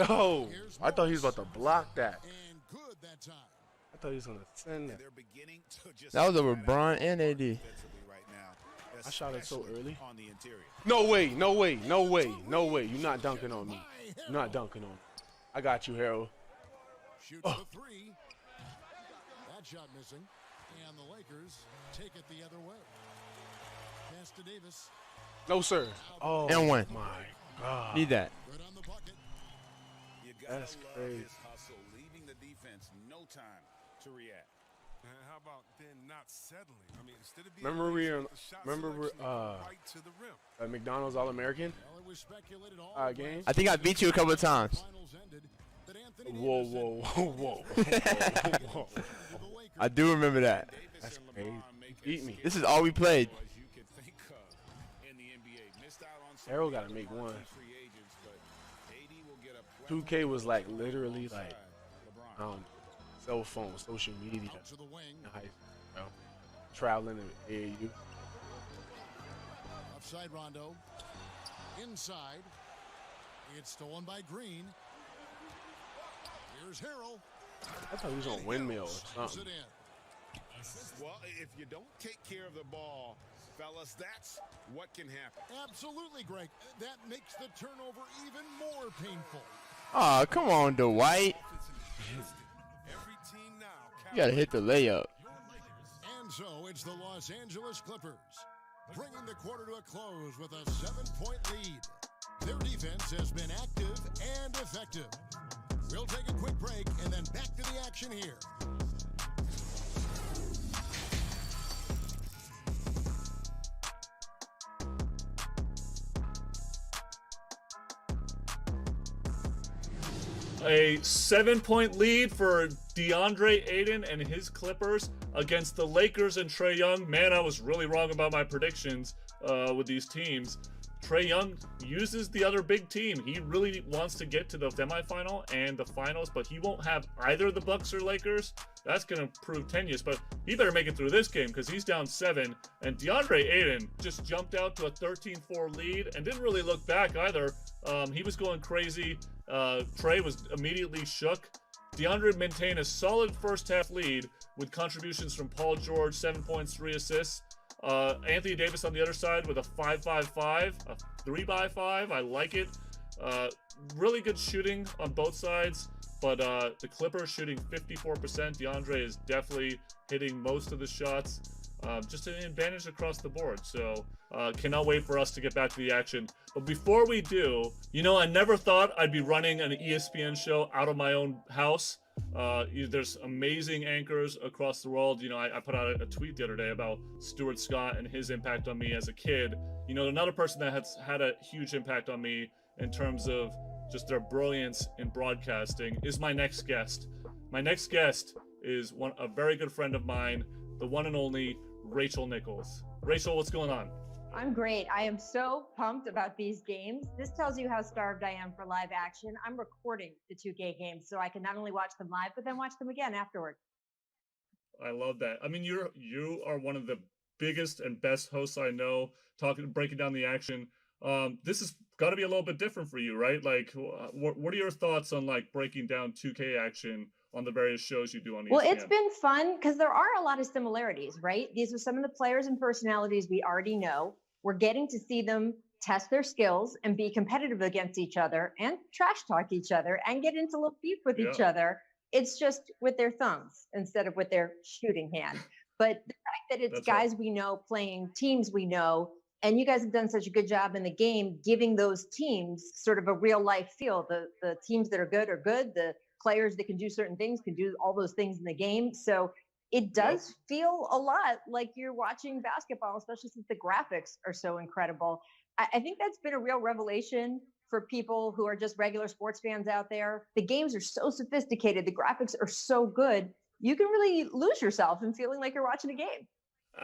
Oh, I thought he was about to block that. And good that time. I thought he was gonna send that. That was over Bron and AD. I shot it so early. On the interior. No way, no way, no way, no way. You're not dunking on me. You're not dunking on me. I got you, Harold. Shoots the three. That shot missing. And the Lakers take it the other way. Pass to Davis. No, sir. Oh, And one. my God. Need that. Good on the bucket. That's crazy. Hustle, leaving the defense no time to react. And how about then not settling? I mean, instead of being Remember we lazy were, with the shot remember we're, selection, right to the rim. at McDonald's All-American Well, it was speculated all game. I think I beat you a couple of times. finals ended that Anthony Whoa, Davis whoa, whoa, whoa, whoa. I do remember that. That's crazy. You beat me. This is all we played. You could think of in the NBA. Missed out on some Harold gotta make one. free agents, but AD will get a 2K was like literally like, I don't know, cell phone, social media, out to the wing. nice, you know, traveling to AAU. Upside Rondo. Inside. It's stolen by Green. Here's Harrell. I thought he was on windmill or something. Well, if you don't take care of the ball, fellas, that's what can happen. Absolutely, Greg. That makes the turnover even more painful. Oh, come on, Dwight. You gotta hit the layup. And so it's the Los Angeles Clippers, bringing the quarter to a close with a 7-point lead. Their defense has been active and effective. We'll take a quick break and then back to the action here. A 7-point lead for DeAndre Ayton and his Clippers against the Lakers and Trae Young. Man, I was really wrong about my predictions with these teams. Trae Young uses the other big team. He really wants to get to the semifinal and the finals, but he won't have either the Bucks or Lakers. That's going to prove tenuous, but he better make it through this game because he's down 7. And DeAndre Ayton just jumped out to a 13-4 lead and didn't really look back either. He was going crazy. Trae was immediately shook. DeAndre maintained a solid first-half lead with contributions from Paul George, 7 points, 3 assists. Anthony Davis on the other side with a 5-5-5, a 3x5. I like it. Really good shooting on both sides, but the Clippers shooting 54%. DeAndre is definitely hitting most of the shots. Just an advantage across the board. So cannot wait for us to get back to the action. But before we do, I never thought I'd be running an ESPN show out of my own house. There's amazing anchors across the world. I put out a tweet the other day about Stuart Scott and his impact on me as a kid. Another person that has had a huge impact on me in terms of just their brilliance in broadcasting is my next guest. My next guest is a very good friend of mine, the one and only Rachel Nichols. Rachel, what's going on? I'm great. I am so pumped about these games. This tells you how starved I am for live action. I'm recording the 2K games so I can not only watch them live, but then watch them again afterward. I love that. I mean, you are one of the biggest and best hosts I know, breaking down the action. This has got to be a little bit different for you, right? Like, what are your thoughts on breaking down 2K action on the various shows you do on ESPN? Well, it's been fun because there are a lot of similarities, right? These are some of the players and personalities we already know. We're getting to see them test their skills and be competitive against each other and trash talk each other and get into a little beef with each other. It's just with their thumbs instead of with their shooting hand. But the fact that it's guys we know playing teams we know, and you guys have done such a good job in the game giving those teams sort of a real life feel. The teams that are good, the players that can do certain things can do all those things in the game. So it does feel a lot like you're watching basketball, especially since the graphics are so incredible. I think that's been a real revelation for people who are just regular sports fans out there. The games are so sophisticated. The graphics are so good. You can really lose yourself in feeling like you're watching a game.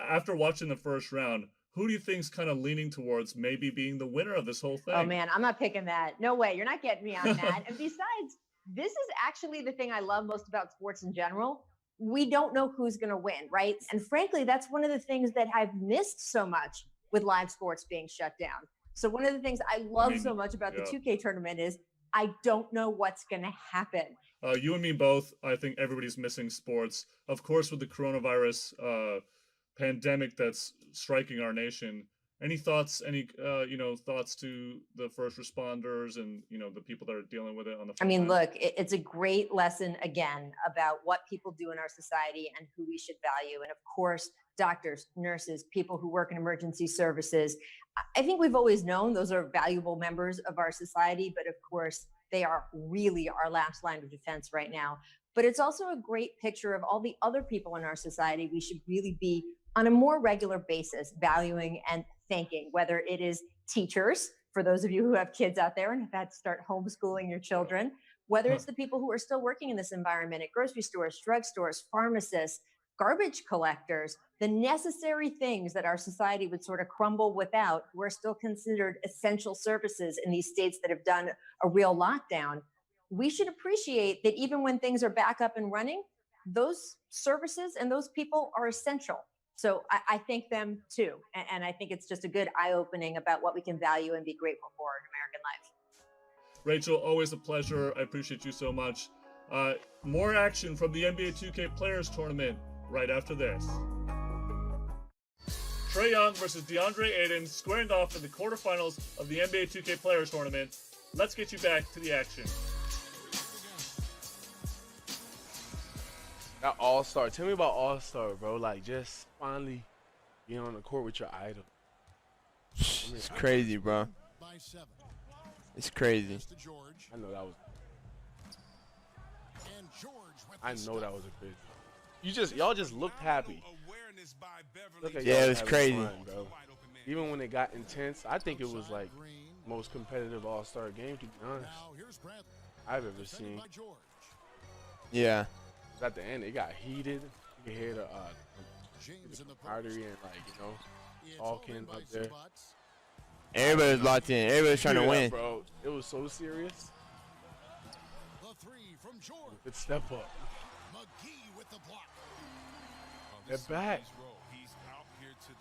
After watching the first round, who do you think's kind of leaning towards maybe being the winner of this whole thing? Oh, man, I'm not picking that. No way. You're not getting me on that. And besides, this is actually the thing I love most about sports in general. We don't know who's going to win, right? And frankly, that's one of the things that I've missed so much with live sports being shut down. So one of the things I love so much about the 2K tournament is I don't know what's going to happen. You and me both. I think everybody's missing sports. Of course, with the coronavirus pandemic that's striking our nation. Any thoughts? Thoughts to the first responders and the people that are dealing with it on the front line? Look, it's a great lesson again about what people do in our society and who we should value. And of course, doctors, nurses, people who work in emergency services. I think we've always known those are valuable members of our society, but of course, they are really our last line of defense right now. But it's also a great picture of all the other people in our society we should really be on a more regular basis valuing and thanking, whether it is teachers, for those of you who have kids out there and have had to start homeschooling your children, whether it's the people who are still working in this environment at grocery stores, drugstores, pharmacists, garbage collectors, the necessary things that our society would sort of crumble without, who are still considered essential services in these states that have done a real lockdown. We should appreciate that even when things are back up and running, those services and those people are essential. So I thank them too. And I think it's just a good eye-opening about what we can value and be grateful for in American life. Rachel, always a pleasure. I appreciate you so much. More action from the NBA 2K Players Tournament right after this. Trae Young versus DeAndre Ayton squaring off in the quarterfinals of the NBA 2K Players Tournament. Let's get you back to the action. That All-Star. Tell me about All-Star, bro. Like, just finally being on the court with your idol. It's crazy, bro. It's crazy. I know that was. I know that was a crazy. Y'all just looked happy. Look at yeah, y'all it was having crazy. fun, bro. Even when it got intense, I think it was like most competitive All-Star game, to be honest, I've ever seen. Yeah. At the end, it got heated. You can hear the artery and talking up there. Everybody was locked in. Everybody was trying to win. Bro, it was so serious. Good step up. They're back.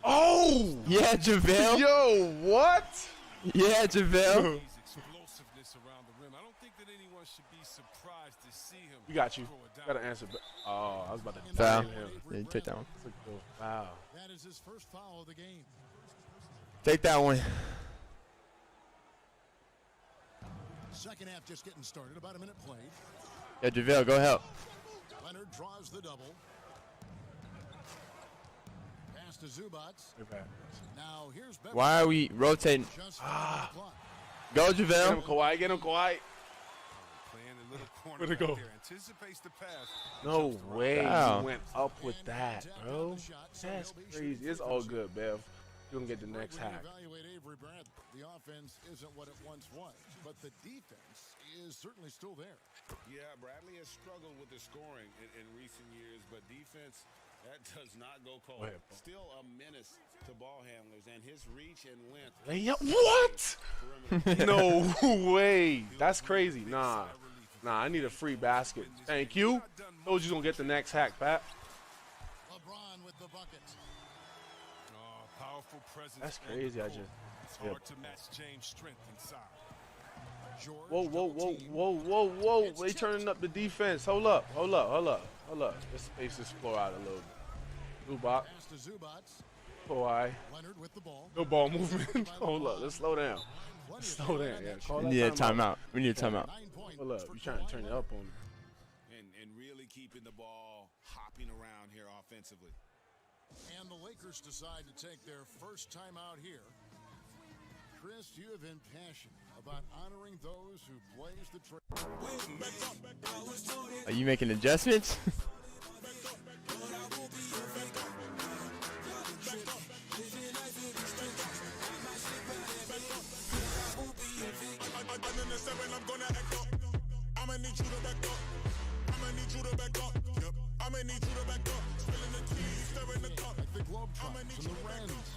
Oh! Yeah, JaVale. Yo, what? Yeah, JaVale. We got you. Got to answer. Oh, I was about to foul. him. Yeah, you take that one. Wow. That is his first foul of the game. Take that one. Second half just getting started. About a minute played. Yeah, JaVale, go help. Leonard draws the double. Pass to Zubats. Now here's Beverly. Why are we rotating? Go, JaVale. Get him, Kawhi. Get him, Kawhi. Where'd it go? Anticipates the pass. No way Wow. he went up with that, bro. That's crazy. It's all good, Bev. You can get the next hack. Evaluate Avery Bradley. The offense isn't what it once was, but the defense is certainly still there. Yeah, Bradley has struggled with the scoring in recent years, but defense, that does not go cold. Go ahead, Still a menace to ball handlers, and his reach and length. What? No way. That's crazy. Nah, I need a free basket. Thank you. Told you gonna get the next hack, Pat. LeBron with the bucket. Powerful presence. That's crazy. I just. It's hard to match James' strength inside. Whoa. They turning up the defense. Hold up. Let's space this floor out a little bit. Zubac. Pass to Zubats. Kawhi. Leonard with the ball. No ball movement. Hold up. Let's slow down. Yeah, call that We need a timeout. We need a timeout. Hold up. You trying to turn it up on me. And really keeping the ball hopping around here offensively. And the Lakers decide to take their first time out here. Chris, you have been passionate about honoring those who blaze the trail. Are you making adjustments? Like the Globetrotters and the Rams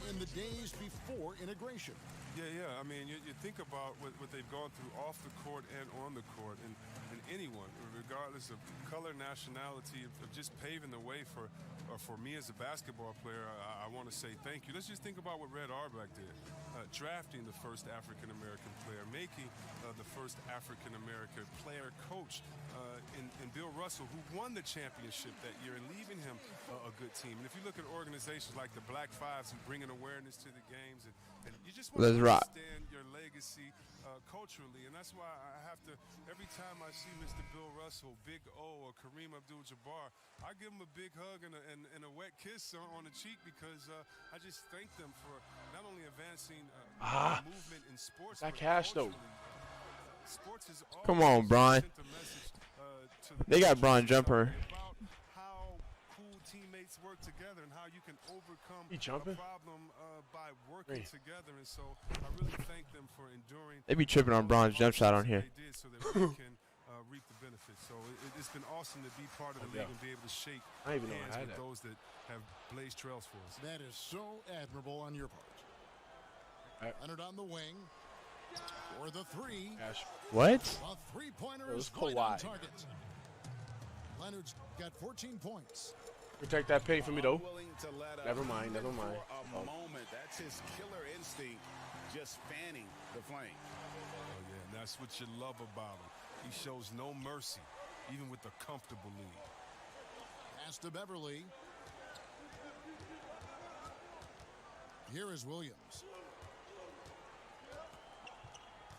in the days before integration. Yeah. I mean, you think about what they've gone through off the court and on the court, and anyone, regardless of color, nationality, of just paving the way for me as a basketball player. I want to say thank you. Let's just think about what Red Auerbach did. Drafting the first African-American player, making the first African-American player coach in Bill Russell, who won the championship that year, and leaving him a good team. And if you look at organizations like the Black Fives who bring an awareness to the games, and you just want to understand your legacy culturally, and that's why I have to, every time I see Mr. Bill Russell, Big O, or Kareem Abdul-Jabbar, I give them a big hug and a wet kiss on the cheek, because I just thank them for not only advancing movement in sports, that cash though. Sports is Come on, Bron. They got Bron jumper. How cool teammates work together and how you can overcome a problem by working together. And so I really thank them for enduring. They be tripping on Bron's jump shot on here. They did so that we can reap the benefits. So it's been awesome to be part of the league and be able to shake hands with those that have blazed trails for us. That is so admirable on your part. Leonard on the wing. For the three. What? A three-pointer is Kawhi. right on target. Leonard's got 14 points. Protect that paint for me, though. Never mind. A moment. That's his killer instinct, just fanning the flame. Oh, yeah, and that's what you love about him. He shows no mercy, even with the comfortable lead. Pass to Beverly. Here is Williams.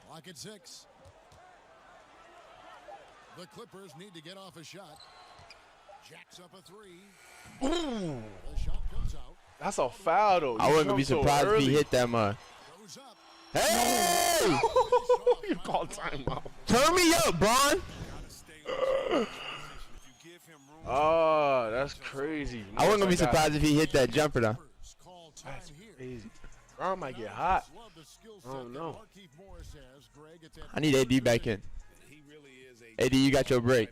Clock at 6. The Clippers need to get off a shot. Jacks up a 3. Ooh. The shot comes out. That's a foul, though. I wouldn't be surprised if he hit that mud. Hey! You called timeout. Turn me up, Bron. Oh, that's crazy. I wouldn't be surprised if he hit that jumper, though. That's crazy. Bron might get hot. I don't know. I need AD back in. AD, you got your break.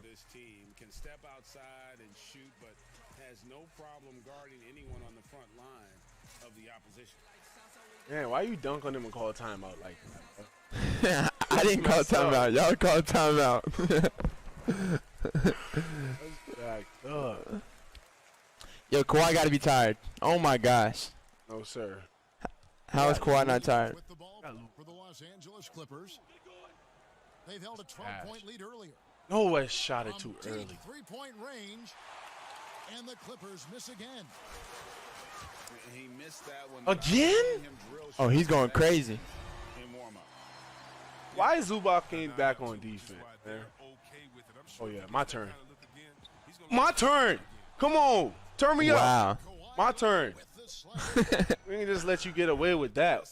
This team can step outside and shoot, but has no problem guarding anyone on the front line of the opposition. Man, why you dunk on him and call a timeout like that? I didn't call timeout. Y'all called timeout. Yo, Kawhi got to be tired. Oh my gosh. No, sir. How is Kawhi not tired? With the ball for the Los Angeles Clippers. They've held a 12-point lead earlier. No, I shot it too early. 3-point range, and the Clippers miss again. He missed that one. Again? Oh, he's going crazy. Why is Zubac came back on defense, man? Oh, yeah, my turn. My turn. Come on. Turn me up. My turn. We can just let you get away with that.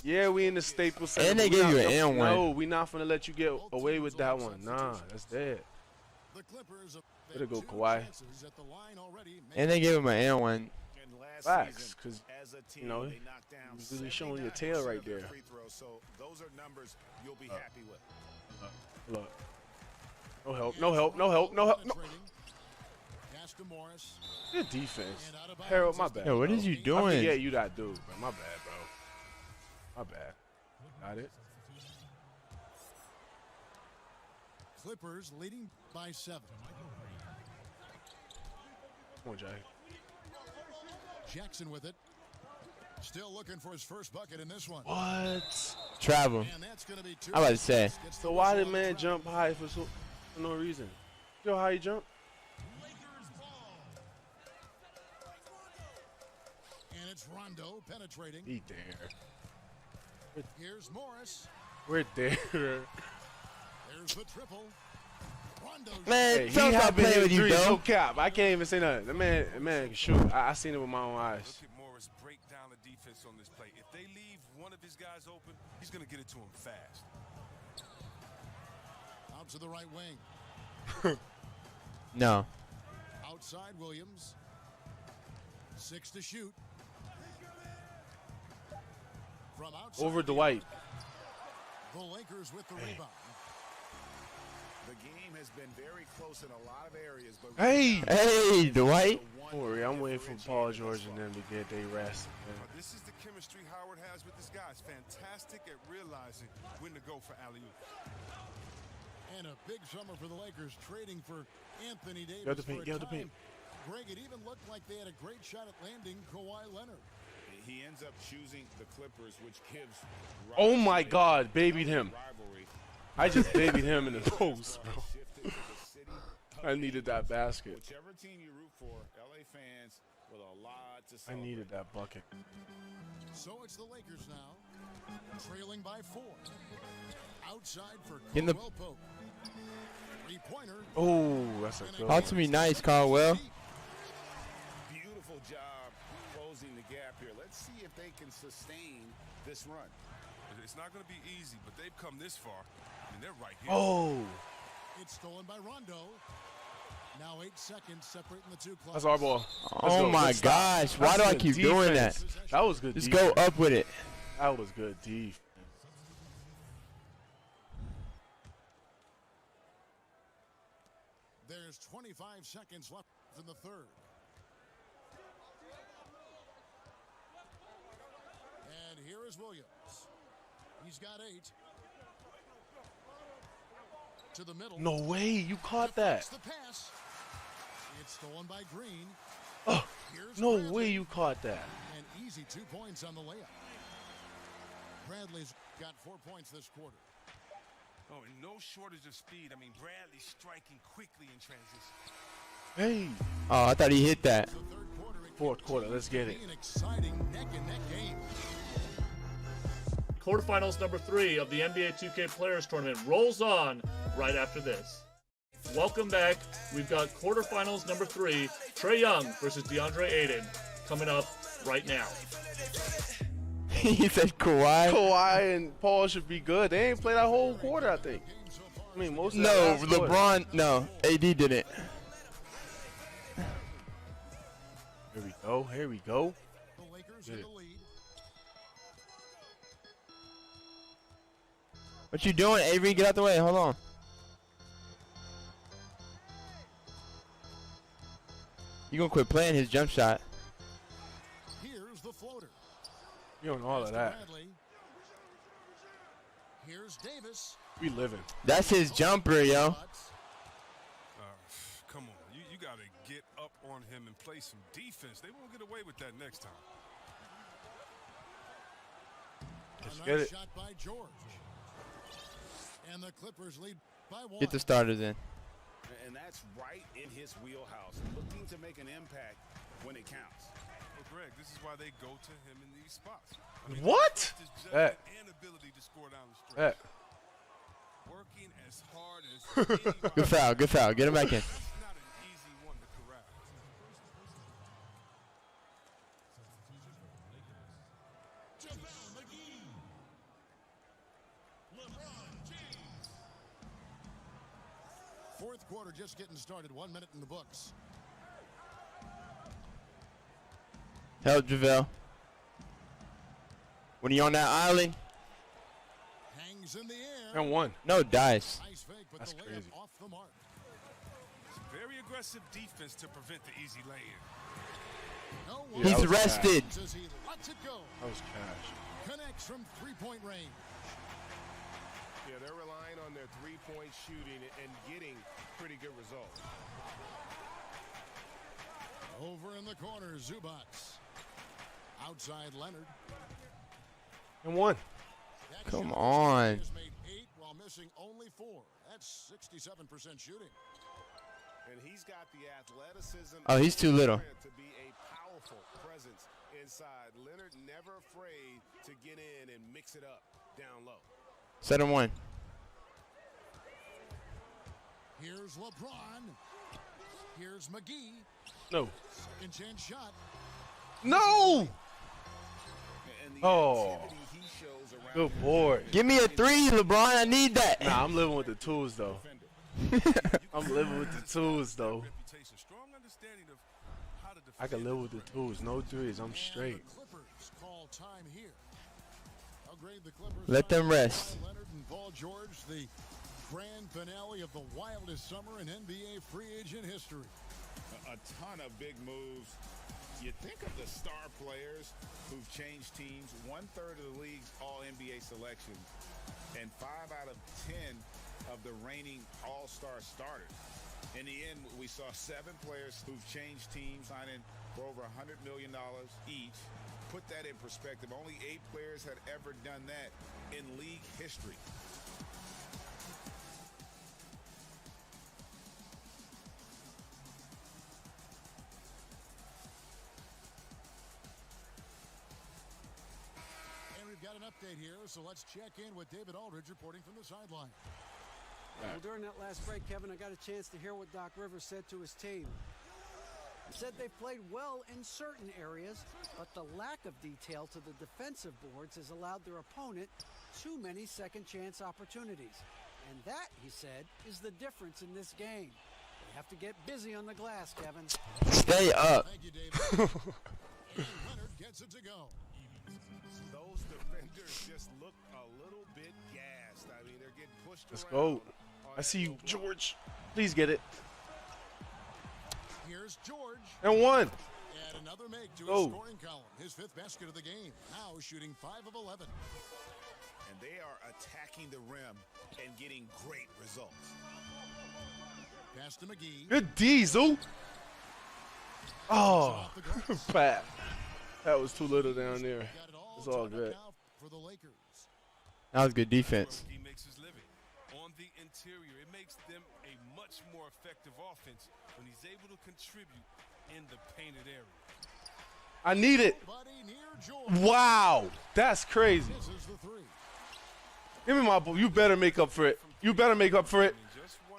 Yeah, we in the Staples Center. And they gave you an N1. No, we not finna let you get away with that one. Nah, that's dead. Better go, Kawhi. And they gave him an N1. Facts, because, you know, you're really showing your tail right there. So those are numbers you'll be happy with. Look. No help, no help, no help, no help. No. Good defense. Harold, my bad. Yo, what bro. is you doing? Yeah, you that dude, bro. My bad, bro. My bad. Got it. Clippers leading by 7. Come on, Jay. Jackson with it. Still looking for his first bucket in this one. What? Travel. I was about to say. So why did man jump high for no reason? You know how he jumped? And it's Rondo penetrating. He there. Here's Morris. We're there. There's the triple. Man, hey, don't stop playing with you, no though. cap. I can't even say nothing. The man can shoot. I seen it with my own eyes. Look at Morris break down the defense on this play. If they leave one of his guys open, he's going to get it to him fast. Out to the right wing. No. Outside Williams. 6 to shoot. From outside. Over Dwight. The Lakers with the rebound. The game has been very close in a lot of areas, but hey, Dwight. Don't worry, I'm waiting for Paul George and them to get their rest. This is the chemistry Howard has with his guys. Fantastic at realizing when to go for alley-oop. And a big summer for the Lakers, trading for Anthony Davis. Get the paint, get the paint. Greg, it even looked like they had a great shot at landing Kawhi Leonard. He ends up choosing the Clippers, which gives. Oh my God, babied him. I just babied him in the post, bro. I needed that basket. Whichever team you root for, LA fans with a lot to I needed that bucket. So it's the Lakers now, trailing by 4. Outside for Caldwell Pope. 3-pointer. Oh, that's a good Talk to me nice, Caldwell. Beautiful job closing the gap here. Let's see if they can sustain this run. It's not going to be easy, but they've come this far. I mean, they're right here. Oh. It's stolen by Rondo. Now 8 seconds separating the two clubs. That's our ball. Oh my gosh. Why do I keep doing that? That was good. Just go up with it. That was good defense. There's 25 seconds left in the third. And here is Williams. He's got 8. To the middle. No way, you caught that. The pass. It's stolen by Green. Oh, no way you caught that. And easy 2 points on the layup. Bradley's got 4 points this quarter. Oh, and no shortage of speed. I mean, Bradley striking quickly in transition. Hey. Oh, I thought he hit that. Fourth quarter, let's get it. An exciting neck-and-neck game. Quarterfinals number 3 of the NBA 2K Players Tournament rolls on right after this. Welcome back. We've got quarterfinals number 3, Trae Young versus DeAndre Ayton, coming up right now. He said Kawhi. Kawhi and Paul should be good. They ain't played that whole quarter, I think. I mean, most of No, that last quarter. LeBron. No, AD didn't. Here we go. Here we go. The Lakers Get in it. the lead. What you doing, Avery? Get out the way. Hold on. You gonna quit playing his jump shot? Here's the floater. You don't know all of that. Bradley. Here's Davis. We living. That's his jumper, yo. Come on, you got to get up on him and play some defense. They won't get away with that next time. Let's A get nice it. shot by George. And the Clippers lead by 1. Get the starters in. And that's right in his wheelhouse, looking to make an impact when it counts. Well, Greg, this is why they go to him in these spots. I mean, What? his judgment That. and ability to score down the stretch. That. Working as hard as anybody. Good foul. Good foul. Get him back in. That's not an easy one to corral. Fourth quarter just getting started. 1 minute in the books. Help JaVale. When you on that island, Hangs in the air. And one. no dice. Nice fake, but That's the layup crazy. off the mark. It's very aggressive defense to prevent the easy lay-in. No Yeah, one He's that was rested. as he lets it go. That was cash. Connects from three-point range. Yeah, they're relying on their three-point shooting and getting pretty good results. Over in the corner, Zubats. Outside Leonard. And one. That Come shot on. has made 8 while missing only 4. That's 67% shooting. And he's got the athleticism. Oh, he's too little. To be a powerful presence inside. Leonard never afraid to get in and mix it up down low. 7-1. Here's LeBron. Here's McGee. No. Second chance shot. No. And the Oh. activity he shows around Good boy. Give me a 3, LeBron. I need that. Nah, I'm living with the tools, though. I'm living with the tools, though. Reputation, strong understanding of how to defend. I can live with the tools. No threes. I'm And straight. the Clippers call time here. I'll grade the Clippers. Let them by rest. Leonard and Paul George, the grand finale of the wildest summer in NBA free agent history. a ton of big moves. You think of the star players who've changed teams, 1/3 of the league's all-NBA selections, and 5 out of 10 of the reigning all-star starters. In the end, we saw 7 players who've changed teams, signing for over $100 million each. Put that in perspective, only 8 players had ever done that in league history. And we've got an update here, so let's check in with David Aldridge reporting from the sideline. Well, during that last break, Kevin, I got a chance to hear what Doc Rivers said to his team. He said they've played well in certain areas, but the lack of detail to the defensive boards has allowed their opponent too many second-chance opportunities. And that, he said, is the difference in this game. They have to get busy on the glass, Kevin. Stay up. Thank you, David. And Leonard gets it to go. Those defenders just look a little bit gassed. I mean, they're getting pushed Let's around. go. I see you, George. Please get it. Here's George. And one. And another make to his Oh. scoring column. His 5th basket of the game. Now shooting 5 of 11. And they are attacking the rim and getting great results. Pass to McGee. Good Diesel. Oh, Pat. That was too little down there. It's all good. For the Lakers. That was good defense. He makes his living. on the interior. It makes them a much more effective offense when he's able to contribute in the painted area. I need it. Wow, that's crazy. Give me my ball. You better make up for it. You better make up for it.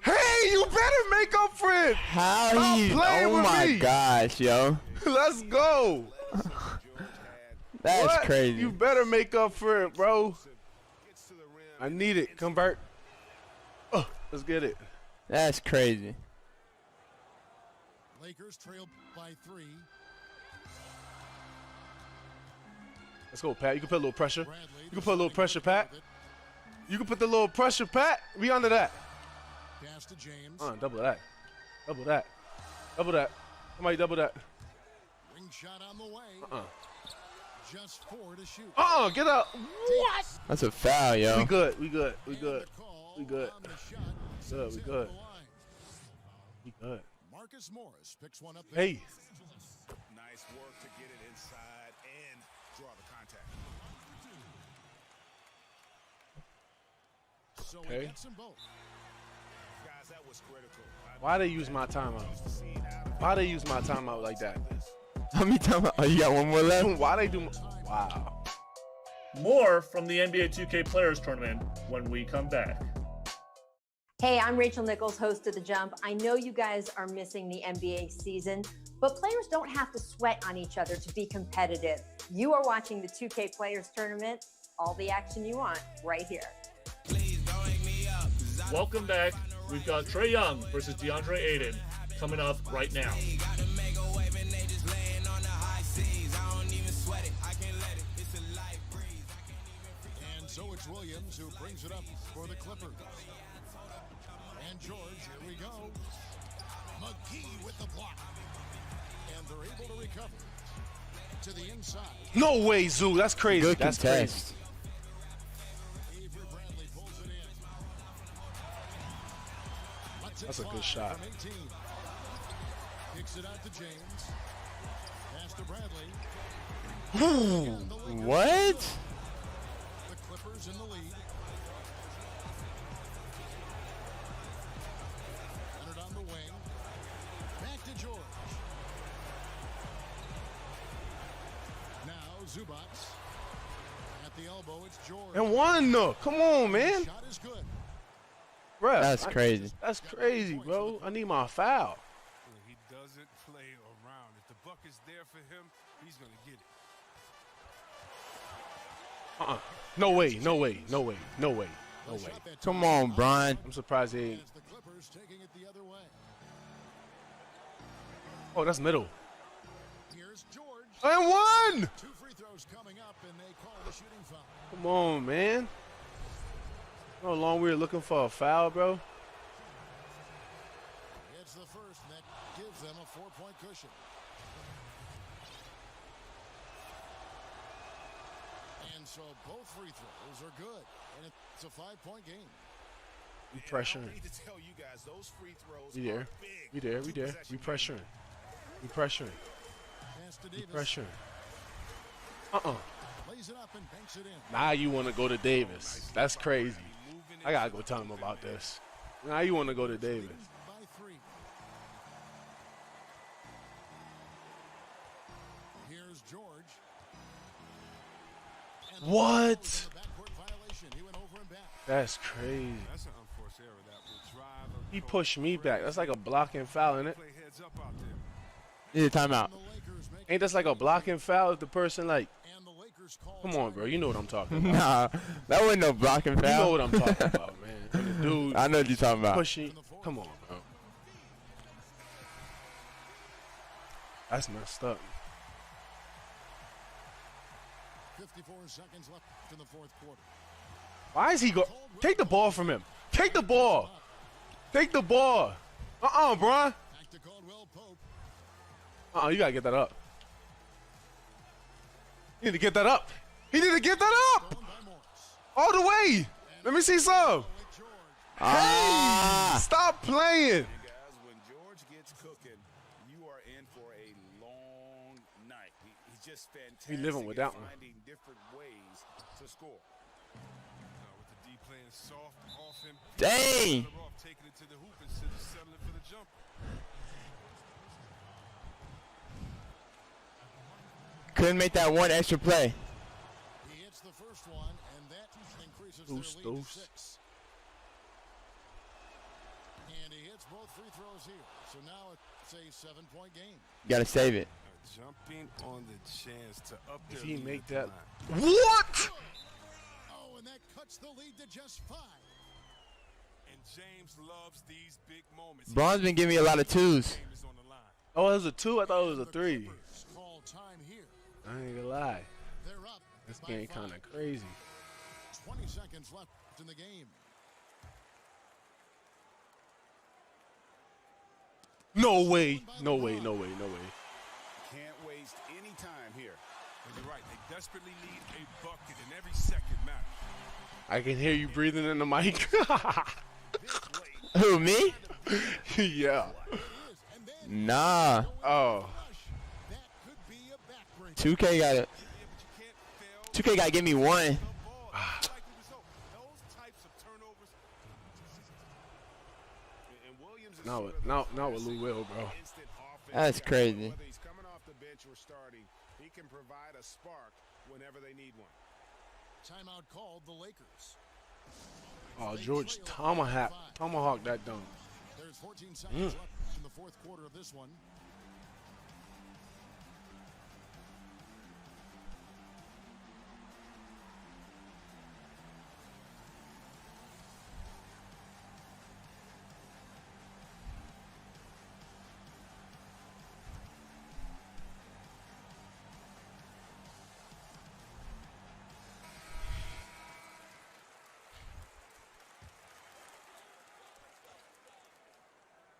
Hey, you better make up for it. How he? Oh my gosh, yo. Let's go. That's what? Crazy. You better make up for it, bro. I need it. Convert. Oh, let's get it. That's crazy. Lakers trail by 3. Let's go, Pat. You can put a little pressure. You can put a little pressure, Pat. You can put the little pressure, Pat. We under that. Pass to James. Double that. Double that. Double that. Somebody double that. Ring shot on the way. Just 4 to shoot. Get up. What? That's a foul, yo. We good. We good. We good. We good. Good. We good. We good. Marcus Morris picks one up. Hey. Nice work to get it inside and draw the contact. So okay. He gets them both. Guys, that was critical. Why they use my timeout? Why they use my timeout like that? How many timeouts? Oh, you got one more left? Why they do? Wow. More from the NBA 2K Players Tournament when we come back. Hey, I'm Rachel Nichols, host of The Jump. I know you guys are missing the NBA season, but players don't have to sweat on each other to be competitive. You are watching the 2K Players Tournament. All the action you want right here. Welcome back. We've got Trae Young versus DeAndre Ayton coming up right now. And so it's Williams who brings it up for the Clippers. And George, here we go. McGee with the block. And they're able to recover to the inside. No way, Zoo. That's crazy. Good That's contest. Crazy. That's a good shot. Kicks it out to James. Pass to Bradley. What? The Clippers in the lead. Leonard on the wing. Back to George. Now Zubats. At the elbow, it's George. And one, no. Come on, man. Shot is good. Bruh, that's crazy. That's crazy, bro. I need my foul. He doesn't play around. If the buck is there for him, he's going to get it. No way, no way, no way, no way, no way. Come on, Brian. I'm surprised he ain't. The Clippers taking it the other way. Oh, that's middle. Here's George. And one! 2 free throws coming up, and they call the shooting foul. Come on, man. You know how long we were looking for a foul, bro? It's the first, and that gives them a 4-point cushion. And so both free throws are good, and it's a 5-point game. We pressuring. I need to tell you guys, those free throws We there. are big. We there. We there. We pressuring. We pressuring. Pass to We Davis. pressuring. Lays it up and banks it in. Now you want to go to Davis. That's crazy. I got to go tell him about this. Now you want to go to Davis. By 3. Here's George. And What? the backcourt violation. He went over and back. That's crazy. That's an unforced error that will drive a He coach pushed me back. That's like a blocking foul, isn't it? play heads up out there. Need a timeout. The Lakers make Ain't that like a blocking foul if the person like, and the Lakers call come on, bro, you know what I'm talking about. Nah, that wasn't no blocking foul. You know what I'm talking about, man. When the dude I know what you're talking about. pushing. Come on, bro. That's messed up. 54 seconds left in the fourth quarter. Why is he go? Take the ball from him. Take the ball. Take the ball. Brian. Back to Caldwell Pope. You gotta get that up. You need to get that up. He need to get that up. All the way. Let me see some. Hey, stop playing. And guys, when George gets cooking, you are in for a long night. He's just fantastic. We living with that one. Finding different ways to score. With the deep playing soft off him. Dang! Taking it to the hoop instead of settling for the jump. Couldn't make that one extra play. He hits the first one, and that increases their lead to 6. And he hits both free throws here. So now it's a 7-point game. You gotta save it. Jumping on the chance to up If their he lead make at the that, line. what? Oh, and that cuts the lead to just 5. And James loves these big moments. Braun's been giving me a lot of 2s. Oh, it was a 2? I thought it was a 3. Call time here. I ain't gonna lie. They're up. This game kind of crazy. 20 seconds left in the game. No way. No way. No way. No way. Can't waste any time here. And you're right. They desperately need a bucket, and every second matters. I can hear you breathing in the mic. Who, me? Yeah. Nah. Oh. 2K got it. 2K got to give me 1. Not with Lou Will, bro. That's crazy. Whether he's coming off the bench or starting, he can provide a spark whenever they need one. Timeout called the Lakers. Oh, George tomahawk that dunk. There's 14 seconds left in the fourth quarter of this one.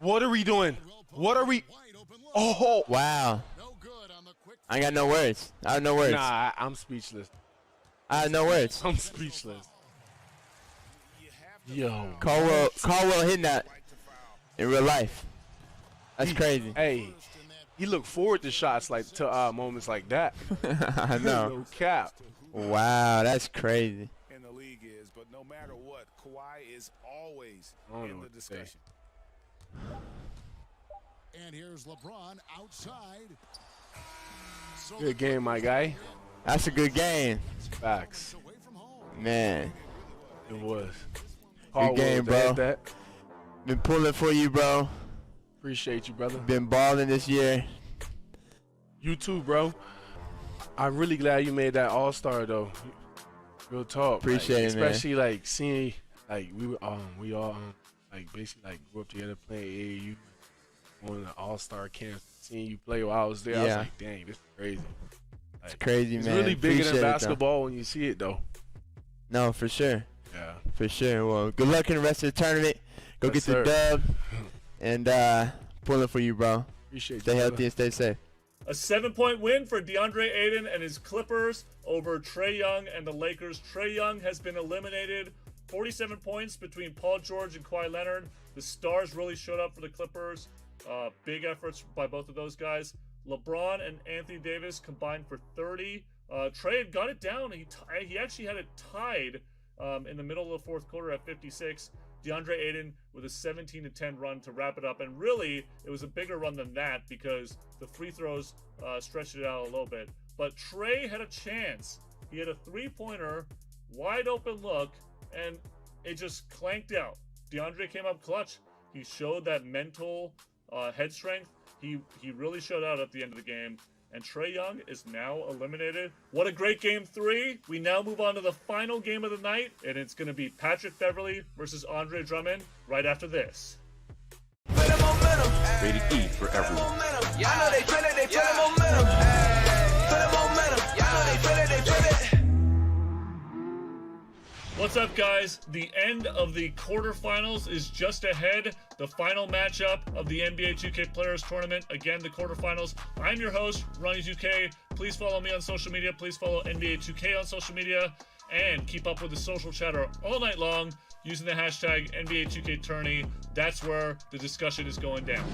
What are we doing? What are we? Oh, wow. I ain't got no words. I have no words. Nah, I'm speechless. I have no words. I'm speechless. Yo. Caldwell hitting that in real life. That's crazy. Hey, he looked forward to shots like to moments like that. I know. No cap. Wow, that's crazy. In the league is, but no matter what, Kawhi is always in the discussion. And here's LeBron outside. So Good game, my guy. That's a good game. Facts. Man. It was. Good game, bro. Been pulling for you, bro. Appreciate you, brother. Been balling this year. You too, bro. I'm really glad you made that All-Star, though. Real talk. Appreciate it, man. Especially, like, seeing, like, we all like, basically, like, grew up together playing AAU. On the All-Star camp, seeing you play while I was there, I was like, dang, this is crazy. Like, It's crazy, man. It's really bigger Appreciate than it, basketball when you see it, though. No, for sure. Yeah. For sure. Well, good luck in the rest of the tournament. Go get the dub. And pulling for you, bro. Appreciate you. Stay healthy and stay safe. A 7-point win for DeAndre Ayton and his Clippers over Trae Young and the Lakers. Trae Young has been eliminated. 47 points between Paul George and Kawhi Leonard. The stars really showed up for the Clippers. Big efforts by both of those guys. LeBron and Anthony Davis combined for 30. Trae had got it down. He actually had it tied in the middle of the fourth quarter at 56. DeAndre Ayton with a 17-10 run to wrap it up. And really, it was a bigger run than that because the free throws stretched it out a little bit. But Trae had a chance. He had a three-pointer, wide open look, and it just clanked out. DeAndre came up clutch. He showed that mental head strength. He really showed out at the end of the game. And Trae Young is now eliminated. What a great game 3. We now move on to the final game of the night. And it's going to be Patrick Beverley versus Andre Drummond right after this. Rated E for everyone. I know they feel it, they feel the momentum. Feel the momentum. I know they feel it, they feel it. What's up, guys? The end of the quarterfinals is just ahead. The final matchup of the NBA 2K Players Tournament. Again, the quarterfinals. I'm your host, Ronnie 2K. Please follow me on social media. Please follow NBA 2K on social media. and keep up with the social chatter all night long using the hashtag NBA2K Tourney. That's where the discussion is going down.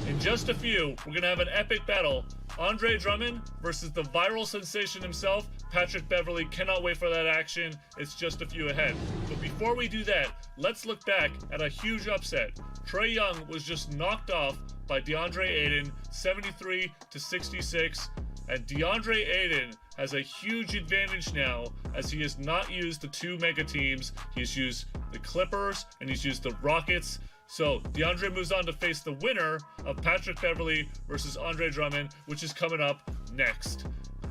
In just a few, we're going to have an epic battle. Andre Drummond versus the viral sensation himself, Patrick Beverley. Cannot wait for that action. It's just a few ahead. But before we do that, let's look back at a huge upset. Trae Young was just knocked off by DeAndre Ayton, 73-66. And DeAndre Ayton has a huge advantage now as he has not used the two mega teams. He's used the Clippers and he's used the Rockets. So DeAndre moves on to face the winner of Patrick Beverley versus Andre Drummond, which is coming up next.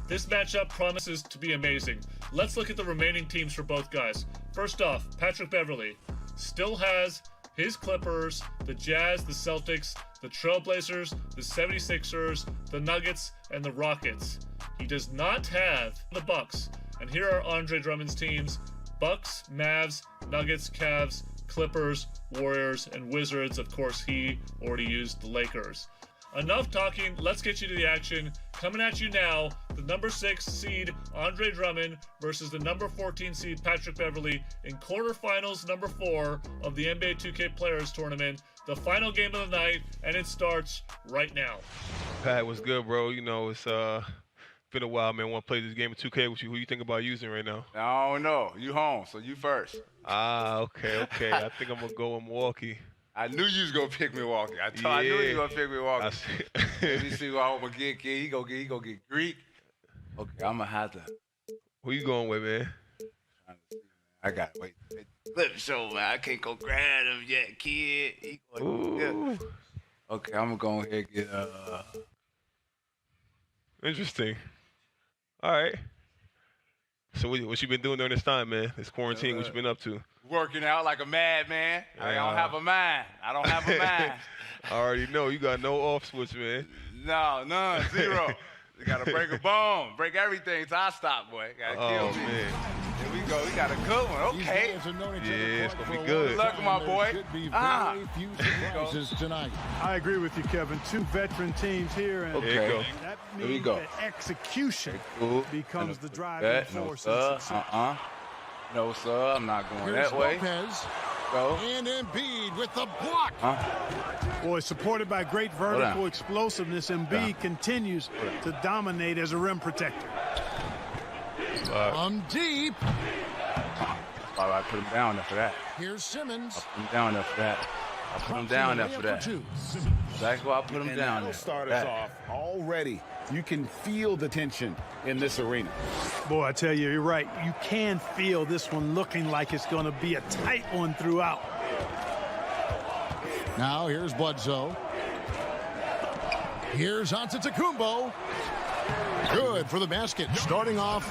This matchup promises to be amazing. Let's look at the remaining teams for both guys. First off, Patrick Beverley still has his Clippers, the Jazz, the Celtics, the Trailblazers, the 76ers, the Nuggets, and the Rockets. He does not have the Bucks. And here are Andre Drummond's teams: Bucks, Mavs, Nuggets, Cavs, Clippers, Warriors, and Wizards. Of course, he already used the Lakers. Enough talking, let's get you to the action. Coming at you now, the number 6 seed Andre Drummond versus the number 14 seed Patrick Beverley in quarterfinals number 4 of the NBA 2K Players Tournament. The final game of the night, and it starts right now. Pat, what's good, bro? You know, it's been a while, man. I want to play this game of 2K with you. Who you think about using right now? I don't know. You home, so you first. Okay. I think I'm going to go in Milwaukee. I knew you was gonna pick Milwaukee. I knew you was gonna pick Milwaukee. Let me see what I'm gonna get. He gonna get Greek. Okay, I'm gonna have to. Who you going with, man? I gotta wait. Clip show, man. I can't go grab him yet, kid. He gonna okay, I'm gonna go ahead and get Interesting. All right. So what you been doing during this time, man? This quarantine, what you been up to? Working out like a madman. I don't have a mind. I already know. You got no off switch, man. No, none. Zero. You got to break a bone. Break everything till I stop, boy. Got to kill me. Man. Here we go. We got a good one. Okay. Yeah, it's going to be good. Good luck, my boy. Tonight. I agree with you, Kevin. 2 veteran teams here. And okay. That means that execution becomes the driving force. No, sir, I'm not going that way. Lopez. Go. And Embiid with the block. Boy, supported by great vertical explosiveness, Embiid continues to dominate as a rim protector. From deep. I put him down there for that. Here's Simmons. I put him down there for that. That's why I put him down there. Start us off already. You can feel the tension in this arena. Boy, I tell you, you're right. You can feel this one looking like it's going to be a tight one throughout. Now here's Bledsoe. Here's Antetokounmpo. Good for the basket. Starting off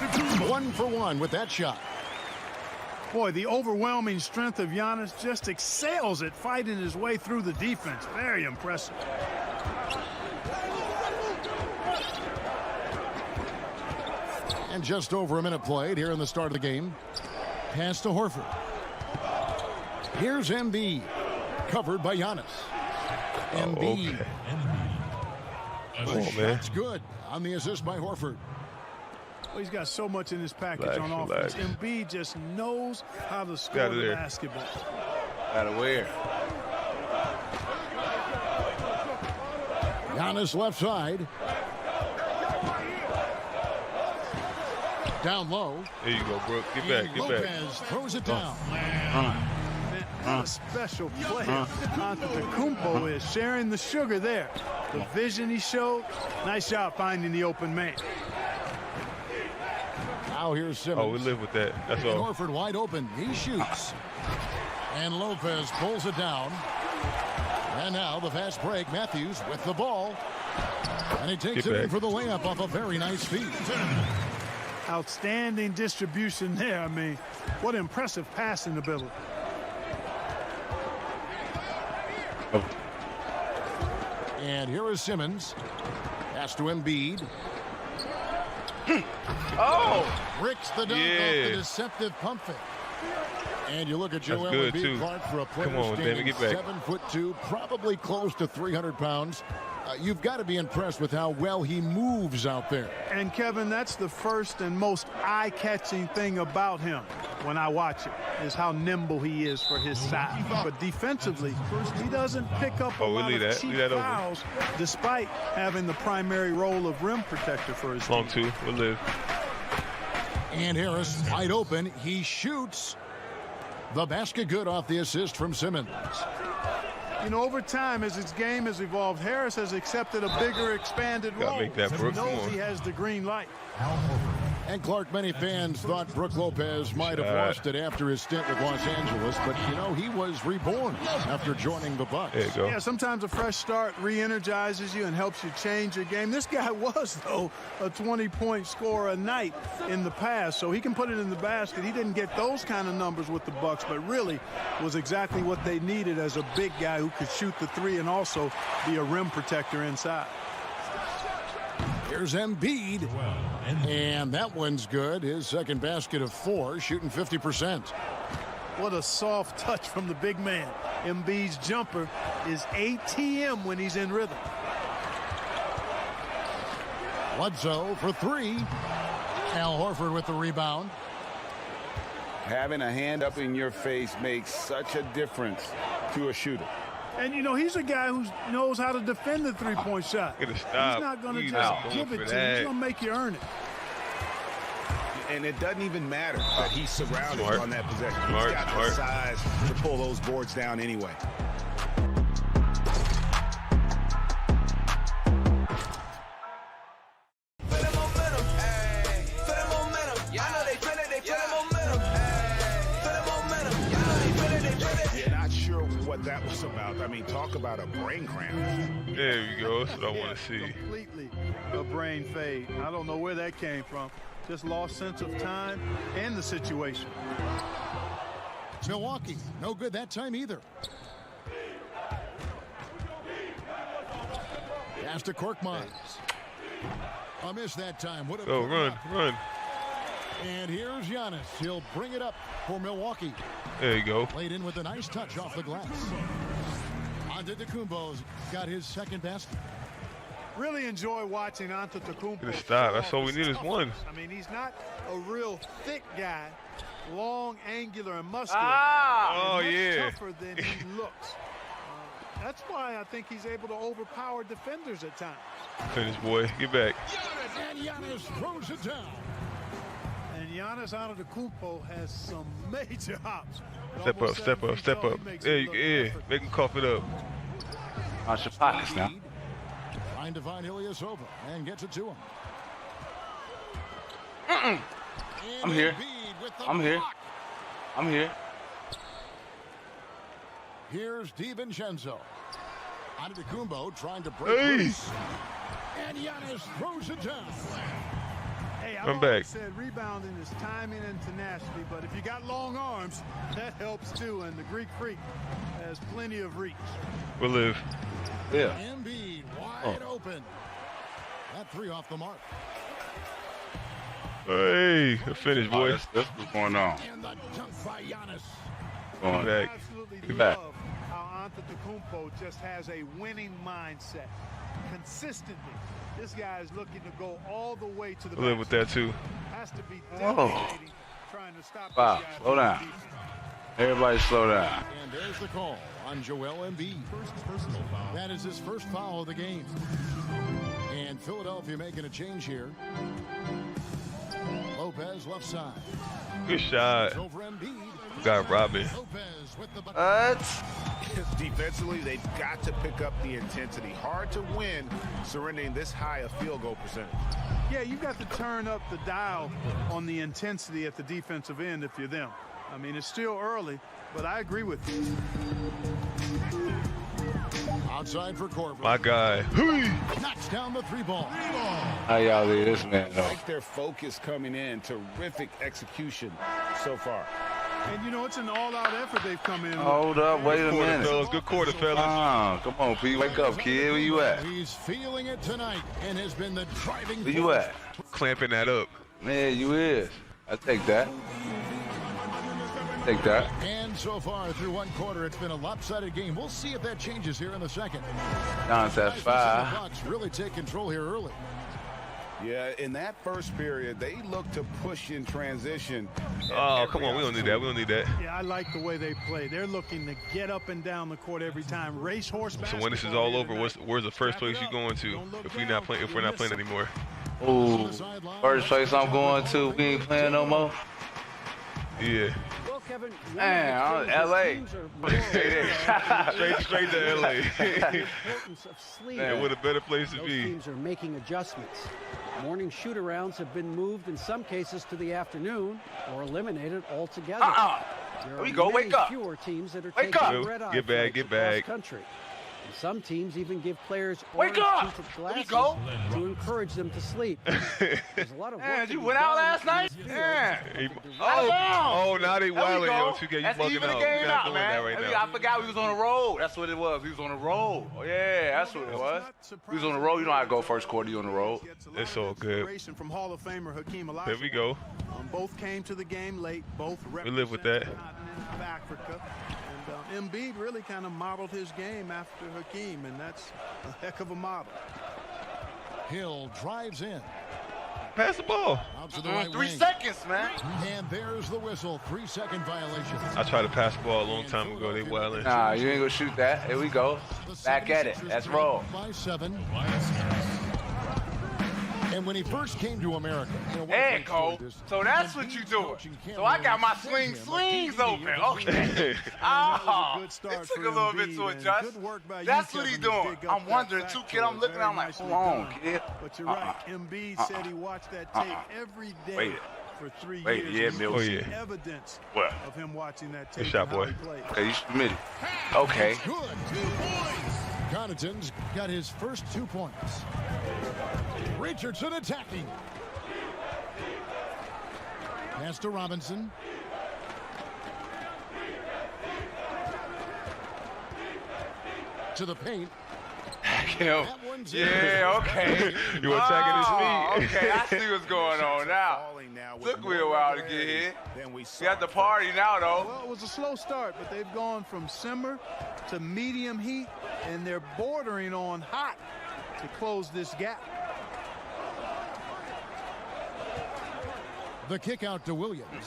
1 for 1 with that shot. Boy, the overwhelming strength of Giannis just excels at fighting his way through the defense. Very impressive. And just over a minute played here in the start of the game. Pass to Horford. Here's Embiid. Covered by Giannis. Embiid. That's good on the assist by Horford. Well, he's got so much in his package on offense. Embiid just knows how to score the basketball. Out of where? Giannis left side. Down low. There you go, Brooke. Get back. Lopez throws it down. What a special player Antetokounmpo is, sharing the sugar there. The vision he showed. Nice job finding the open man. Now here's Simmons. Oh, we live with that. That's all. Horford wide open. He shoots. And Lopez pulls it down. And now the fast break. Matthews with the ball. And he takes it in for the layup off a very nice feed. Outstanding distribution there. I mean, what impressive passing ability. And here is Simmons. Pass to Embiid. Ricks the dunk off the deceptive pump fake. And you look at Joel Embiid, Clark, for a player standing 7'2", probably close to 300 pounds. you've got to be impressed with how well he moves out there. And, Kevin, that's the first and most eye-catching thing about him when I watch him, is how nimble he is for his size. But defensively, he doesn't pick up a lot of cheap fouls, despite having the primary role of rim protector for his team. Long two, we'll live. And Harris wide open. He shoots. The basket good off the assist from Simmons. You know, over time, as his game has evolved, Harris has accepted a bigger, expanded role. Make that, He knows he has the green light. And Clark, many fans thought Brook Lopez might have lost it after his stint with Los Angeles, but, you know, he was reborn after joining the Bucks. There you go. Yeah, sometimes a fresh start re-energizes you and helps you change your game. This guy was, though, a 20-point scorer a night in the past, so he can put it in the basket. He didn't get those kind of numbers with the Bucks, but really was exactly what they needed as a big guy who could shoot the three and also be a rim protector inside. Here's Embiid, and that one's good. His second basket of 4, shooting 50%. What a soft touch from the big man. Embiid's jumper is ATM when he's in rhythm. Bledsoe for 3. Al Horford with the rebound. Having a hand up in your face makes such a difference to a shooter. And, you know, he's a guy who knows how to defend the three-point shot. Stop. He's not going to just give it to you. He's going to make you earn it. And it doesn't even matter that he's surrounded on that possession. He's got the size to pull those boards down anyway. What that was about. I mean, talk about a brain cramp. There you go. That's what I want to see. Completely a brain fade. I don't know where that came from. Just lost sense of time and the situation. Milwaukee, no good that time either. Pass to Korkmaz. A miss that time. What a run. And here's Giannis. He'll bring it up for Milwaukee. There you go. Played in with a nice touch off the glass. Antetokounmpo's got his second basket. Really enjoy watching Antetokounmpo. Stop. That's all we need is one. I mean, he's not a real thick guy. Long, angular, and muscular. Oh, much yeah. tougher than he looks. That's why I think he's able to overpower defenders at times. Finish, boy. Get back. And Giannis throws it down. And Giannis Antetokounmpo has some major hops. Step up. Yeah. Make him cough it up. Watch your pockets now. Trying to find Ilyasova and gets it to him. I'm here. Here's DiVincenzo. Antetokounmpo trying to break loose. And Giannis throws it down. Hey, I've always said rebounding is timing and tenacity, but if you got long arms, that helps too, and the Greek Freak has plenty of reach. We'll live. Yeah. Embiid wide open. That 3 off the mark. Hey, finish, boy. That's what's going on. And the dunk by Giannis. Get back. Absolutely love how Antetokounmpo just has a winning mindset. Consistently, this guy is looking to go all the way to the We'll live with that too. Has to be devastating trying to stop Wow, this guy slow down. Everybody slow down. And there's the call on Joel Embiid. Personal foul. That is his first foul of the game. And Philadelphia making a change here. Lopez left side. Good shot. Over Embiid. Got Robin. Lopez with the Defensively, they've got to pick up the intensity. Hard to win surrendering this high a field goal percentage. Yeah, you've got to turn up the dial on the intensity at the defensive end if you're them. I mean, it's still early, but I agree with you. Outside for Korver. My guy. Knocks down the 3-ball. How y'all leave this man though? Like their focus coming in. Terrific execution so far. And, you know, it's an all-out effort they've come in with. Hold up, wait a minute. Good quarter, fellas. Come on, P. Wake up, kid. Where you at? He's feeling it tonight and has been the driving Where you at? Clamping that up. Man, you is. I take that. Take that. And so far through one quarter, it's been a lopsided game. We'll see if that changes here in the second. Down to 5. The Bucks really take control here early. Yeah, in that first period, they look to push in transition. Oh, come on. We don't need that. We don't need that. Yeah, I like the way they play. They're looking to get up and down the court every time. Racehorse basketball. So when this is all over, where's the first place you going to if we're not playing anymore? Ooh, first place I'm going to. We ain't playing no more. Yeah. Well, Kevin, man, I'm L.A. straight to L.A. Yeah, what a better place to Those be. teams are making adjustments. Morning shoot-arounds have been moved in some cases to the afternoon or eliminated altogether. There we are go. many Wake up. fewer teams that are Wake taking up. red-eye Get back. flights Get across back. country. And some teams even give players Wake up. orange-tinted Here we glasses go. to encourage them to sleep. There's a lot of work Man, to you be went out done last in night? this field. Yeah. Oh, now they There we wilding, go. yo. 2K, you That's bugging even out. the game We're not out, doing man. that right now. I forgot we was on the road. That's what it was. We was on the road. Oh, yeah, that's what it was. We was on the road. You know how to go first quarter. You on the road. It's all good. From Hall of Famer Hakeem There we go. Both came to the game late. Both We live with that. of Africa. And Embiid really kind of modeled his game after Hakeem, and that's a heck of a model. Hill drives in. Pass the ball. Out to the right 3 wing. seconds, man. And there's the whistle. 3-second violation. I tried to pass the ball a long time ago. They wilding. Nah, you ain't gonna shoot that. Here we go. Back at it. Let's roll. By 7. And when he first came to America, Hey, Cole. So that's what you doing. So I got my slings open. Okay. Oh, it took a little bit to adjust. That's what he doing. I'm wondering too, kid. I'm looking. I'm like, hold on, kid. But you're right. Embiid said he watched that tape every day. Wait. For 3 Wait, years. yeah, Mills. Oh, yeah. Evidence What? of him watching that Good tape. shot, and how boy. he played. Okay, you submitted. Okay. Good. 2 points. Connaughton's got his first 2 points. Richardson attacking. Pass to Robinson. To the paint. Yeah, okay. You attacking his feet. Okay, I see what's going on now. Took me a while to get here. We at the party now, though. Well, it was a slow start, but they've gone from simmer to medium heat, and they're bordering on hot to close this gap. The kick out to Williams.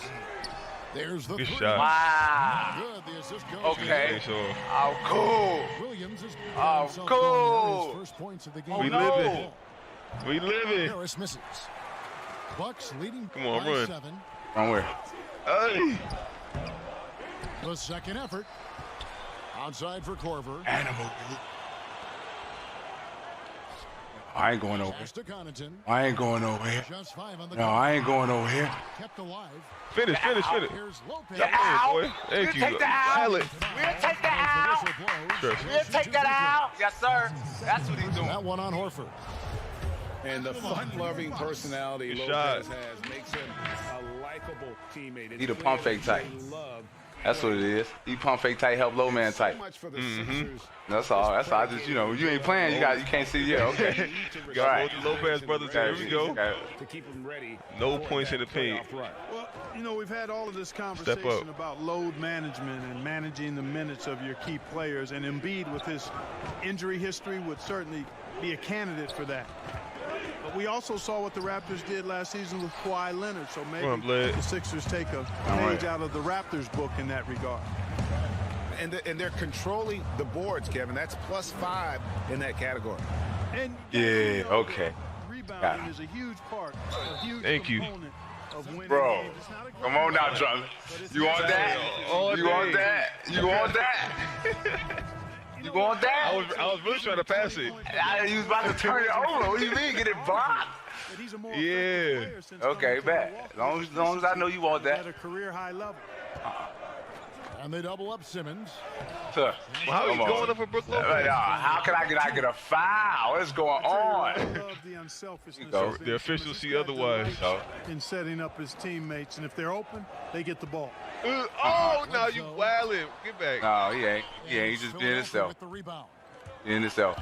There's the Good three. shot. Wow. Good. The assist goes Okay. to So Oh, cool. Williams is Oh, himself cool. going there, his first points of the game. we living. We living. Harris misses. Bucks leading Come on, by run. 7. Wrong way. Hey. The second effort. Outside for Corver. Animal. I ain't going over. Pass to Connaughton. I ain't going over here. Just 5 on the No, clock. I ain't going over here. Kept alive. Finish. Here's Lopez. The owl. boy. Thank We'll you. take the owl. Pilot. We'll take the owl. Whistle blows. Trust me. We'll take that owl. Yes, sir. That's what he's doing. That one on Horford. And the fun-loving personality Good Lopez shot. has makes him a likable teammate. He the pump fake type. Love. That's what it is. He pump fake tight, help low man tight. So much for the Sixers. That's all. That's all. I just, you know, you ain't playing. You can't see. Yeah, okay. We got Right. both the Lopez brothers. Here we go. Okay. To keep him ready. No points in the paint. Well, you know, we've had all of this up. conversation about load management and managing the minutes of your key players, and Embiid, with his injury history, would certainly be a candidate for that. But we also saw what the Raptors did last season with Kawhi Leonard, so maybe Come on, Bled. the Sixers take a right. page out of the Raptors book in that regard. And they're controlling the boards, Kevin. That's +5 in that category. And Yeah, okay. rebounding is a huge part, a huge Thank you. component of winning Bro, games. It's not a great come on now, game, John. but it's You want that? All You want day. that? You want that? You want that? I was really trying to pass it. You was about to turn it over. What do you mean? Get it blocked? But he's a more Yeah. effective player since Okay, coming to bet. Milwaukee. As long as I know you want that. At a career high level. And they double up Simmons. Sir, How are you come on. going up for Brook Lopez? How can I get a foul? What's going I on? love the unselfishness go. of The officials see otherwise. in setting up his teammates, and if they're open, they get the ball. Oh, no, you wildin'. Get back. No, he ain't. He ain't. He just being himself. With the rebound. Being himself.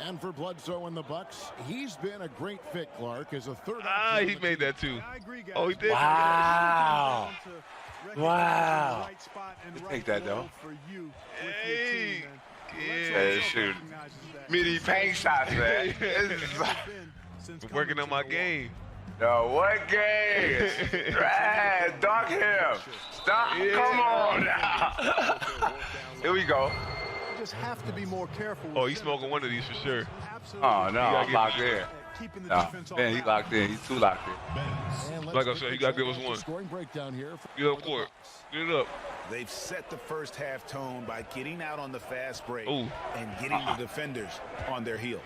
And for Bledsoe and the Bucks, he's been a great fit, Clark, as a third. He made that too. Oh, he did. Wow. Wow. Take that, though. Hey. Yeah, shoot. Midi paint shots, man. Been working on my game. Yo, what game? Right, dog him. Stop. Yeah. Come on now. Here we go. Just have to be more careful. Oh, he's smoking one of these for sure. Oh, no, I'm locked in. No, man, he's locked in. He's too locked in. Like I said, you got to give us one. Scoring breakdown here. Get up court. Get it up. They've set the first half tone by getting out on the fast break Ooh. and getting the defenders on their heels.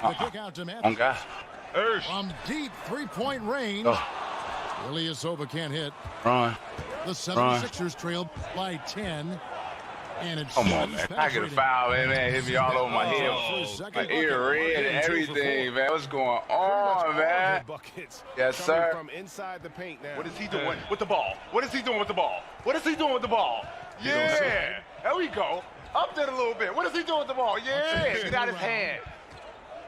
The kick out to Matt. On God. From deep three-point range. Ilyasova can't hit. Run. The 76ers trailed by 10. And it's come on, man. I get a foul, man. Hit me all over my head. My ear red and everything, man. What's going on, man? Yes, sir. From inside the paint now. What is he doing with the ball? What is he doing with the ball? What is he doing with the ball? Yeah. There we go. Up there a little bit. What is he doing with the ball? Yeah. Get out his hand.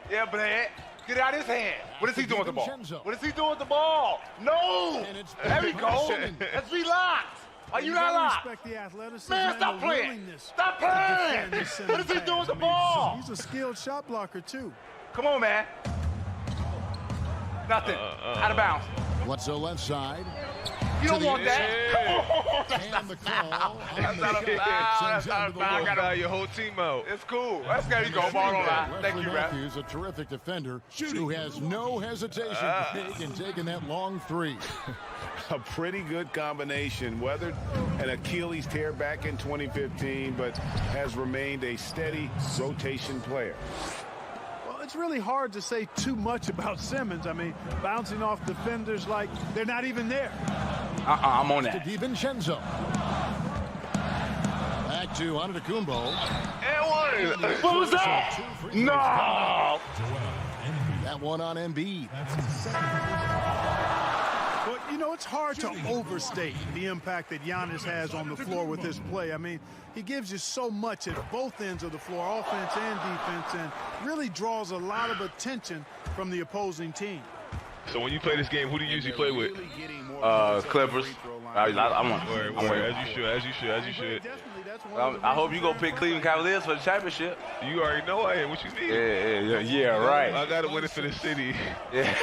Yeah, Blad. Get out his hand. What is he doing with the ball? What is he doing with the ball? No. There we go. Let's be locked. Are you not locked? Man, stop playing. Stop playing. What is he doing with the ball? He's a skilled shot blocker, too. Come on, man. Nothing. Out of bounds. What's the left side? You don't want that. And the call. That's not a foul. That's not a foul. I got your whole team out. It's cool. Let's go. You go. Ball on line. Thank you, Rap. Matthews, a terrific defender who has no hesitation in taking that long three. A pretty good combination. Weathered an Achilles tear back in 2015, but has remained a steady rotation player. Well, it's really hard to say too much about Simmons. I mean, bouncing off defenders like they're not even there. I'm on that. To DiVincenzo. Back to Antetokounmpo. And one. What was that? No. That one on Embiid. But, you know, it's hard to overstate the impact that Giannis has on the floor with his play. I mean, he gives you so much at both ends of the floor, offense and defense, and really draws a lot of attention from the opposing team. So when you play this game, who do you usually play with? Clippers. I'm on. As you should. I hope you go pick Cleveland Cavaliers for the championship. You already know I am. What you mean? Yeah, right. I gotta win it for the city. Yeah.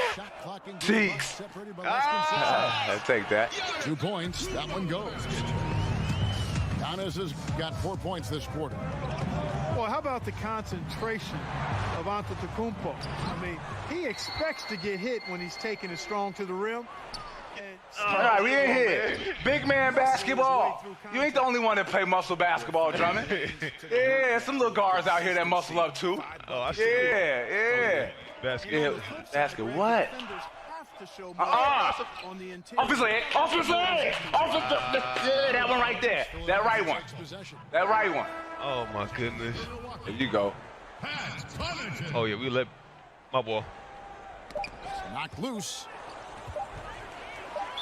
Cheeks. I'll take that. 2 points. That one goes. Giannis has got 4 points this quarter. Well, how about the concentration of Antetokounmpo? I mean, he expects to get hit when he's taking it strong to the rim. All right, we ain't here. Big man basketball. You ain't the only one that play muscle basketball, Drummond. Yeah, some little guards out here that muscle up too. Oh, I see. Yeah. Basket. Yeah, basket. What? Off his leg. Yeah, that one right there. That right one. Oh my goodness. There you go. Oh yeah, we let my ball. Knocked loose.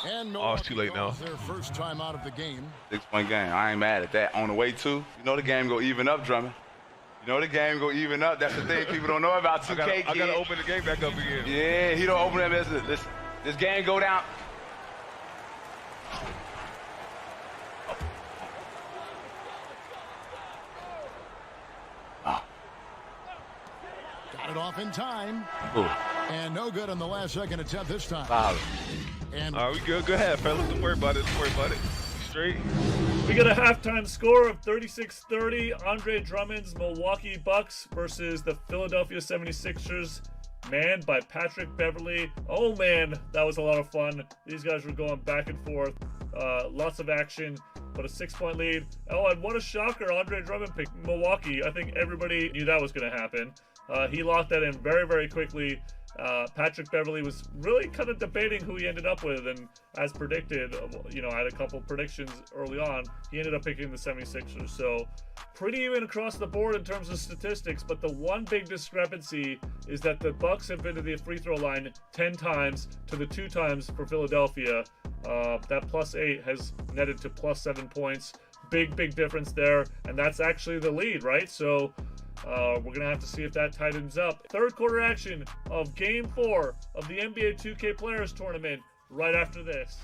And oh, it's too late now. Their first time out of the game. 6-point game. I ain't mad at that. On the way to, you know the game go even up, Drummond. You know the game go even up. That's the thing people don't know about 2K. I gotta open the game back up again. Yeah, he don't open it. Listen, this game go down. Got it off in time. Ooh. And no good on the last second attempt this time. Wow. And all right, we good. Go ahead, fellas. Don't worry about it. Straight. We got a halftime score of 36-30. Andre Drummond's Milwaukee Bucks versus the Philadelphia 76ers, manned by Patrick Beverley. Oh man, that was a lot of fun. These guys were going back and forth. Lots of action, but a 6-point lead. Oh, and what a shocker. Andre Drummond picked Milwaukee. I think everybody knew that was going to happen. He locked that in very, very quickly. Patrick Beverley was really kind of debating who he ended up with, and as predicted, you know, I had a couple predictions early on. He ended up picking the 76ers, so pretty even across the board in terms of statistics, but the one big discrepancy is that the Bucks have been to the free throw line 10 times to the 2 times for Philadelphia. That +8 has netted to +7 points. big difference there, and that's actually the lead, right? So we're going to have to see if that tightens up. Third quarter action of Game 4 of the NBA 2K Players Tournament right after this.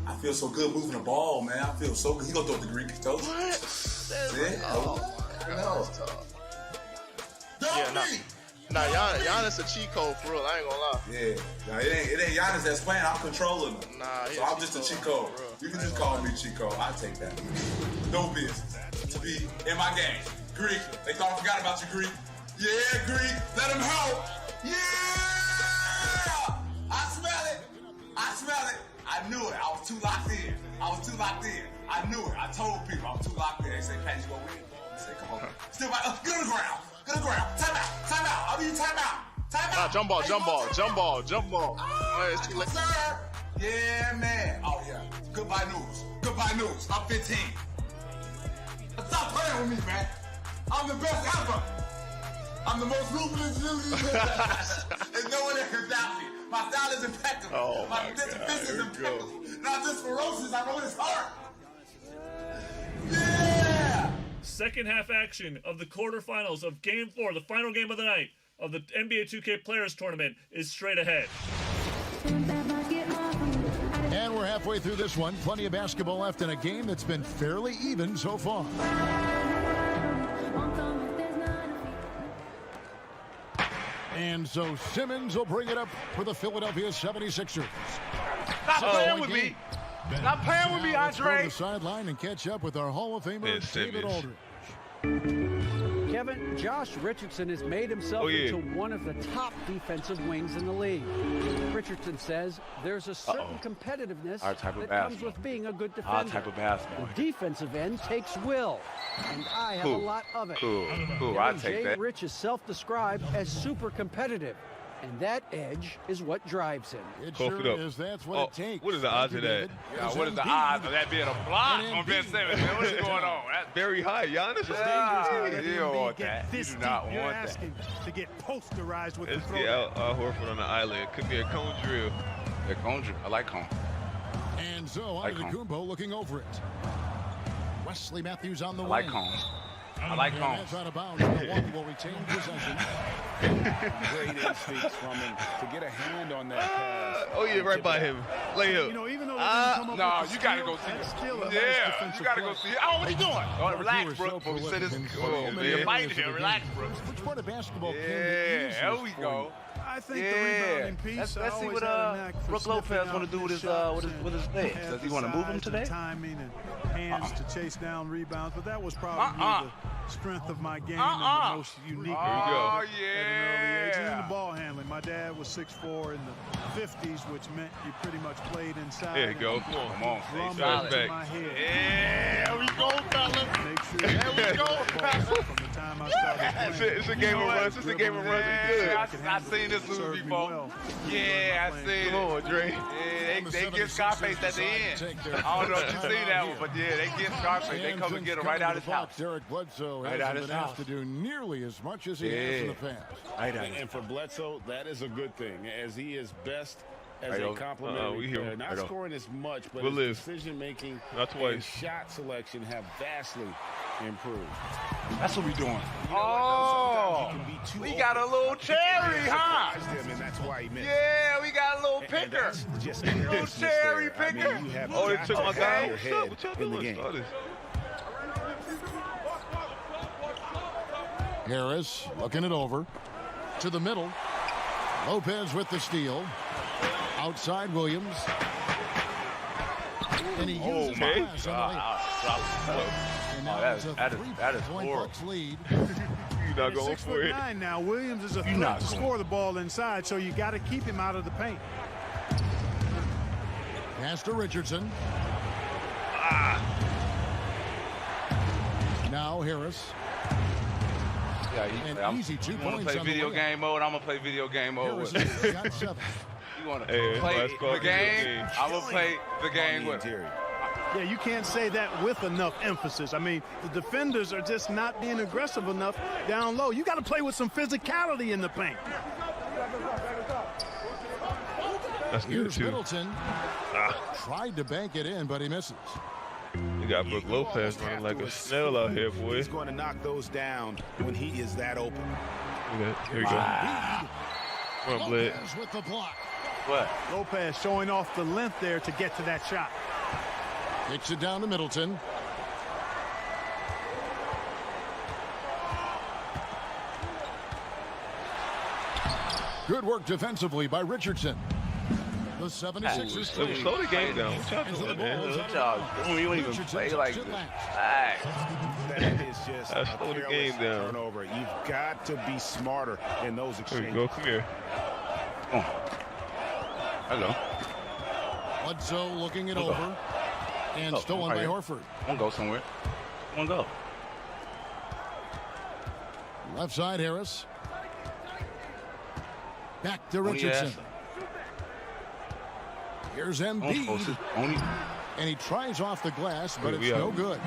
I feel so good moving the ball, man. I feel so good. He gonna throw the Greek toast. What? Yeah. Oh my God, that's tough. Nah, Giannis a cheat code for real. I ain't gonna lie. Yeah. Nah, it ain't Giannis that's playing. I'm controlling him. Nah, so I'm just a cheat code. You can just call me cheat code. I take that. No business to be in my game. Greek. They thought I forgot about you, Greek. Yeah, Greek. Let him help. Yeah. I smell it. I smell it. I knew it. I was too locked in. I knew it. I told people I was too locked in. They said, Pat, you gonna win? I said, come on. Still, get on the ground. Get on the ground. Time out. I'll be you time out. Nah, jump ball. Oh, it's too late. Sir. Yeah, man. Oh, yeah. Goodbye news. I'm 15. Stop playing with me, man. I'm the best ever. I'm the most ruthless. There's no one that can stop me. My style is impeccable. Oh my defense is impeccable. Not just ferocious, I know his heart. Yeah! Second half action of the quarterfinals of Game 4, the final game of the night of the NBA 2K Players Tournament is straight ahead. And we're halfway through this one. Plenty of basketball left in a game that's been fairly even so far. And so Simmons will bring it up for the Philadelphia 76ers. Stop playing with me. Stop playing with me, Let's go to Andre. the sideline and catch up with our Hall of Famer, David Aldridge. Kevin, Josh Richardson has made himself into one of the top defensive wings in the league. Richardson says there's a certain competitiveness that comes with being a good defender. Our type of basketball. The defensive end takes will, and I have a lot of it. Cool. I take that. Rich is self-described as super competitive, and that edge is what drives him. It sure is. That's what it takes. What is the odds of that? Yeah, what is the odds of that being a block on Ben Simmons, man? What is going on? That's very high. Giannis is dangerous. You don't want that. You do not You're want that. asking to get posterized with Let's the get throw. Al Horford on the island. It could be a cone drill. Yeah, cone drill. I like cone. And so Antetokounmpo looking over it. Wesley Matthews on the I like wing. cone. I like cone. That's out of bounds. Milwaukee will retain possession. Great instincts from him to get a hand on that pass. Oh yeah, right by him. Layup. You know, even though they didn't come up No, with you the gotta steal, go see that's it. still a nice Yeah, defensive you gotta play. go see it. Oh, what are you doing? Oh, relax, bro. We said this. Oh, man. You're fighting here. Relax, bro. Which part of basketball Yeah, can be there easiest we for go. you? I think the rebounding piece. Let's I see always what had a knack for Brooke sniffing Lopez out want to do with his shots legs. and Does he had want to the move him size today? and timing and hands to chase down rebounds, but that was probably the strength of my game and the most unique. Oh at an early age. And then the ball handling. My dad was 6'4" in the 50s, which meant you pretty much played inside. There you go. Come on. Rumble into my head. Yeah, there we go, fellas. Make sure There we go, fellas. from the time I started playing. It's a game of runs. It's a game of runs. It's good. I've seen this movie before. Yeah, I seen it. Come on, Dre. Yeah, they get Scarface at the end. I don't know if you seen that one, but yeah, they get Scarface. They come and get him right out his house. Derek Bledsoe Right out hasn't his been asked house. to do nearly as much as he has in the past. And for Bledsoe, that is a good thing, as he is best as Right a over. complementary we hear player. him. Not Right over. scoring as much, but We'll his live. decision-making Not and twice. shot selection have vastly improved. That's what we doing. Oh, we got a little cherry, huh? And that's why he missed. Yeah, we got a little picker. Just Little cherry picker. Oh, they took my guy. your What's head up? What y'all in the doing? game. Start this. Harris looking it over to the middle. Lopez with the steal. Outside Williams. And he uses the pass on the lane. And now it's a that is three-point horrible. Bucks lead. You're not going for it. 6'9" now. Williams is a threat to score the ball inside, so you got to keep him out of the paint. Pass to Richardson. Now Harris. Yeah, An easy 2 You want points to play on the video way. game mode? I'm gonna play video game mode with Harris him. got 7. You want to Hey, play let's go the video game? game. I will play the game with him. Yeah, you can't say that with enough emphasis. I mean, the defenders are just not being aggressive enough down low. You got to play with some physicality in the paint. That's good, Here's too. Middleton. Tried to bank it in, but he misses. You got Brook Lopez running like a snail out here, boy. He's going to knock those down when he is that open. Okay, here we go. Come on, Blade. Lopez with the block. What? Lopez showing off the length there to get to that shot. Kicks it down to Middleton. Good work defensively by Richardson. The 76ers Slow the game down. What y'all doing, man? What y'all doing? You don't even play like this. That is just a slow the careless game down. turnover. You've got to be smarter in those Here exchanges. we go. Come here. Hello. Bledsoe looking it over. And stolen by Horford. One go somewhere. One go. Left side, Harris. Back to Richardson. Here's Embiid. And he tries off the glass, but it's no good.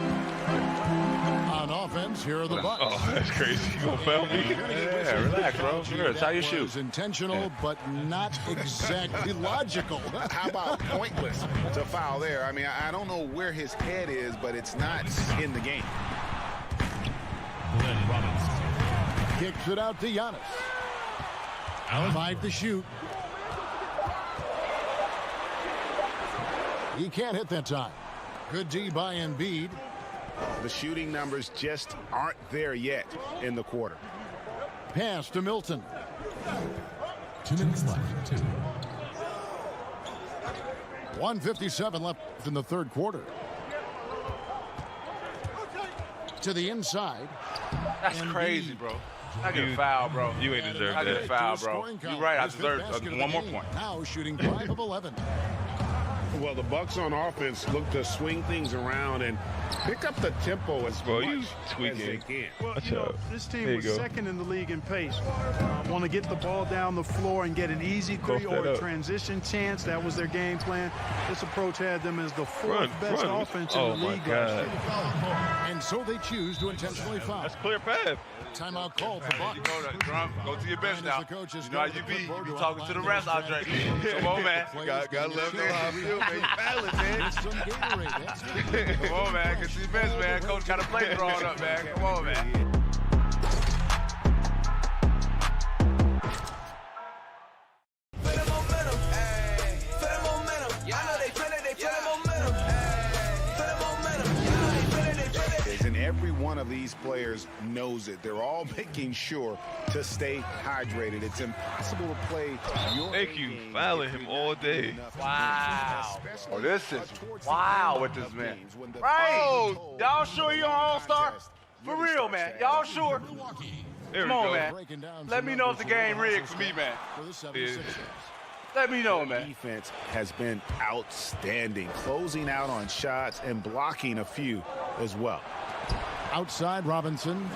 On offense, here are the Bucks. Oh, that's crazy. You gonna foul me? Yeah, relax, bro. Sure, it's how you shoot. It was intentional, but not exactly logical. How about pointless to foul there? I mean, I don't know where his head is, but it's not in the game. Kicks it out to Giannis. 5 to shoot. He can't hit that time. Good D by Embiid. The shooting numbers just aren't there yet in the quarter. Pass to Milton. 2 minutes left. 2. 1:57 left in the third quarter. To the inside. That's crazy, bro. I get a foul, bro. You ain't deserve I get a that. foul, bro. You're right. I deserve one more point. Now shooting 5 of 11. Well, the Bucks on offense look to swing things around and pick up the tempo as much as they can. Well, you know, this team was second in the league in pace. Want to get the ball down the floor and get an easy three or a transition chance. That was their game plan. This approach had them as the fourth best offense in the league last year. And so they choose to intentionally foul. That's clear path. Timeout called for Bucks. Go to your bench now. You know how you be. You be talking to the rest, Andre. Come on, man. Got love there. How I feel, man. You fouling, man. Come on, man. Get to your bench, man. Coach got a play drawn up, man. Come on, man. And every one of these players knows it. They're all making sure to stay hydrated. It's impossible to play your Thank you. Fouling him all day. Wow. Oh, this is wow with this man. Right. Y'all sure you're on All-Star? For real, man. Y'all sure? Come on, man. Let me know if the game rigged for me, man. Let me know, man. Defense has been outstanding, closing out on shots and blocking a few as well. Outside Robinson.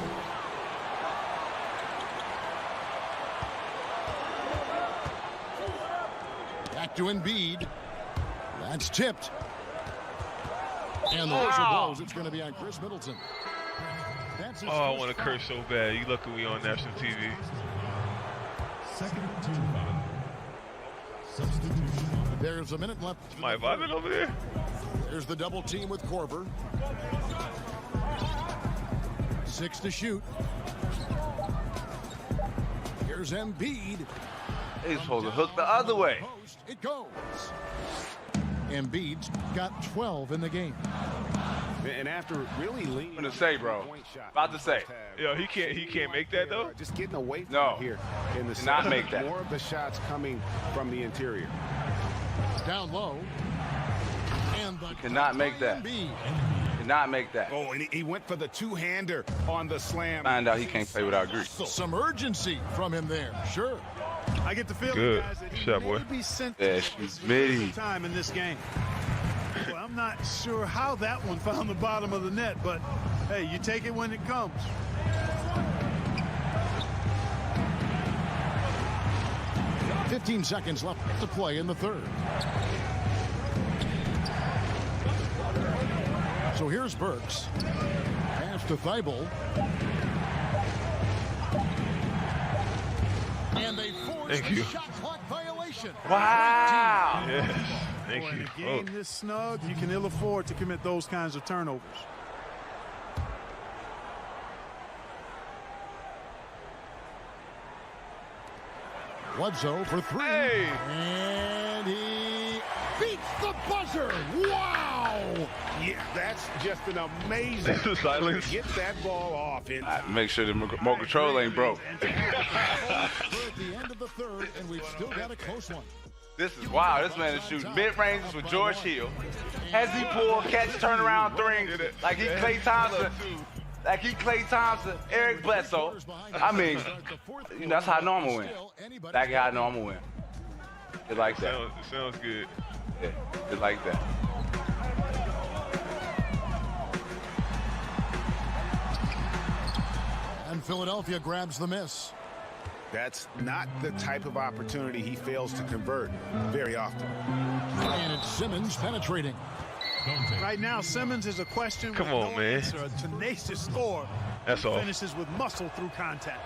Back to Embiid. That's tipped. And the whistle blows. It's going to be on Chris Middleton. Oh, I want to curse so bad. You lucky we on national TV. Second to 5. Substitution. There's a minute left. Am I vibing over there? There's the double team with Korver. 6 to shoot. Here's Embiid. He's supposed to hook the other way. It goes. Embiid's got 12 in the game. And after really leaning, I'm gonna say, bro. About to say. Yo, he can't make that though. Just getting away from No. it here in the Not make that. More of the shots coming from the interior. Down low. And the Cannot make that. Embiid. Cannot make that. Oh, and he went for the two-hander on the slam. Find out he can't play without Greek. Some urgency from him there. Sure. I get the feeling, Good. guys, that he Shot, boy. may be sent Yeah, she's midi. time in this game. Well, I'm not sure how that one found the bottom of the net, but hey, you take it when it comes. $15 seconds left to play in the third. So here's Burks. Pass to Thibault. And they force a shot clock violation. Wow. Yes. Thank Boy, you. in a game this snug, you can ill afford to commit those kinds of turnovers. Bledsoe for three. Hey. And he beats the buzzer. Wow. Yeah, that's just an amazing silence. to get that ball off in time. Make sure the remote control ain't broke. We're at the end of the third, and we've still got a close one. This is wild. This man is shooting mid-ranges with George Hill. Has he pulled catch turnaround threes like he Klay Thompson? Like he Klay Thompson, Eric Bledsoe. I mean, you know, that's how normal win. That's how normal win. It's like that. It sounds good. Yeah, it's like that. And Philadelphia grabs the miss. That's not the type of opportunity he fails to convert very often. And it's Simmons penetrating. Right now, Simmons is a question. Come on, man. Answer, a tenacious scorer. That's all. Finishes with muscle through contact.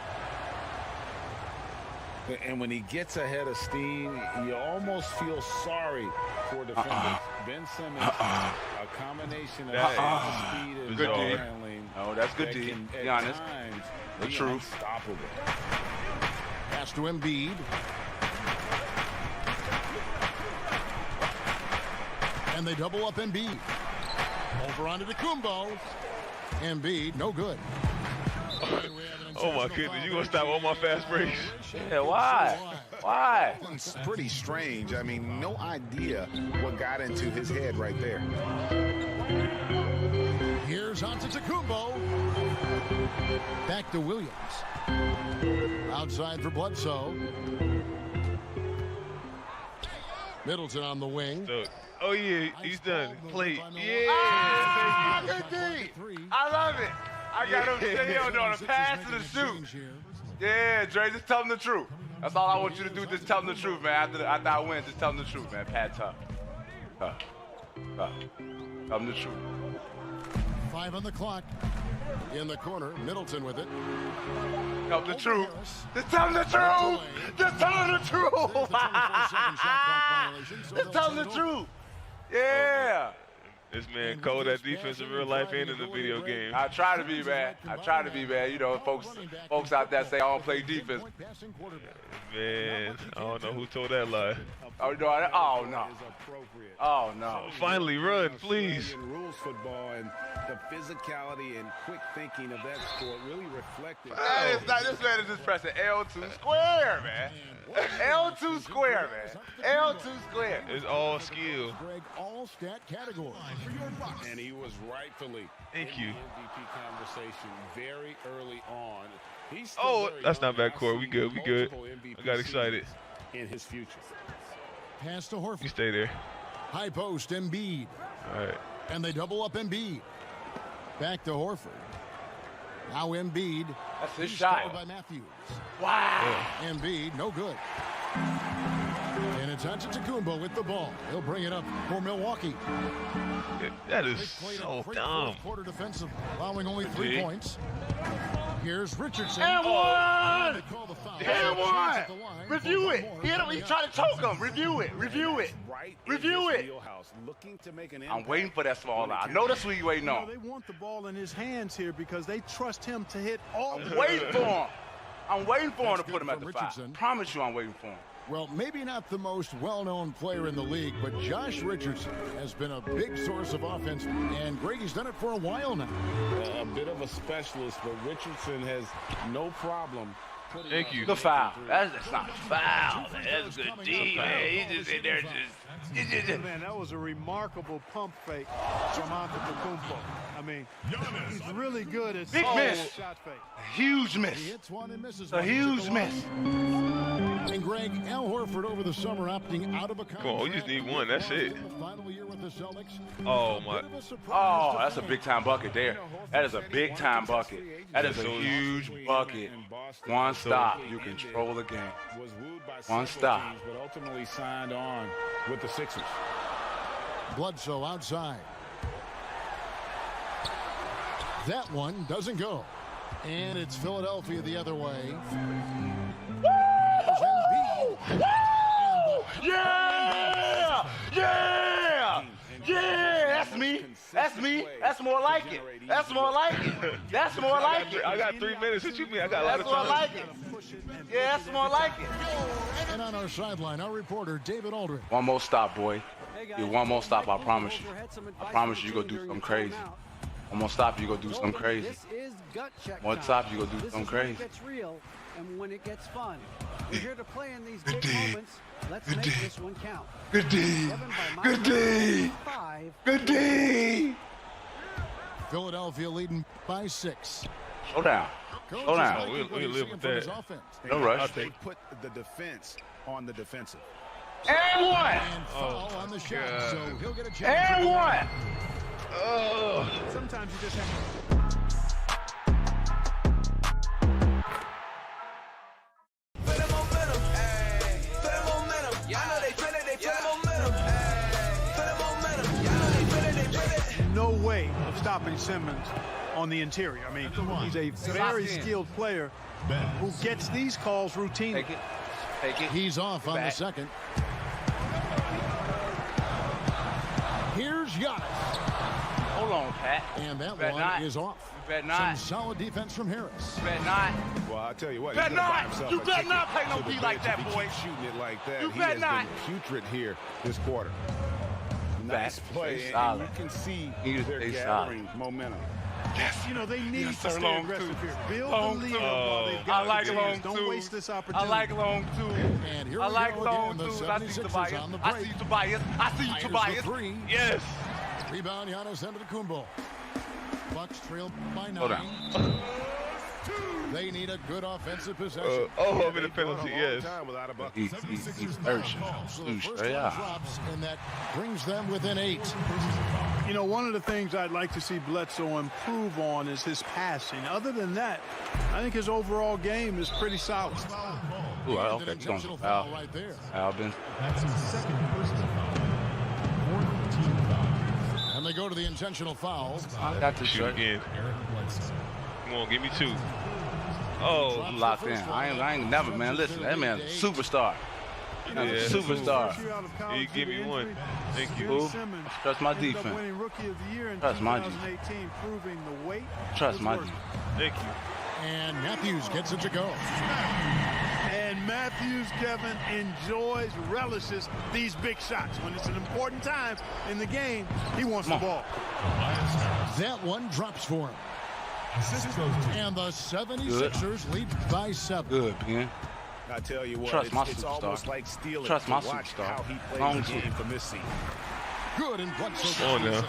And when he gets ahead of steam, you almost feel sorry for defenders. Ben Simmons, a combination of speed and good D. handling. Oh, that's good D. Be honest. The truth. Unstoppable. Pass to Embiid. And they double up Embiid. Over onto Kumbo. Embiid, no good. Oh my goodness, you gonna stop all my fast breaks? Yeah, why? Why? It's pretty strange. I mean, no idea what got into his head right there. Here's Antetokounmpo. Back to Williams. Outside for Bledsoe. Middleton on the wing. So, oh yeah, he's done. Play. Yeah. Ah, good D. I love it. I got him sitting on the pass to the shoot. Yeah, Dre, just tell him the truth. That's all I want you to do. Just tell him the truth, man. After I win, just tell him the truth, man. Pat tough. Tell him the truth. 5 on the clock. In the corner, Middleton with it. Tell him the truth. Just tell him the truth. Just tell him the truth. Just tell him the truth. Yeah. This man cold at defense in real life and in the video game. I try to be, man. I try to be, man. You know, folks out there say I don't play defense. Man, I don't know who told that lie. Oh no! Oh no! Oh no! Finally, run, please. Rules football and the physicality and quick thinking of that sport really reflected. This man is just pressing L2 square, man. L2 square, man. L2 square. It's all skill. Greg all-stat category. And he was rightfully Thank you. in the MVP conversation very early on. He's still Oh, very that's not young. bad, Corey. We good. We good. I got excited. In his future. Pass to Horford. You stay there. High post, Embiid. All right. And they double up Embiid. Back to Horford. Now Embiid. That's his He's shot. covered by Matthews. Wow. Embiid, no good. And it's Antetokounmpo with the ball. He'll bring it up for Milwaukee. That is so dumb. Quarter defensive, allowing only 3 Gee. points. Here's Richardson. And one! They call the foul. And one! At the line Review for it. one more. He hit him. He tried to choke him. Review it. Review it. Right Review in his it. wheelhouse, looking to make an I'm impact. waiting for that small line. I know that's what you waiting You know, on. they want the ball in his hands here because they trust him to hit all I'm the waiting for him. I'm waiting for him to That's put him good at the from five. Richardson. Promise you I'm waiting for him. Well, maybe not the most well-known player in the league, but Josh Richardson has been a big source of offense, and Grady's done it for a while now. A bit of a specialist, but Richardson has no problem. Thank you. Good foul. That's not a foul. Man. That's a good D, man. He just in there just. Man, that was a remarkable pump fake from Antetokounmpo. I mean, he's really good at Big miss. shot fake. Huge miss. He hits one and misses A one. huge miss. And Greg, Al Horford over the summer opting out of a contract. Come on, we just need one. That's it. In the final year with the Celtics. Oh my. Bit of a surprise Oh, to that's a find. big time bucket there. That is a big time bucket. That is a huge bucket. One stop. You control the game. Was wooed by One several stop. teams, but ultimately signed on with the Sixers. Bledsoe outside. That one doesn't go. And it's Philadelphia the other way. Yeah! Yeah! Yeah! That's me. That's me. That's more like it. That's more like it. That's more like it. I got 3 minutes. What you mean? I got a lot of That's more time. like it. Yeah, that's more like it. And on our sideline, our reporter, David Aldridge. One more stop, boy. Yeah, one more stop, I promise you. I promise you, you're going to do something crazy. One more stop, you're going to do something crazy. This is gut check One time. stop, you're going to do This something is when crazy. it gets real and when it gets fun. We're here to play in these big moments. Let's make this one count. Good D. Good D. Good D. Philadelphia leading by 6. Slow down. Slow down. We live with that. No rush. They put the defense on the defensive. And one. And foul on the shot, so he'll get a chance. And one. Sometimes you just have no way of stopping Simmons on the interior. I mean, he's a very skilled player who gets these calls routinely. Take it. He's off on the second. Here's Giannis. Hold on, Pat. And that Bet one not. is off. You bet not. Some solid defense from Harris. Bet not. Well, I'll tell you what. Bet he's gonna buy not. himself You a bet ticket not play no to the D like bench that, if he boy. keeps shooting it like that. You He bet has not. been putrid here this quarter. Nice play, and solid. you can see He they're is gathering momentum. You know, they need to sir, stay long aggressive two. here. Build Long the lead two. while they've I got like the long chance. Don't twos. waste this I opportunity. like long two. And here I we like go long again. The twos. I see 76ers Tobias. on the I break. see Tobias. I see you, Here's the Tobias. three. Yes. Rebound, Giannis Antetokounmpo. Bucks trail by 9. Hold on. They need a good offensive possession. I'm in the penalty, yes. He's urgent. So the first Straight one up. drops, and that brings them within 8. You know, one of the things I'd like to see Bledsoe improve on is his passing. Other than that, I think his overall game is pretty solid. Ooh, okay. He's going to foul. Right there. Albin. That's his second personal foul. Fourth team foul. And they go to the intentional foul. I got this Shoot shirt. again. Eric Bledsoe. Come on, give me 2. Oh, I'm locked in. I ain't never, man. Listen, that man's a superstar. yeah. Superstar. You give me 1. Thank you. Who? Trust my Ended up defense. winning Rookie of the Year in Trust my 2018, proving the weight. Trust was my worth it. defense. Thank you. And Matthews gets it to go. And Matthews, Kevin, enjoys, relishes these big shots. When it's an important time in the game, he wants the ball. That one drops for him. And the 76ers lead by 7. Good, man. I tell you what, Trust my it's superstar. almost like stealing. Trust to my watch superstar. how he plays Long the game two. from this seat. Good and Bledsoe. Come on now.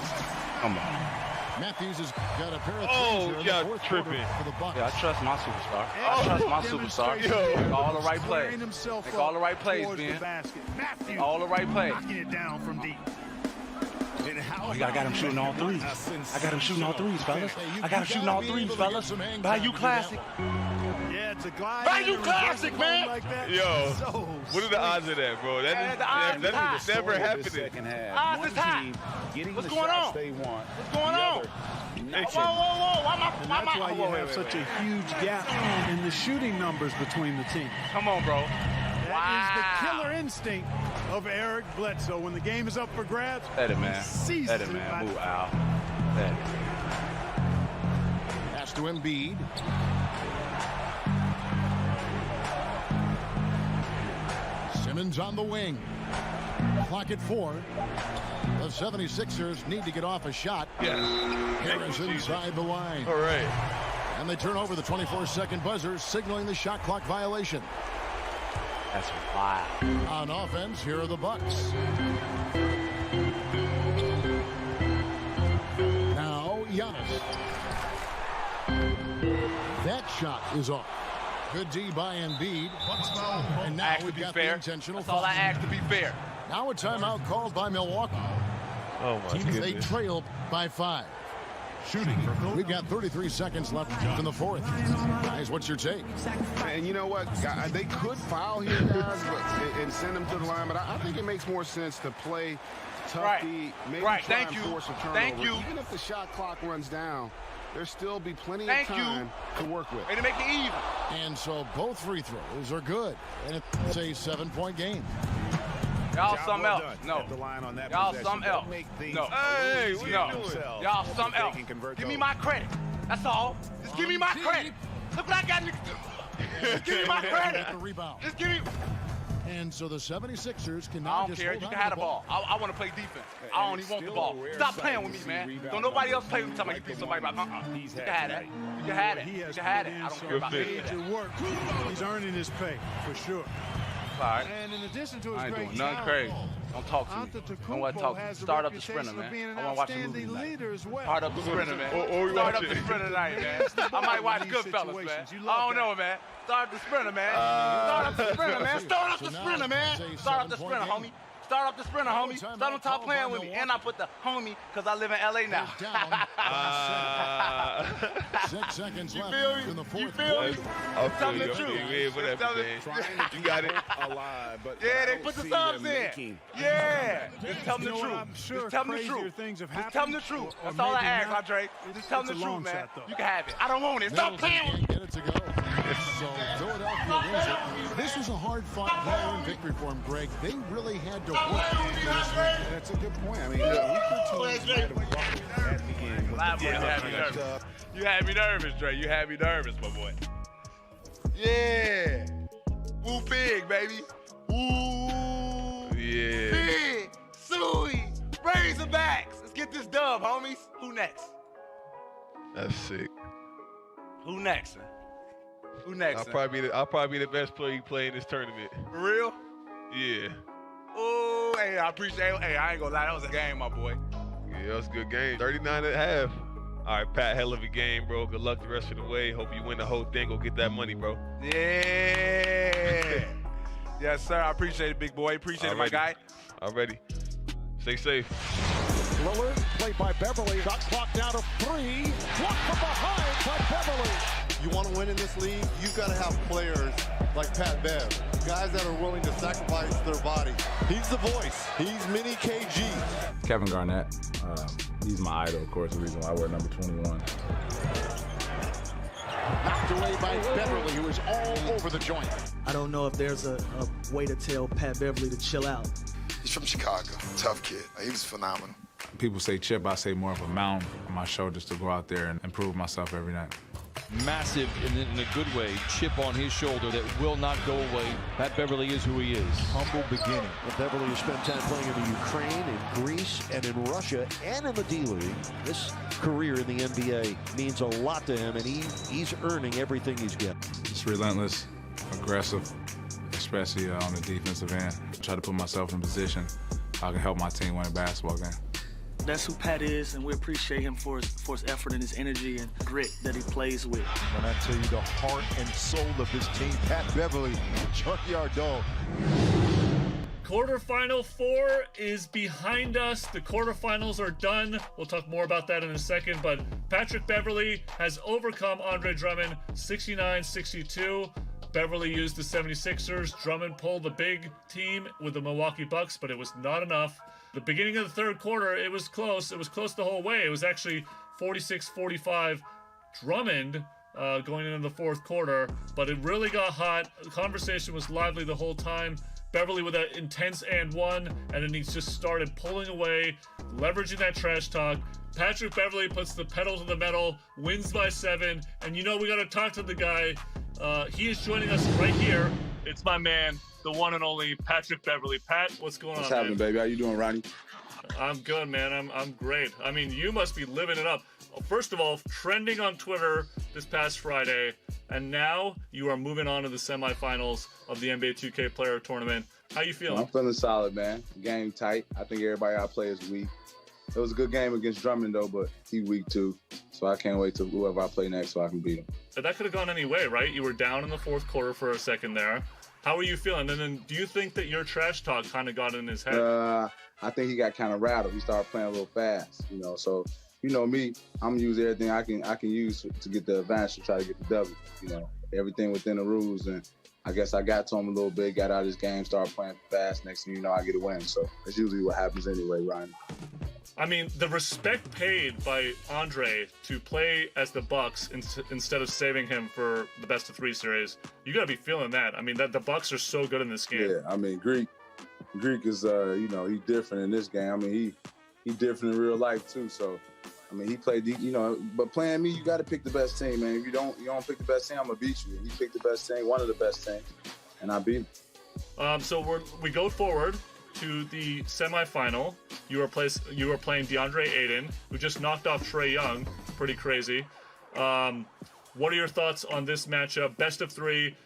Come on. Matthews has got a pair of Oh, threes here in y'all the fourth tripping. quarter for the Bucks. Yeah, I trust my superstar. I trust my superstar. Demonstration Make all the right squaring plays. himself Make all the right up plays, towards the man. basket. Matthews All the right plays. knocking it down from deep. And how Oh, I got him shooting all threes. I got him shooting all threes, fellas. I got him shooting all threes, fellas. Bayou Classic. Yeah, it's a glide. Bayou and a Classic, reverse man. like that. Yo, So what are the odds of that, bro? That Yeah, is, the odds that is high. is never happening. Second half. Odds One is high. team getting What's the going shots on? they want. What's going The on? other Whoa, not. whoa, whoa. Why And my, that's why you whoa, have wait, such wait. a huge gap in the shooting numbers between the teams. Come on, bro. That is the killer instinct of Eric Bledsoe. When the game is up for grabs, Let it, man. seizes Let it, it man. by Move out. Let it. Pass to Embiid. Simmons on the wing. Clock at 4. The 76ers need to get off a shot. Yes. Harris inside the line. All right. And they turn over the 24-second buzzer, signaling the shot clock violation. That's wild. On offense, here are the Bucks. Now, Giannis. That shot is off. Good D by Embiid. And now we've got the intentional That's all I foul. asked, to be fair. Now a timeout called by Milwaukee. Oh, my They goodness. trail by 5. Shooting for Phil. We've got 33 seconds left in the fourth. Guys, what's your take? And you know what? They could foul here, guys, and send them to the line, but I think it makes more sense to play tough Right. D, maybe Right. try Thank and you. force a turnover. Thank you. Even if the shot clock runs down, there'll still be plenty of time to work with. Way to make it even. And so both free throws are good. And it's a 7-point game. Y'all something else. No. Y'all something else. No. Hey, what no. you doing? Y'all something else. Give me my credit. That's all. Just give me my credit. Look what I got. Just give me my credit. Just give me. And so the 76ers can I now don't just care. hold You on can to have the the ball. I want to play defense. I don't even want the ball. Stop playing with me, man. Don't nobody else play with me. Talking about you beat somebody about You can have that. You can have that. You can have that. I don't care about any of that. Major work. He's earning his pay for sure. Sorry. And in addition to his I ain't great doing nothing talent, crazy. Don't talk to me. Don't want to talk to me. Start up the sprinter, man. I want to watch a movie tonight. Start up the sprinter, man. Start up the sprinter tonight, man. I might watch Goodfellas, man. I don't know, man. Start up the sprinter, man. Start up the sprinter, man. Start up the sprinter, man. Start up the sprinter, homie. Start up the sprinter, homie. Start on top playing with me. And I put the homie because I live in L.A. now. 6 seconds left in the fourth. You feel me? Tell me the truth. You got it. Alive, but yeah, they put the subs in. Yeah. Just tell them the truth. Just tell them the truth. Just tell them the truth. That's all I ask, Andre. Just tell them the truth, man. You can have it. I don't want it. Stop playing with me. Get it to go. So Philadelphia wins it. This was a hard-fought home victory for him, Greg. They really had to work. That's a good point. I mean, You had me nervous, Dre. You had me nervous, my boy. Yeah. Woo big, baby. Woo. Yeah. Big. Suey. Razorbacks. Let's get this dub, homies. Who next? That's sick. Who next, man? Who next? I'll probably be the best player you play in this tournament. For real? Yeah. Oh, hey, I appreciate it. Hey, I ain't gonna lie, that was a game, my boy. Yeah, that was a good game. 39.5. All right, Pat, hell of a game, bro. Good luck the rest of the way. Hope you win the whole thing. Go get that money, bro. Yeah. Yes, sir. I appreciate it, big boy. Appreciate it, my guy. Already. Stay safe. Lillard, played by Beverly. Shot clock down to 3. Blocked from behind by Beverly. You want to win in this league, you've got to have players like Pat Bev, guys that are willing to sacrifice their body. He's the voice. He's mini KG. Kevin Garnett, he's my idol, of course, the reason why I wear number 21. Knocked away by Beverly, who is all over the joint. I don't know if there's a way to tell Pat Beverly to chill out. He's from Chicago, tough kid. He was phenomenal. People say chip, I say more of a mound on my shoulders to go out there and improve myself every night. Massive, in a good way, chip on his shoulder that will not go away. Pat Beverly is who he is. Humble beginning. Beverly has spent time playing in the Ukraine, in Greece, and in Russia, and in the D-League. This career in the NBA means a lot to him, and he's earning everything he's getting. It's relentless, aggressive, especially on the defensive end. Try to put myself in a position I can help my team win a basketball game. That's who Pat is, and we appreciate him for his effort and his energy and grit that he plays with. When I tell you the heart and soul of this team, Pat Beverly, Junkyard Dog. Quarterfinal 4 is behind us. The quarterfinals are done. We'll talk more about that in a second, but Patrick Beverly has overcome Andre Drummond 69-62. Beverly used the 76ers. Drummond pulled the big team with the Milwaukee Bucks, but it was not enough. The beginning of the third quarter, it was close. It was close the whole way. It was actually 46-45 Drummond going into the fourth quarter, but it really got hot. The conversation was lively the whole time. Beverly with an intense and one, and then he just started pulling away, leveraging that trash talk. Patrick Beverly puts the pedal to the metal, wins by 7, and you know we got to talk to the guy. He is joining us right here. It's my man, the one and only Patrick Beverly. Pat, what's going on, What's happening, baby? How you doing, Ronnie? I'm good, man. I'm great. I mean, you must be living it up. First of all, trending on Twitter this past Friday, and now you are moving on to the semifinals of the NBA 2K Player Tournament. How you feeling? I'm feeling solid, man. Game tight. I think everybody I play is weak. It was a good game against Drummond, though, but he weak, too. So I can't wait till whoever I play next so I can beat him. But that could have gone any way, right? You were down in the fourth quarter for a second there. How are you feeling? And then do you think that your trash talk kind of got in his head? I think he got kind of rattled. He started playing a little fast, So, you know me, I'm going to use everything I can use to get the advantage to try to get the W. Everything within the rules. And I guess I got to him a little bit, got out of his game, started playing fast. Next thing you know, I get a win. So that's usually what happens anyway, Ryan. I mean, the respect paid by Andre to play as the Bucks instead of saving him for the best of 3 series, you gotta be feeling that. I mean, that the Bucks are so good in this game. Yeah, I mean, Greek is, you know, he's different in this game. I mean, he different in real life too. So, I mean, he played, you know, but playing me, you got to pick the best team, man. If you don't pick the best team, I'm gonna beat you. He picked the best team, one of the best teams, and I beat him. So we go forward to the semifinal. You are playing DeAndre Ayton, who just knocked off Trae Young. Pretty crazy. What are your thoughts on this matchup? Best of 3.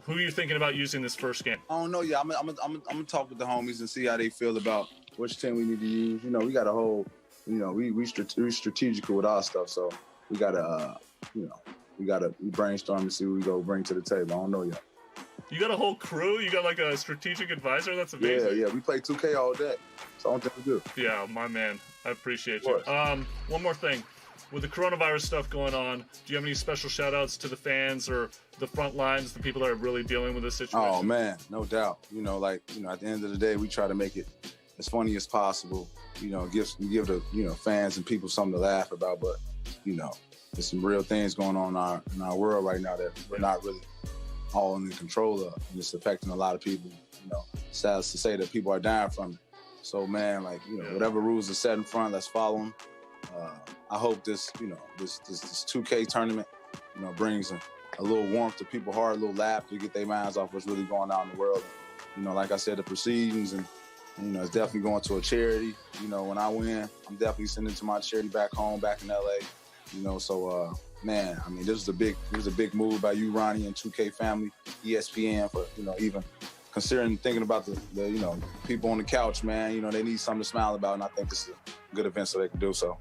Who are you thinking about using this first game? I don't know. Yeah, I'm gonna talk with the homies and see how they feel about which team we need to use. You know, we got a whole, you know, we strategical with our stuff, so we gotta, you know, we brainstorm to see what we go bring to the table. I don't know yet. You got a whole crew? You got like a strategic advisor? That's amazing. Yeah, we play 2K all day. That's the only thing we do. Yeah, my man. I appreciate you. One more thing. With the coronavirus stuff going on, do you have any special shout-outs to the fans or the front lines, the people that are really dealing with this situation? Oh, man, no doubt. You know, like, you know, at the end of the day, we try to make it as funny as possible. You know, give the, you know, fans and people something to laugh about. But, you know, there's some real things going on in our world right now that we're not really all in control of. And it's affecting a lot of people. You know, sad to say that people are dying from it. So, man, like, you know, whatever rules are set in front, let's follow them. I hope this, you know, this 2K tournament, you know, brings a little warmth to people's heart, a little laugh to get their minds off what's really going on in the world. You know, like I said, the proceedings and you know, it's definitely going to a charity. You know, when I win, I'm definitely sending it to my charity back home, back in LA. You know, so man, I mean, this was a big move by you, Ronnie, and 2K family, ESPN, for, you know, even considering thinking about the you know, people on the couch, man. You know, they need something to smile about, and I think this is a good event so they can do so.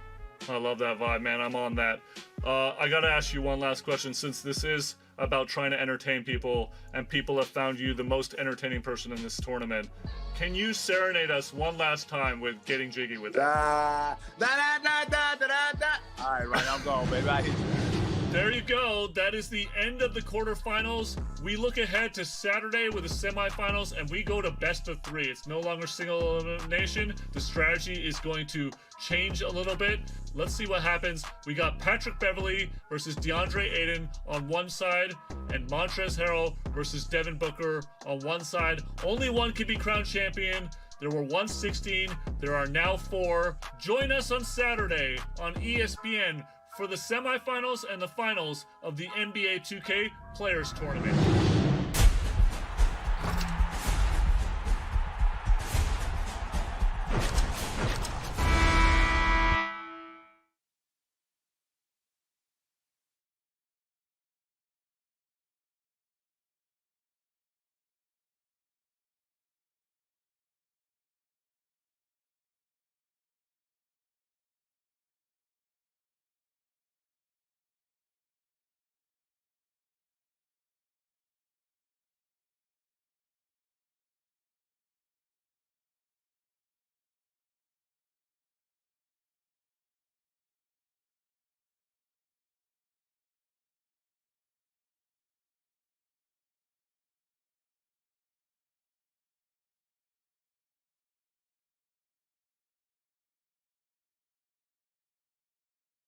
I love that vibe, man. I'm on that. I got to ask you one last question, since this is about trying to entertain people, and people have found you the most entertaining person in this tournament. Can you serenade us one last time with Getting Jiggy with it? All right, right, I'm going, baby. I hit you. There you go. That is the end of the quarterfinals. We look ahead to Saturday with the semifinals, and we go to best of 3. It's no longer single elimination. The strategy is going to change a little bit. Let's see what happens. We got Patrick Beverley versus DeAndre Ayton on one side, and Montrezl Harrell versus Devin Booker on one side. Only one can be crowned champion. There were 116. There are now 4. Join us on Saturday on ESPN for the semifinals and the finals of the NBA 2K Players Tournament.